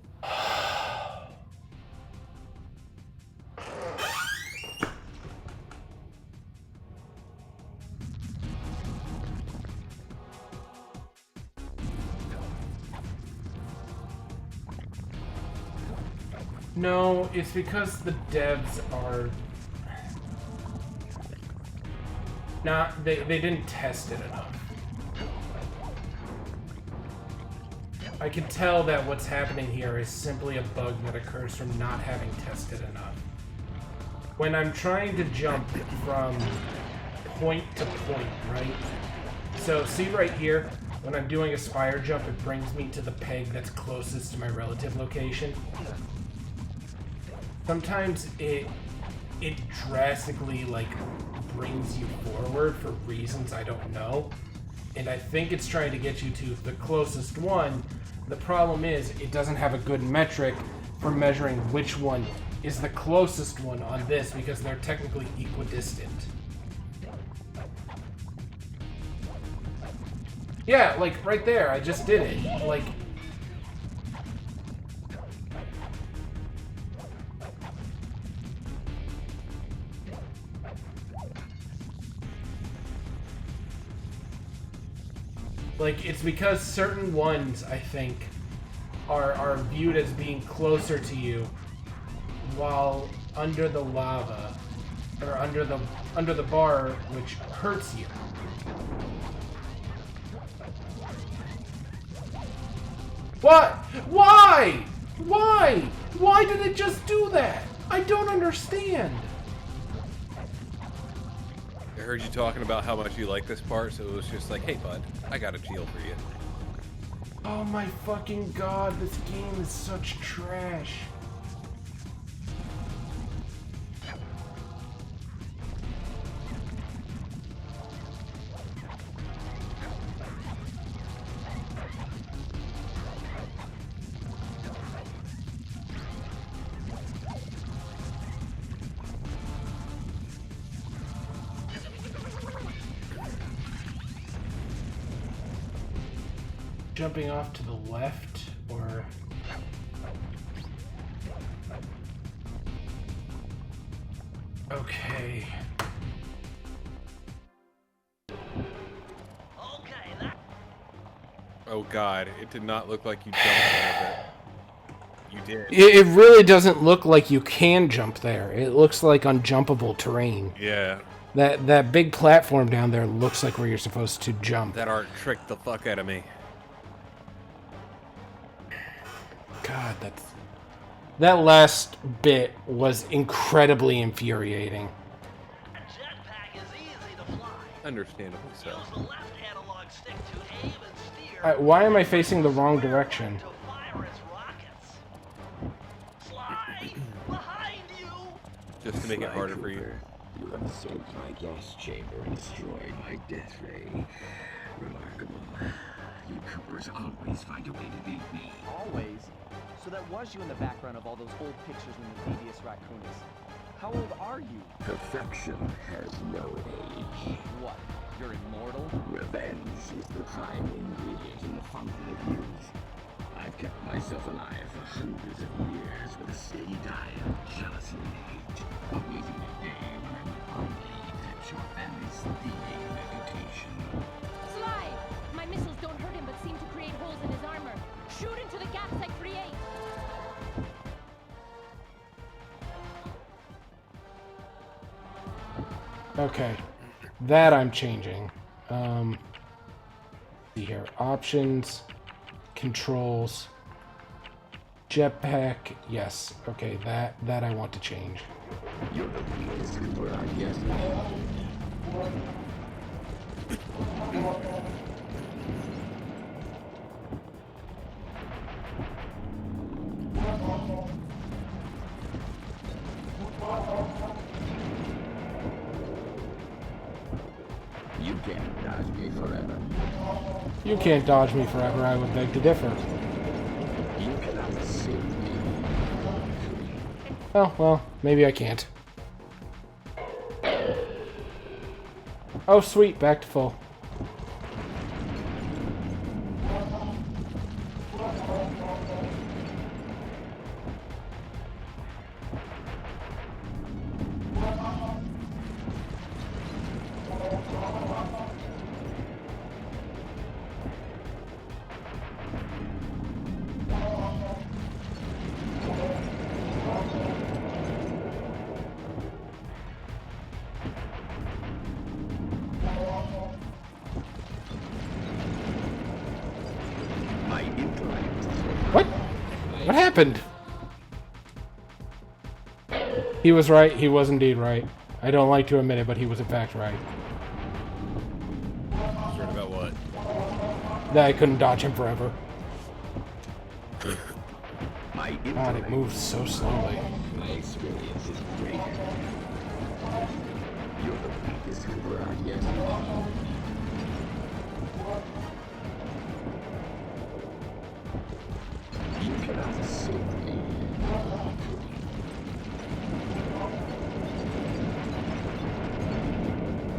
No, it's because the devs are not, they didn't test it enough. I can tell that what's happening here is simply a bug that occurs from not having tested enough. When I'm trying to jump from point to point, right? So see right here, when I'm doing a spire jump, it brings me to the peg that's closest to my relative location. Sometimes it drastically, like, brings you forward for reasons I don't know. And I think it's trying to get you to the closest one. The problem is, it doesn't have a good metric for measuring which one is the closest one on this, because they're technically equidistant. Yeah, like, right there, I just did it. Like... Like, it's because certain ones, I think, are viewed as being closer to you while under the lava, or under the bar, which hurts you. What? Why? Why? Why did it just do that? I don't understand. I heard you talking about how much you like this part, so it was just like, hey bud, I got a deal for you. Oh my fucking god, this game is such trash. Jumping off to the left, or... Okay. Oh god, it did not look like you jumped out of it. You did. It really doesn't look like you can jump there. It looks like unjumpable terrain. Yeah. That big platform down there looks like where you're supposed to jump. That art tricked the fuck out of me. God, that last bit was incredibly infuriating. Jetpack is easy to fly. Understandably so. Use the left analog stick to aim and steer. Why am I facing the wrong direction? To fire its rockets. Sly, behind you! Just to make it harder for you. You have escaped my gas chamber and destroyed my death ray. Remarkable. You Coopers always find a way to beat me. Always. So that was you in the background of all those old pictures in the Thievius Racoonus. How old are you? Perfection has no age. What? You're immortal? Revenge is the prime ingredient in the fountain of youth. I've kept myself alive for hundreds of years with a steady diet of jealousy and hate, awaiting the day when I will finally eclipse your family's thieving reputation. Sly! My missiles don't hurt him but seem to create holes in his armor. Shoot into the gaps I create! Okay. That I'm changing. See here. Options. Controls. Jetpack. Yes. Okay, that I want to change. You're the weakest Cooper I've yet met. You can't dodge me forever. You can't dodge me forever, I would beg to differ. You cannot save me. Oh, well, maybe I can't. Oh, sweet, back to full. What? What happened? He was right. He was indeed right. I don't like to admit it, but he was in fact right. Right about what? That I couldn't dodge him forever. My God, it moves so slowly. My experience is greater. You're the weakest Cooper I've yet met. You cannot save me.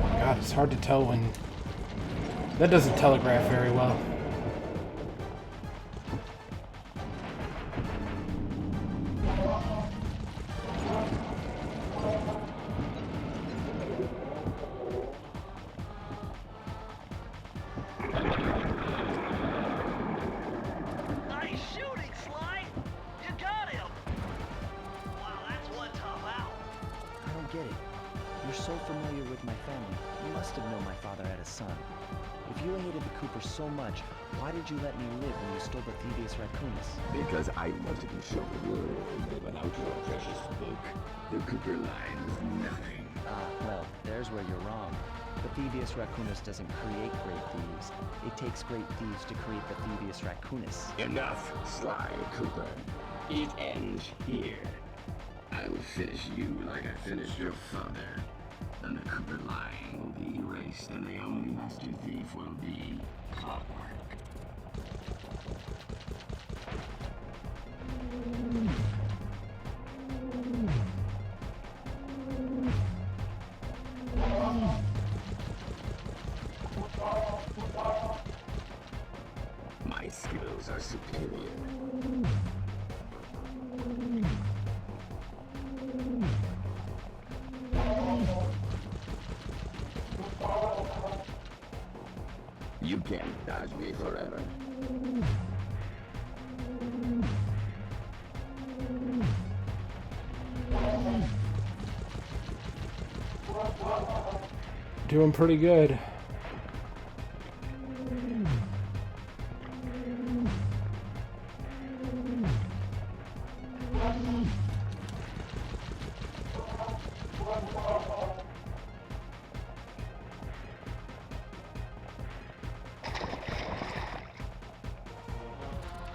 God, it's hard to tell when... That doesn't telegraph very well. Nice shooting, Sly! You got him! Wow, that's one tough out. I don't get it. You're so familiar with my family. You must have known my father had a son. If you hated the Coopers so much, why did you let me live when you stole the Thievius Racoonus? Because I wanted to show the world that without your precious book, the Cooper line was nothing. Ah, well, there's where you're wrong. The Thievius Racoonus doesn't create great thieves. It takes great thieves to create the Thievius Racoonus. Enough, Sly Cooper. It ends here. I will finish you like I finished your father. Then the Cooper line will be erased, and the only master thief will be Clockwork. My skills are superior. You can't dodge me forever. Doing pretty good.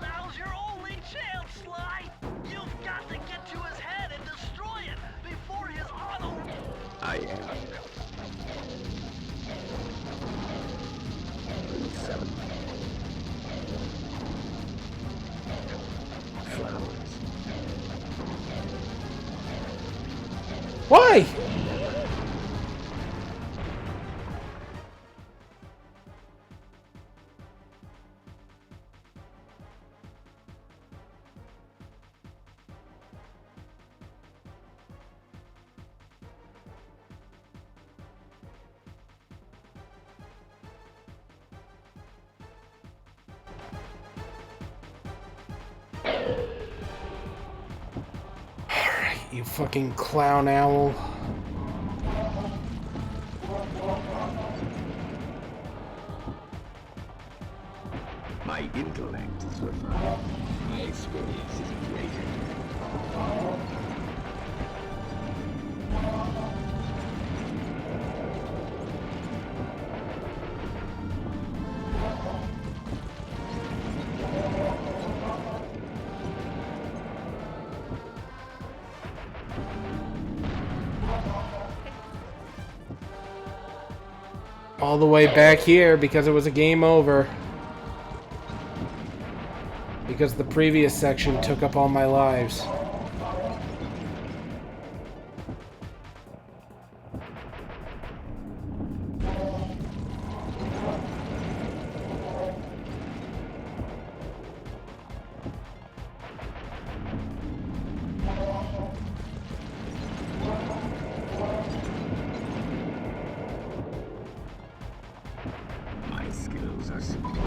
Now's your only chance, Sly! You've got to get to his head and destroy it before his auto... I am. 7. Flowers. Why? Alright, you fucking clown owl. My intellect is refined. My experience is greater. All the way back here because it was a game over. Because the previous section took up all my lives. My skills are superior.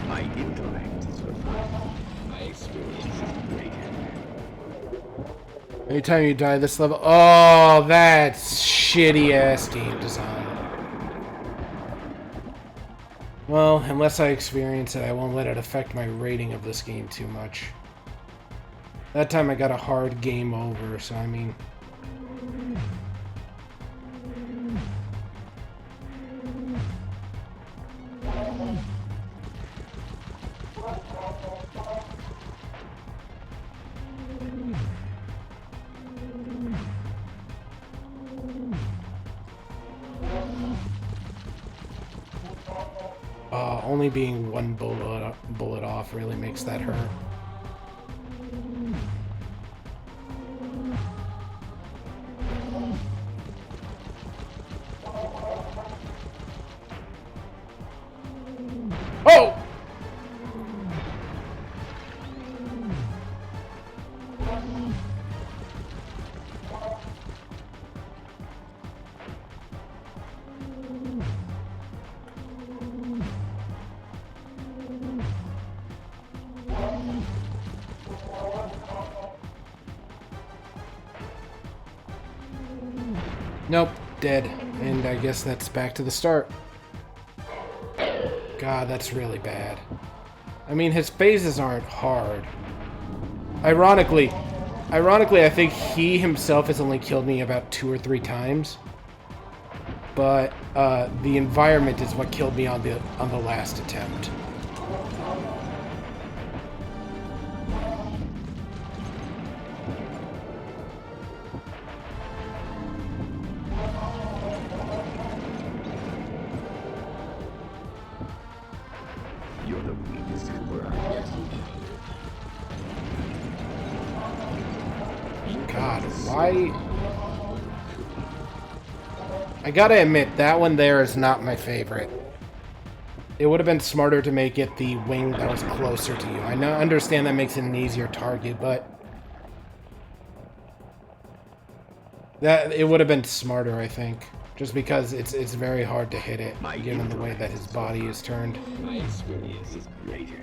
My intellect is refined. My experience is greater. Anytime you die this level... Oh, that's shitty ass game design. Well, unless I experience it, I won't let it affect my rating of this game too much. That time I got a hard game over, so I mean... only being one bullet off really makes that hurt. Oh! Nope, dead. And I guess that's back to the start. God, that's really bad. I mean, his phases aren't hard. Ironically, I think he himself has only killed me about 2 or 3 times. But the environment is what killed me on the last attempt. You're the weakest Cooper I've yet seen. God, why? I gotta admit, that one there is not my favorite. It would have been smarter to make it the wing that was closer to you. I understand that makes it an easier target, but... it would have been smarter, I think. Just because it's very hard to hit it, given the way that his body is turned. My experience is greater.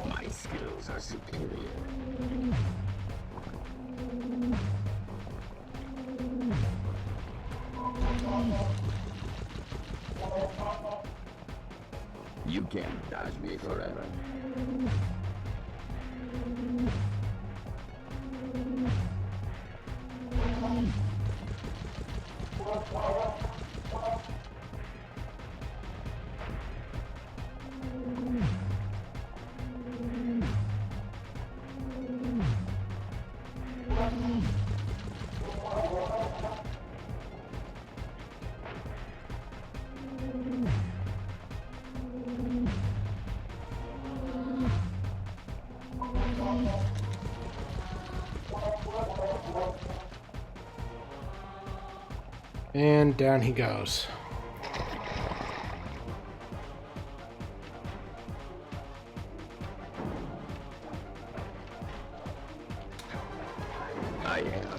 My skills are superior. You can't dodge me forever. And down he goes. I am.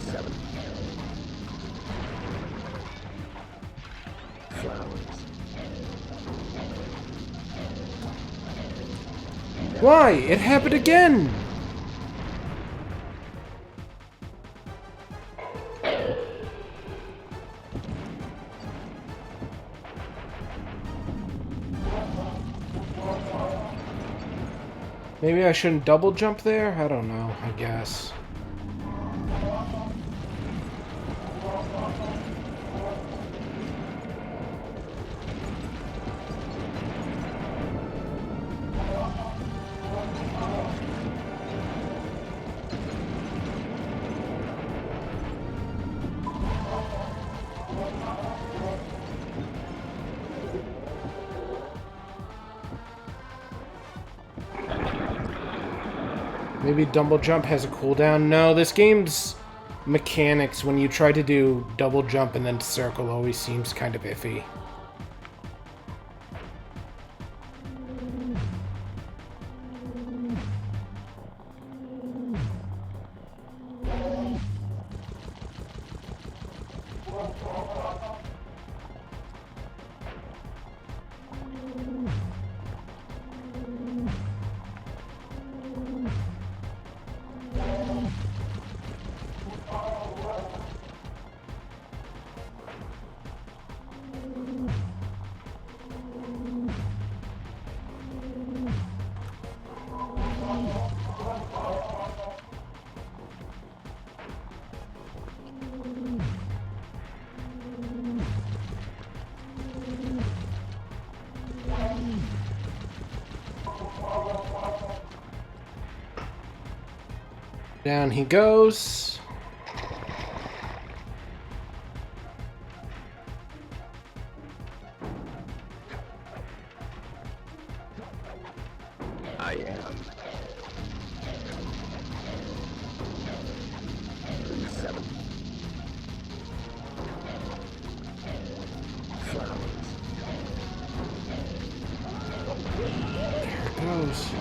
7. Flowers. Why? It happened again! Maybe I shouldn't double jump there? I don't know, I guess. Maybe double jump has a cooldown. No, this game's mechanics, when you try to do double jump and then circle, always seems kind of iffy. Down he goes. I am. 7. Flowers. There it goes.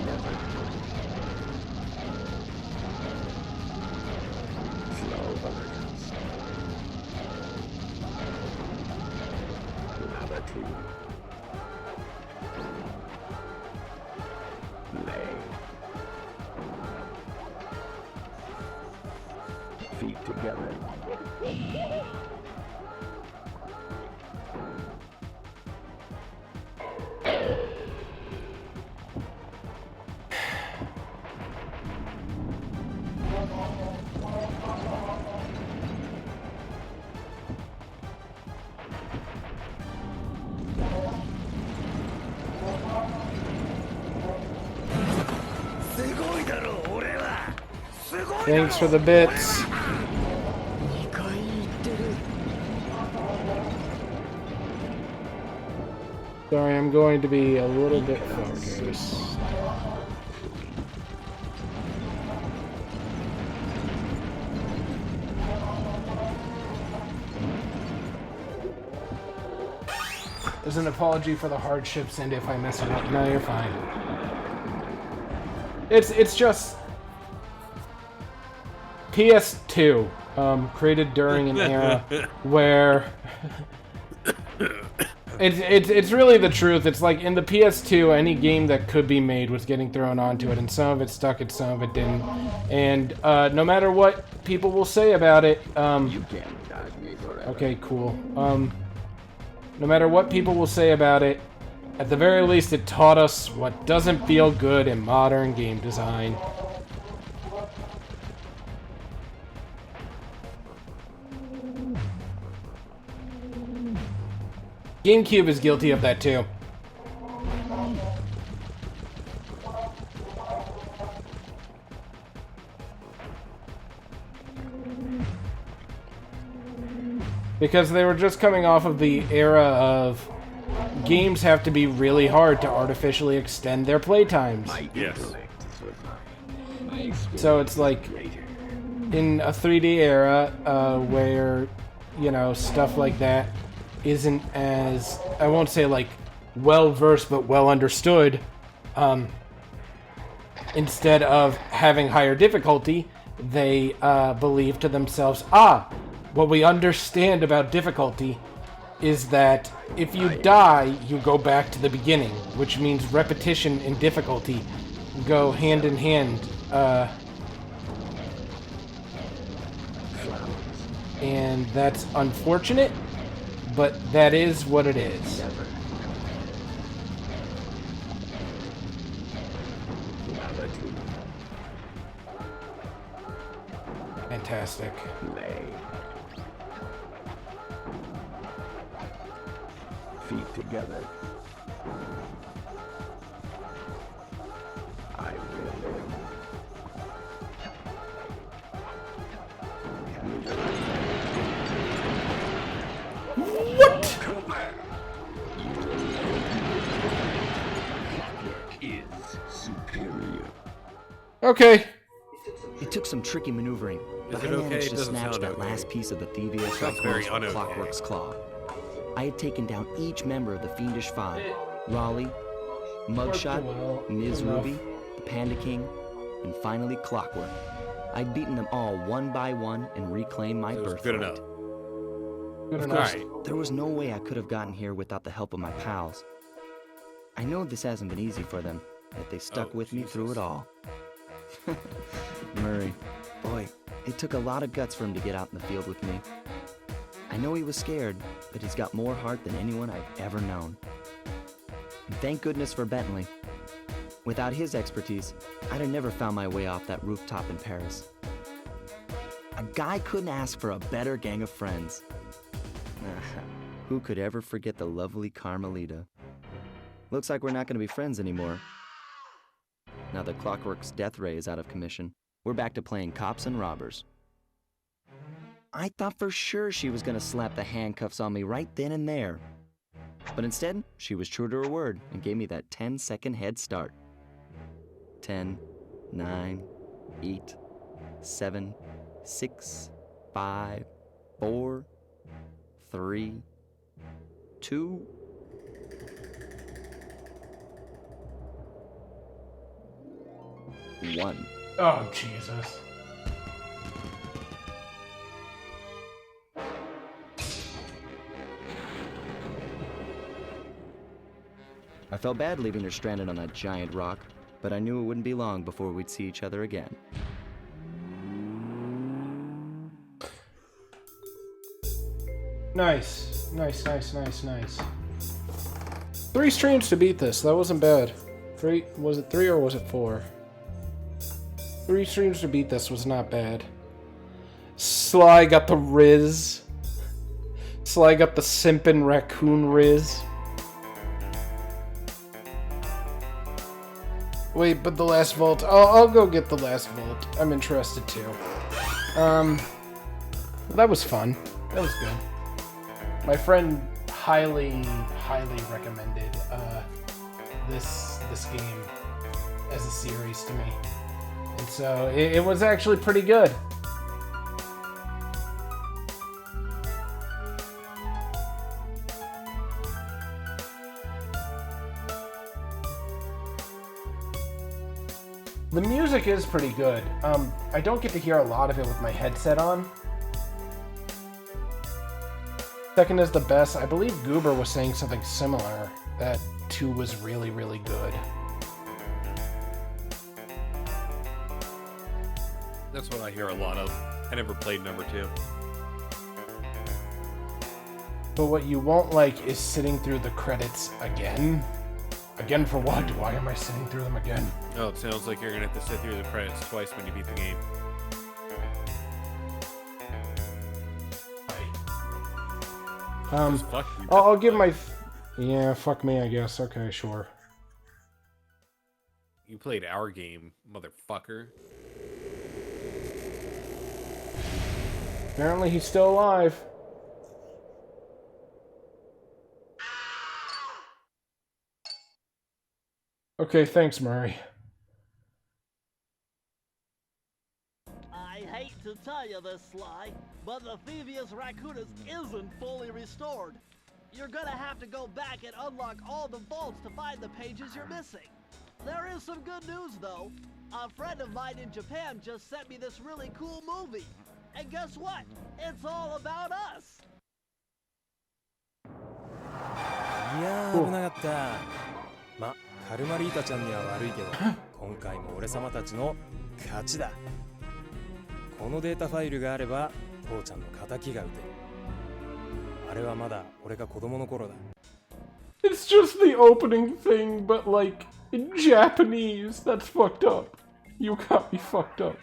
Feet together. Thanks for the bits. Sorry, I'm going to be a little bit focused. as an apology for the hardships and if I mess it up. No, you're fine. It's just PS2, created during an era where it's really the truth. It's like in the PS2, any game that could be made was getting thrown onto it, and some of it stuck and some of it didn't. And no matter what people will say about it, You can't dodge me forever. okay, cool. No matter what people will say about it, at the very least it taught us what doesn't feel good in modern game design. GameCube is guilty of that too. Because they were just coming off of the era of games have to be really hard to artificially extend their playtimes. My Yes. intellect is refined. My experience So it's like is greater. in a 3D era where, you know, stuff like that isn't as, I won't say like well versed, but well understood. Instead of having higher difficulty, they believe to themselves, what we understand about difficulty is that if you die, you go back to the beginning, which means repetition and difficulty go hand in hand. And that's unfortunate, but that is what it is. Never. Reality Fantastic. lay. Feet together. I will. What? Clockwork is superior. Okay. It took some tricky maneuvering, but it I okay? managed It to doesn't snatch sound that okay. last piece of the Thievius Sounds very Racoonus from un-okay. Clockwork's claw. I had taken down each member of the Fiendish Five: Raleigh, Mugshot, well Ms. enough. Ruby, the Panda King, and finally Clockwork. I'd beaten them all one by one and reclaimed my It was birthright. good enough. Good Of enough. course, there was no way I could have gotten here without the help of my pals. I know this hasn't been easy for them, yet they stuck Oh, with me through it Jesus. all. Murray, boy, it took a lot of guts for him to get out in the field with me. I know he was scared, but he's got more heart than anyone I've ever known. And thank goodness for Bentley. Without his expertise, I'd have never found my way off that rooftop in Paris. A guy couldn't ask for a better gang of friends. Who could ever forget the lovely Carmelita? Looks like we're not going to be friends anymore. Now that Clockwork's death ray is out of commission, we're back to playing cops and robbers. I thought for sure she was going to slap the handcuffs on me right then and there. But instead, she was true to her word and gave me that 10-second head start. 10, 9, 8, 7, 6, 5, 4, 3, 2, 1. Oh, Jesus. I felt bad leaving her stranded on that giant rock, but I knew it wouldn't be long before we'd see each other again. Nice. Nice. 3 streams to beat this. That wasn't bad. 3, was it 3 or was it 4? 3 streams to beat this was not bad. Sly got the Riz. Sly got the simpin' raccoon Riz. Wait, but the last vault. I'll go get the last vault. I'm interested too. That was fun. That was good. My friend highly recommended this game as a series to me, and so it was actually pretty good. The music is pretty good. I don't get to hear a lot of it with my headset on. Second is the best. I believe Goober was saying something similar, that 2 was really, really good. That's what I hear a lot of. I never played number 2. But what you won't like is sitting through the credits again. Again for what? Why am I sitting through them again? Oh, it sounds like you're gonna have to sit through the credits twice when you beat the game. Fuck you. I'll give my... Yeah, fuck me, I guess. Okay, sure. You played our game, motherfucker. Apparently he's still alive. Okay, thanks, Murray. I hate to tell you this, Sly, but the Thievius Racoonus isn't fully restored. You're gonna have to go back and unlock all the vaults to find the pages you're missing. There is some good news, though. A friend of mine in Japan just sent me this really cool movie. And guess what? It's all about us! いやー危なかった。ま、カルマリータちゃんには悪いけど、今回も俺様たちの勝ちだ。このデータファイルがあれば、父ちゃんの仇が撃てる。あれはまだ俺が子供の頃だ。It's just the opening thing, but like in Japanese. That's fucked up. You got me fucked up.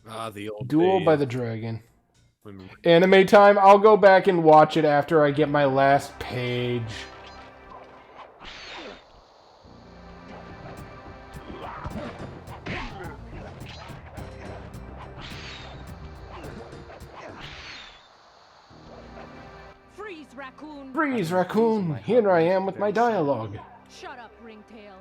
Ah, the old Duel days. by the Dragon. Anime time. I'll go back and watch it after I get my last page. Freeze, Raccoon! Freeze, Raccoon! Here I am with my dialogue. Shut up, Ringtail.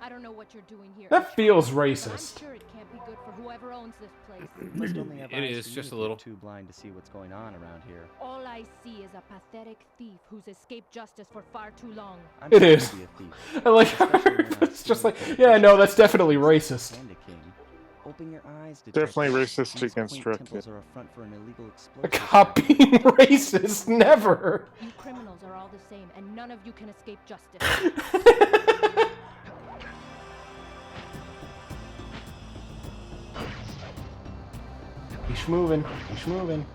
I don't know what you're doing here. That feels I'm racist. sure it can't be good for whoever owns this place. Must only have It eyes is for just you a if little. you're too blind to see what's going on around here. All I see is a pathetic thief who's escaped justice for far too long. I'm It proud is. to be a thief, I like especially when I it's just see like, the yeah, no, that's definitely racist. Panda King. Open your eyes, Definitely detective. racist These against quaint Rocket. temples are a front for an illegal A explosive. cop being racist, never. You criminals are all the same, and none of you can escape justice. He's moving. He's moving.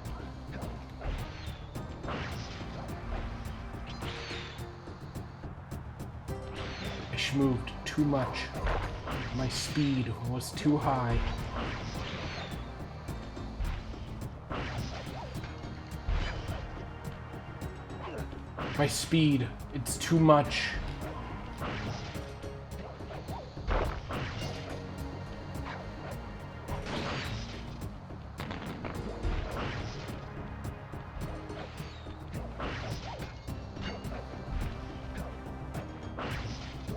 I schmoved too much. My speed was too high. My speed, it's too much.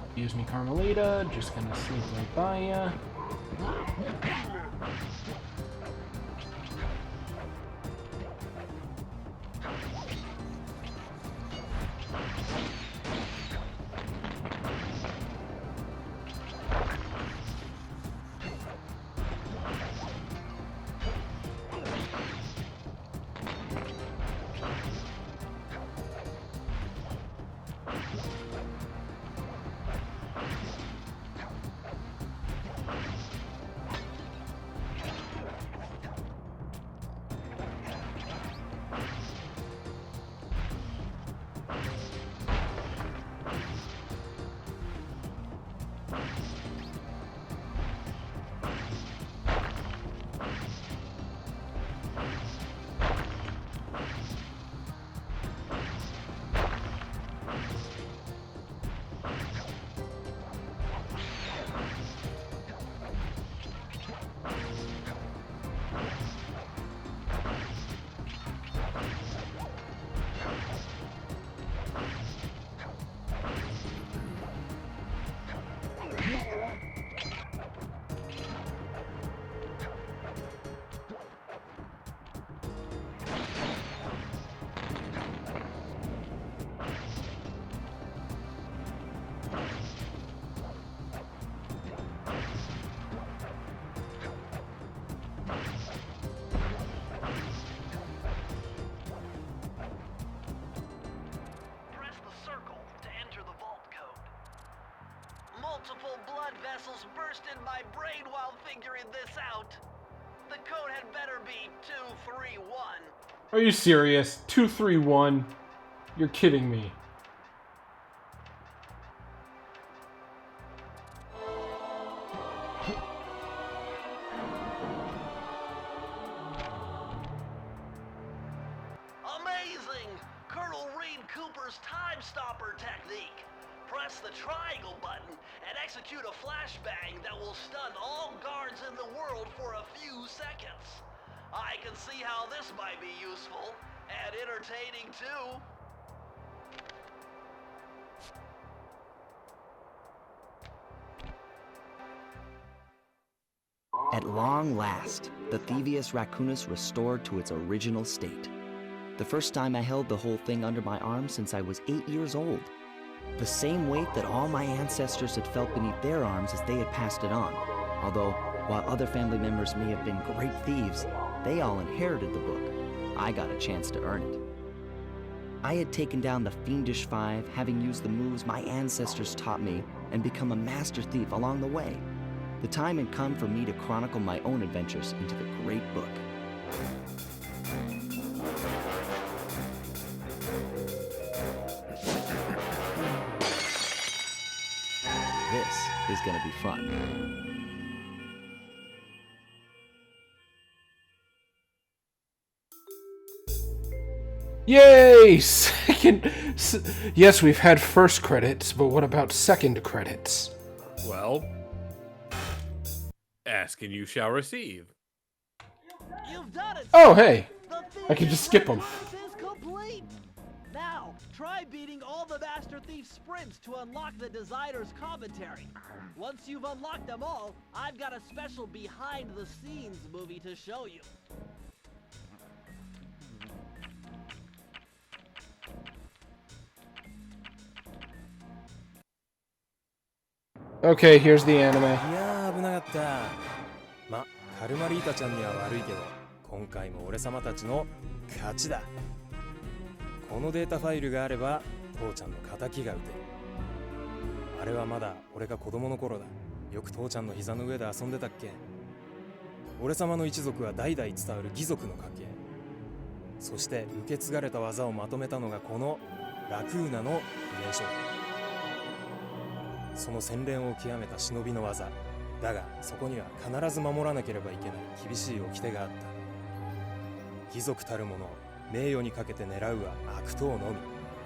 Excuse me, Carmelita. Just gonna sneak right by ya. vessels burst in my brain while figuring this out. The code had better be 231. Are you serious? 231? You're kidding me. Amazing! Colonel Reed Cooper's time stopper technique. Press the triangle button and execute a flashbang that will stun all guards in the world for a few seconds. I can see how this might be useful and entertaining too. At long last, the Thievius Racoonus restored to its original state. The first time I held the whole thing under my arm since I was 8 years old. The same weight that all my ancestors had felt beneath their arms as they had passed it on. Although, while other family members may have been great thieves, they all inherited the book. I got a chance to earn it. I had taken down the Fiendish Five, having used the moves my ancestors taught me, and become a master thief along the way. The time had come for me to chronicle my own adventures into the great book. This is gonna be fun. Yay! Yes, we've had first credits, but what about second credits? Well, ask and you shall receive. You've done it! Oh, hey! The I can just skip them. Thievius is complete! Now, try beating all the Master Thief sprints to unlock the designer's commentary. Once you've unlocked them all, I've got a special behind-the-scenes movie to show you. Okay, here's the anime. いやー危なかった。ま、カルマリータちゃんには悪いけど、今回も俺様たちの勝ちだ。このデータファイルがあれば、父ちゃんの仇が撃てる。あれはまだ俺が子供の頃だ。よく父ちゃんの膝の上で遊んでたっけ。俺様の一族は代々伝わる義族の家系。そして受け継がれた技をまとめたのがこのラクーナの遺伝書。その洗練を極めた忍びの技だが、そこには必ず守らなければいけない厳しい掟があった。義族たる者、名誉にかけて狙うは悪党のみ、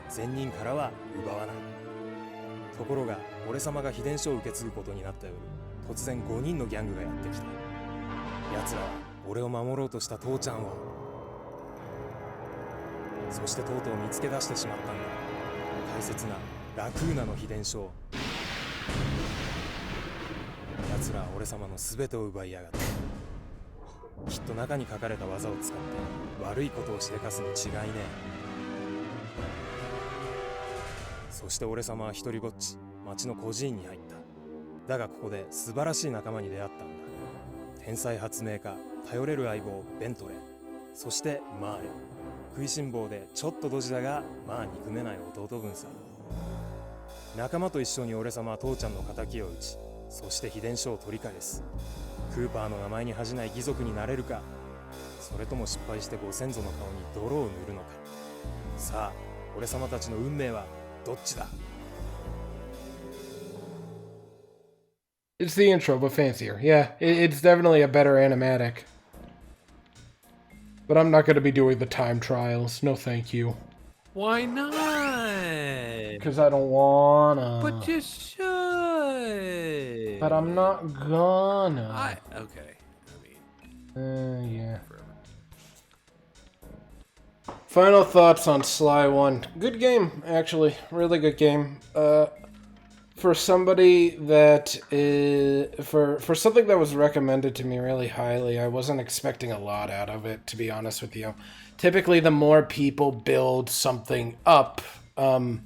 善人からは奪わない。ところが俺様が秘伝書を受け継ぐことになった夜、突然5人のギャングがやってきた。奴らは俺を守ろうとした父ちゃんを、そしてとうとう見つけ出してしまったんだ。大切なラクーナの秘伝書を。奴らは俺様の全てを奪いやがった。きっと中に書かれた技を使って悪いことをしでかすに違いねえ。そして俺様は一人ぼっち町の孤児院に入った。だがここで素晴らしい仲間に出会ったんだ。天才発明家、頼れる相棒ベントレー、そしてマーレ。食いしん坊でちょっとドジだがまあ憎めない弟分さ。仲間と一緒に俺様は父ちゃんの仇を討ち、そして秘伝書を取り返す。クーパーの名前に恥じない義族になれるか、それとも失敗してご先祖の顔に泥を塗るのか。さあ俺様たちの運命はどっちだ。 It's the intro, but fancier. Yeah, it's definitely a better animatic. But I'm not going to be doing the time trials. No thank you. Why not? Because I don't wanna. But you should. But I'm not gonna. Okay. I mean, yeah. Final thoughts on Sly 1. Good game, actually. Really good game. For somebody that is... For something that was recommended to me really highly, I wasn't expecting a lot out of it, to be honest with you. Typically, the more people build something up, the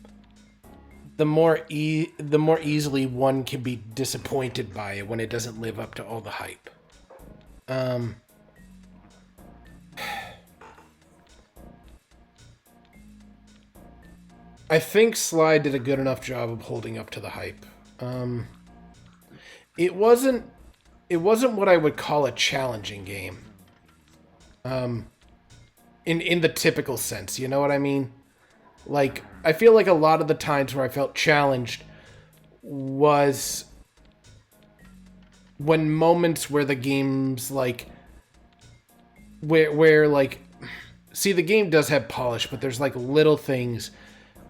more easily one can be disappointed by it when it doesn't live up to all the hype. I think Sly did a good enough job of holding up to the hype. it wasn't what I would call a challenging game. In the typical sense, you know what I mean? Like, I feel like a lot of the times where I felt challenged was when moments where the game's like, where like, see, the game does have polish, but there's like little things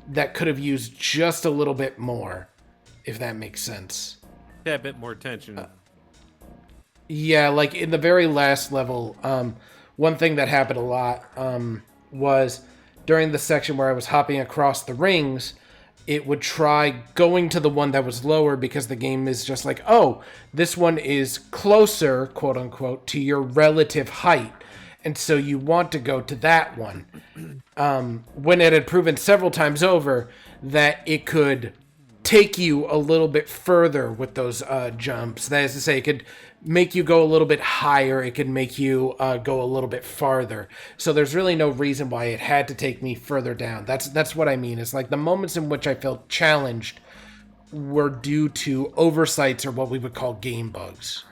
that could have used just a little bit more, if that makes sense. Yeah, a bit more attention. Yeah, like in the very last level, one thing that happened a lot was during the section where I was hopping across the rings, it would try going to the one that was lower because the game is just like, oh, this one is closer, quote unquote, to your relative height. And so you want to go to that one. When it had proven several times over that it could take you a little bit further with those jumps. That is to say, it could make you go a little bit higher. It could make you go a little bit farther. So there's really no reason why it had to take me further down. That's what I mean. It's like the moments in which I felt challenged were due to oversights or what we would call game bugs.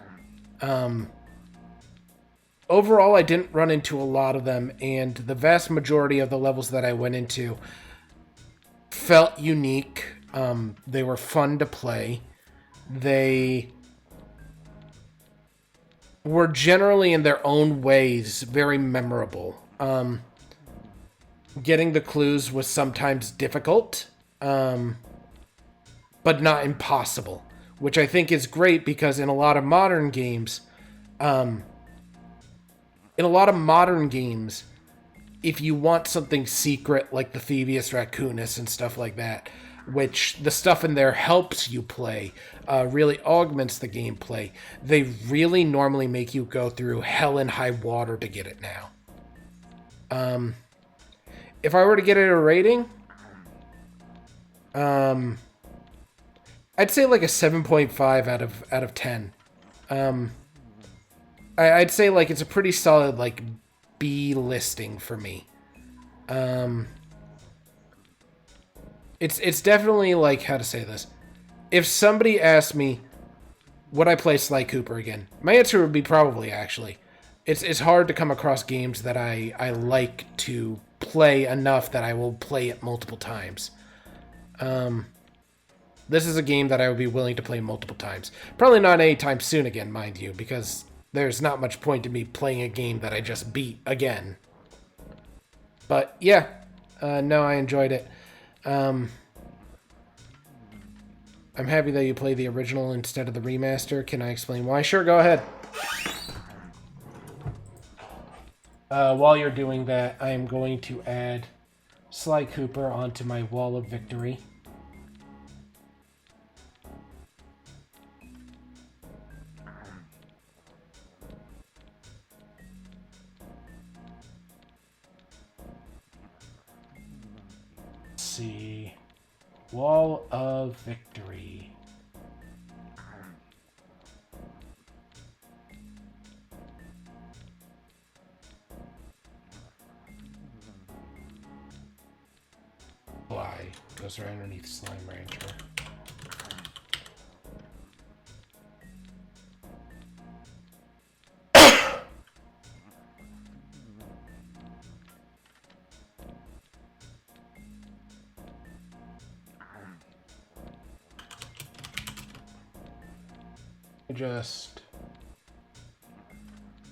Overall, I didn't run into a lot of them, and the vast majority of the levels that I went into felt unique. They were fun to play. They were generally, in their own ways, very memorable. Getting the clues was sometimes difficult, but not impossible, which I think is great because in a lot of modern games, if you want something secret like the Thievius, Racoonus, and stuff like that, which the stuff in there helps you play, really augments the gameplay, they really normally make you go through hell and high water to get it now. If I were to get it a rating, I'd say like a 7.5 out of 10. I'd say like it's a pretty solid like B listing for me. It's definitely like, how to say this. If somebody asked me, would I play Sly Cooper again? My answer would be probably, actually. It's hard to come across games that I like to play enough that I will play it multiple times. This is a game that I would be willing to play multiple times. Probably not anytime soon again, mind you, because there's not much point in me playing a game that I just beat again. But yeah, no, I enjoyed it. I'm happy that you play the original instead of the remaster. Can I explain why? Sure, go ahead. While you're doing that, I am going to add Sly Cooper onto my Wall of Victory. See, Wall of Victory. Fly goes right underneath Slime Rancher. Just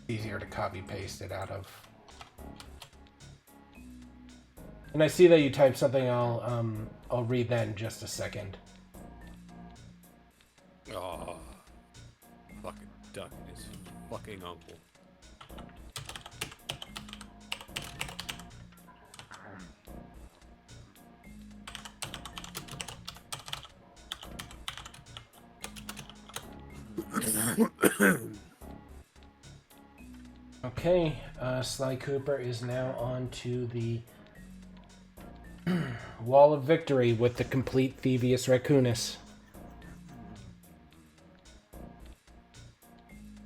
easier to copy paste it out of. And I see that you typed something. I'll read that in just a second. Oh, fucking duck and his fucking uncle. Okay, Sly Cooper is now on to the Wall of Victory with the complete Thievius Racoonus.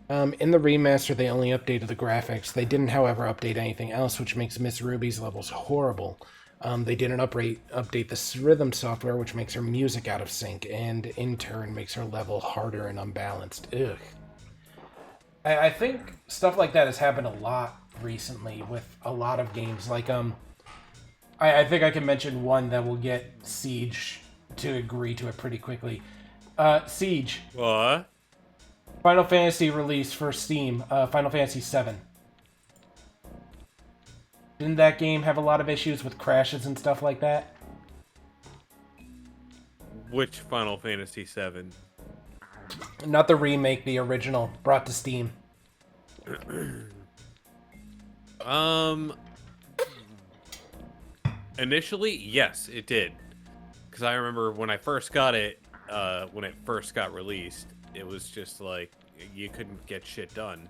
In the remaster, they only updated the graphics. They didn't, however, update anything else, which makes Miss Ruby's levels horrible. They didn't update this rhythm software, which makes her music out of sync, and in turn makes her level harder and unbalanced. Ugh. I think stuff like that has happened a lot recently with a lot of games. Like, I think I can mention one that will get Siege to agree to it pretty quickly. Siege. What? Final Fantasy release for Steam. Final Fantasy VII. Didn't that game have a lot of issues with crashes and stuff like that? Which Final Fantasy VII? Not the remake, the original, brought to Steam. Initially, yes, it did. Because I remember when I first got it, when it first got released, it was just like, you couldn't get shit done.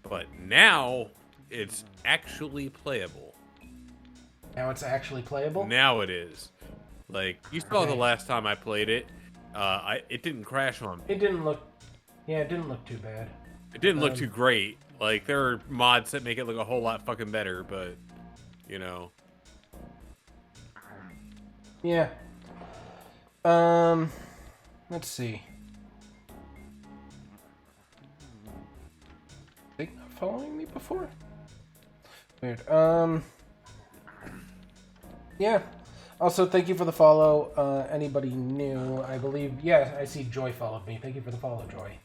But now, it's actually playable. Now it's actually playable? Now it is. Like, you saw the last time I played it, it didn't crash on me. It didn't look... Yeah, it didn't look too bad. It didn't look too great. Like, there are mods that make it look a whole lot fucking better, but, you know. Yeah. Let's see. They not following me before? Weird. Yeah. Also, thank you for the follow. Anybody new, I believe. Yeah, I see Joy followed me. Thank you for the follow, Joy.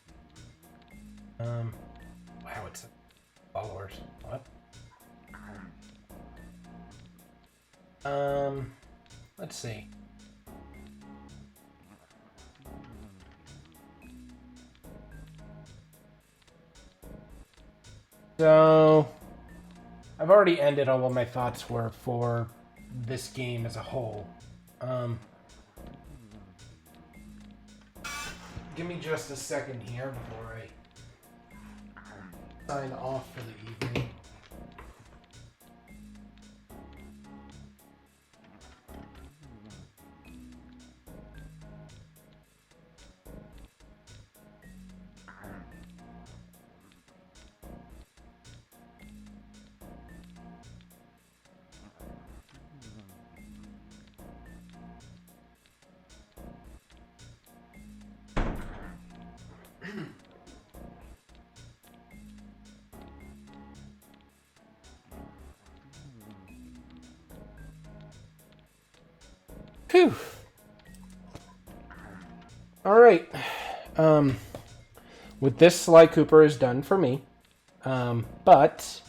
Wow, it's followers. What? Let's see. So, I've already ended on what my thoughts were for this game as a whole. Give me just a second here before I sign off for the evening. Whew. Alright. With this, Sly Cooper is done for me. But...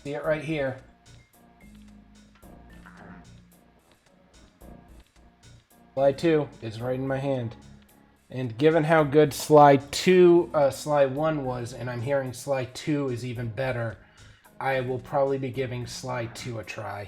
see it right here. Sly 2 is right in my hand. And given how good Sly 1 was, and I'm hearing Sly 2 is even better, I will probably be giving Sly 2 a try.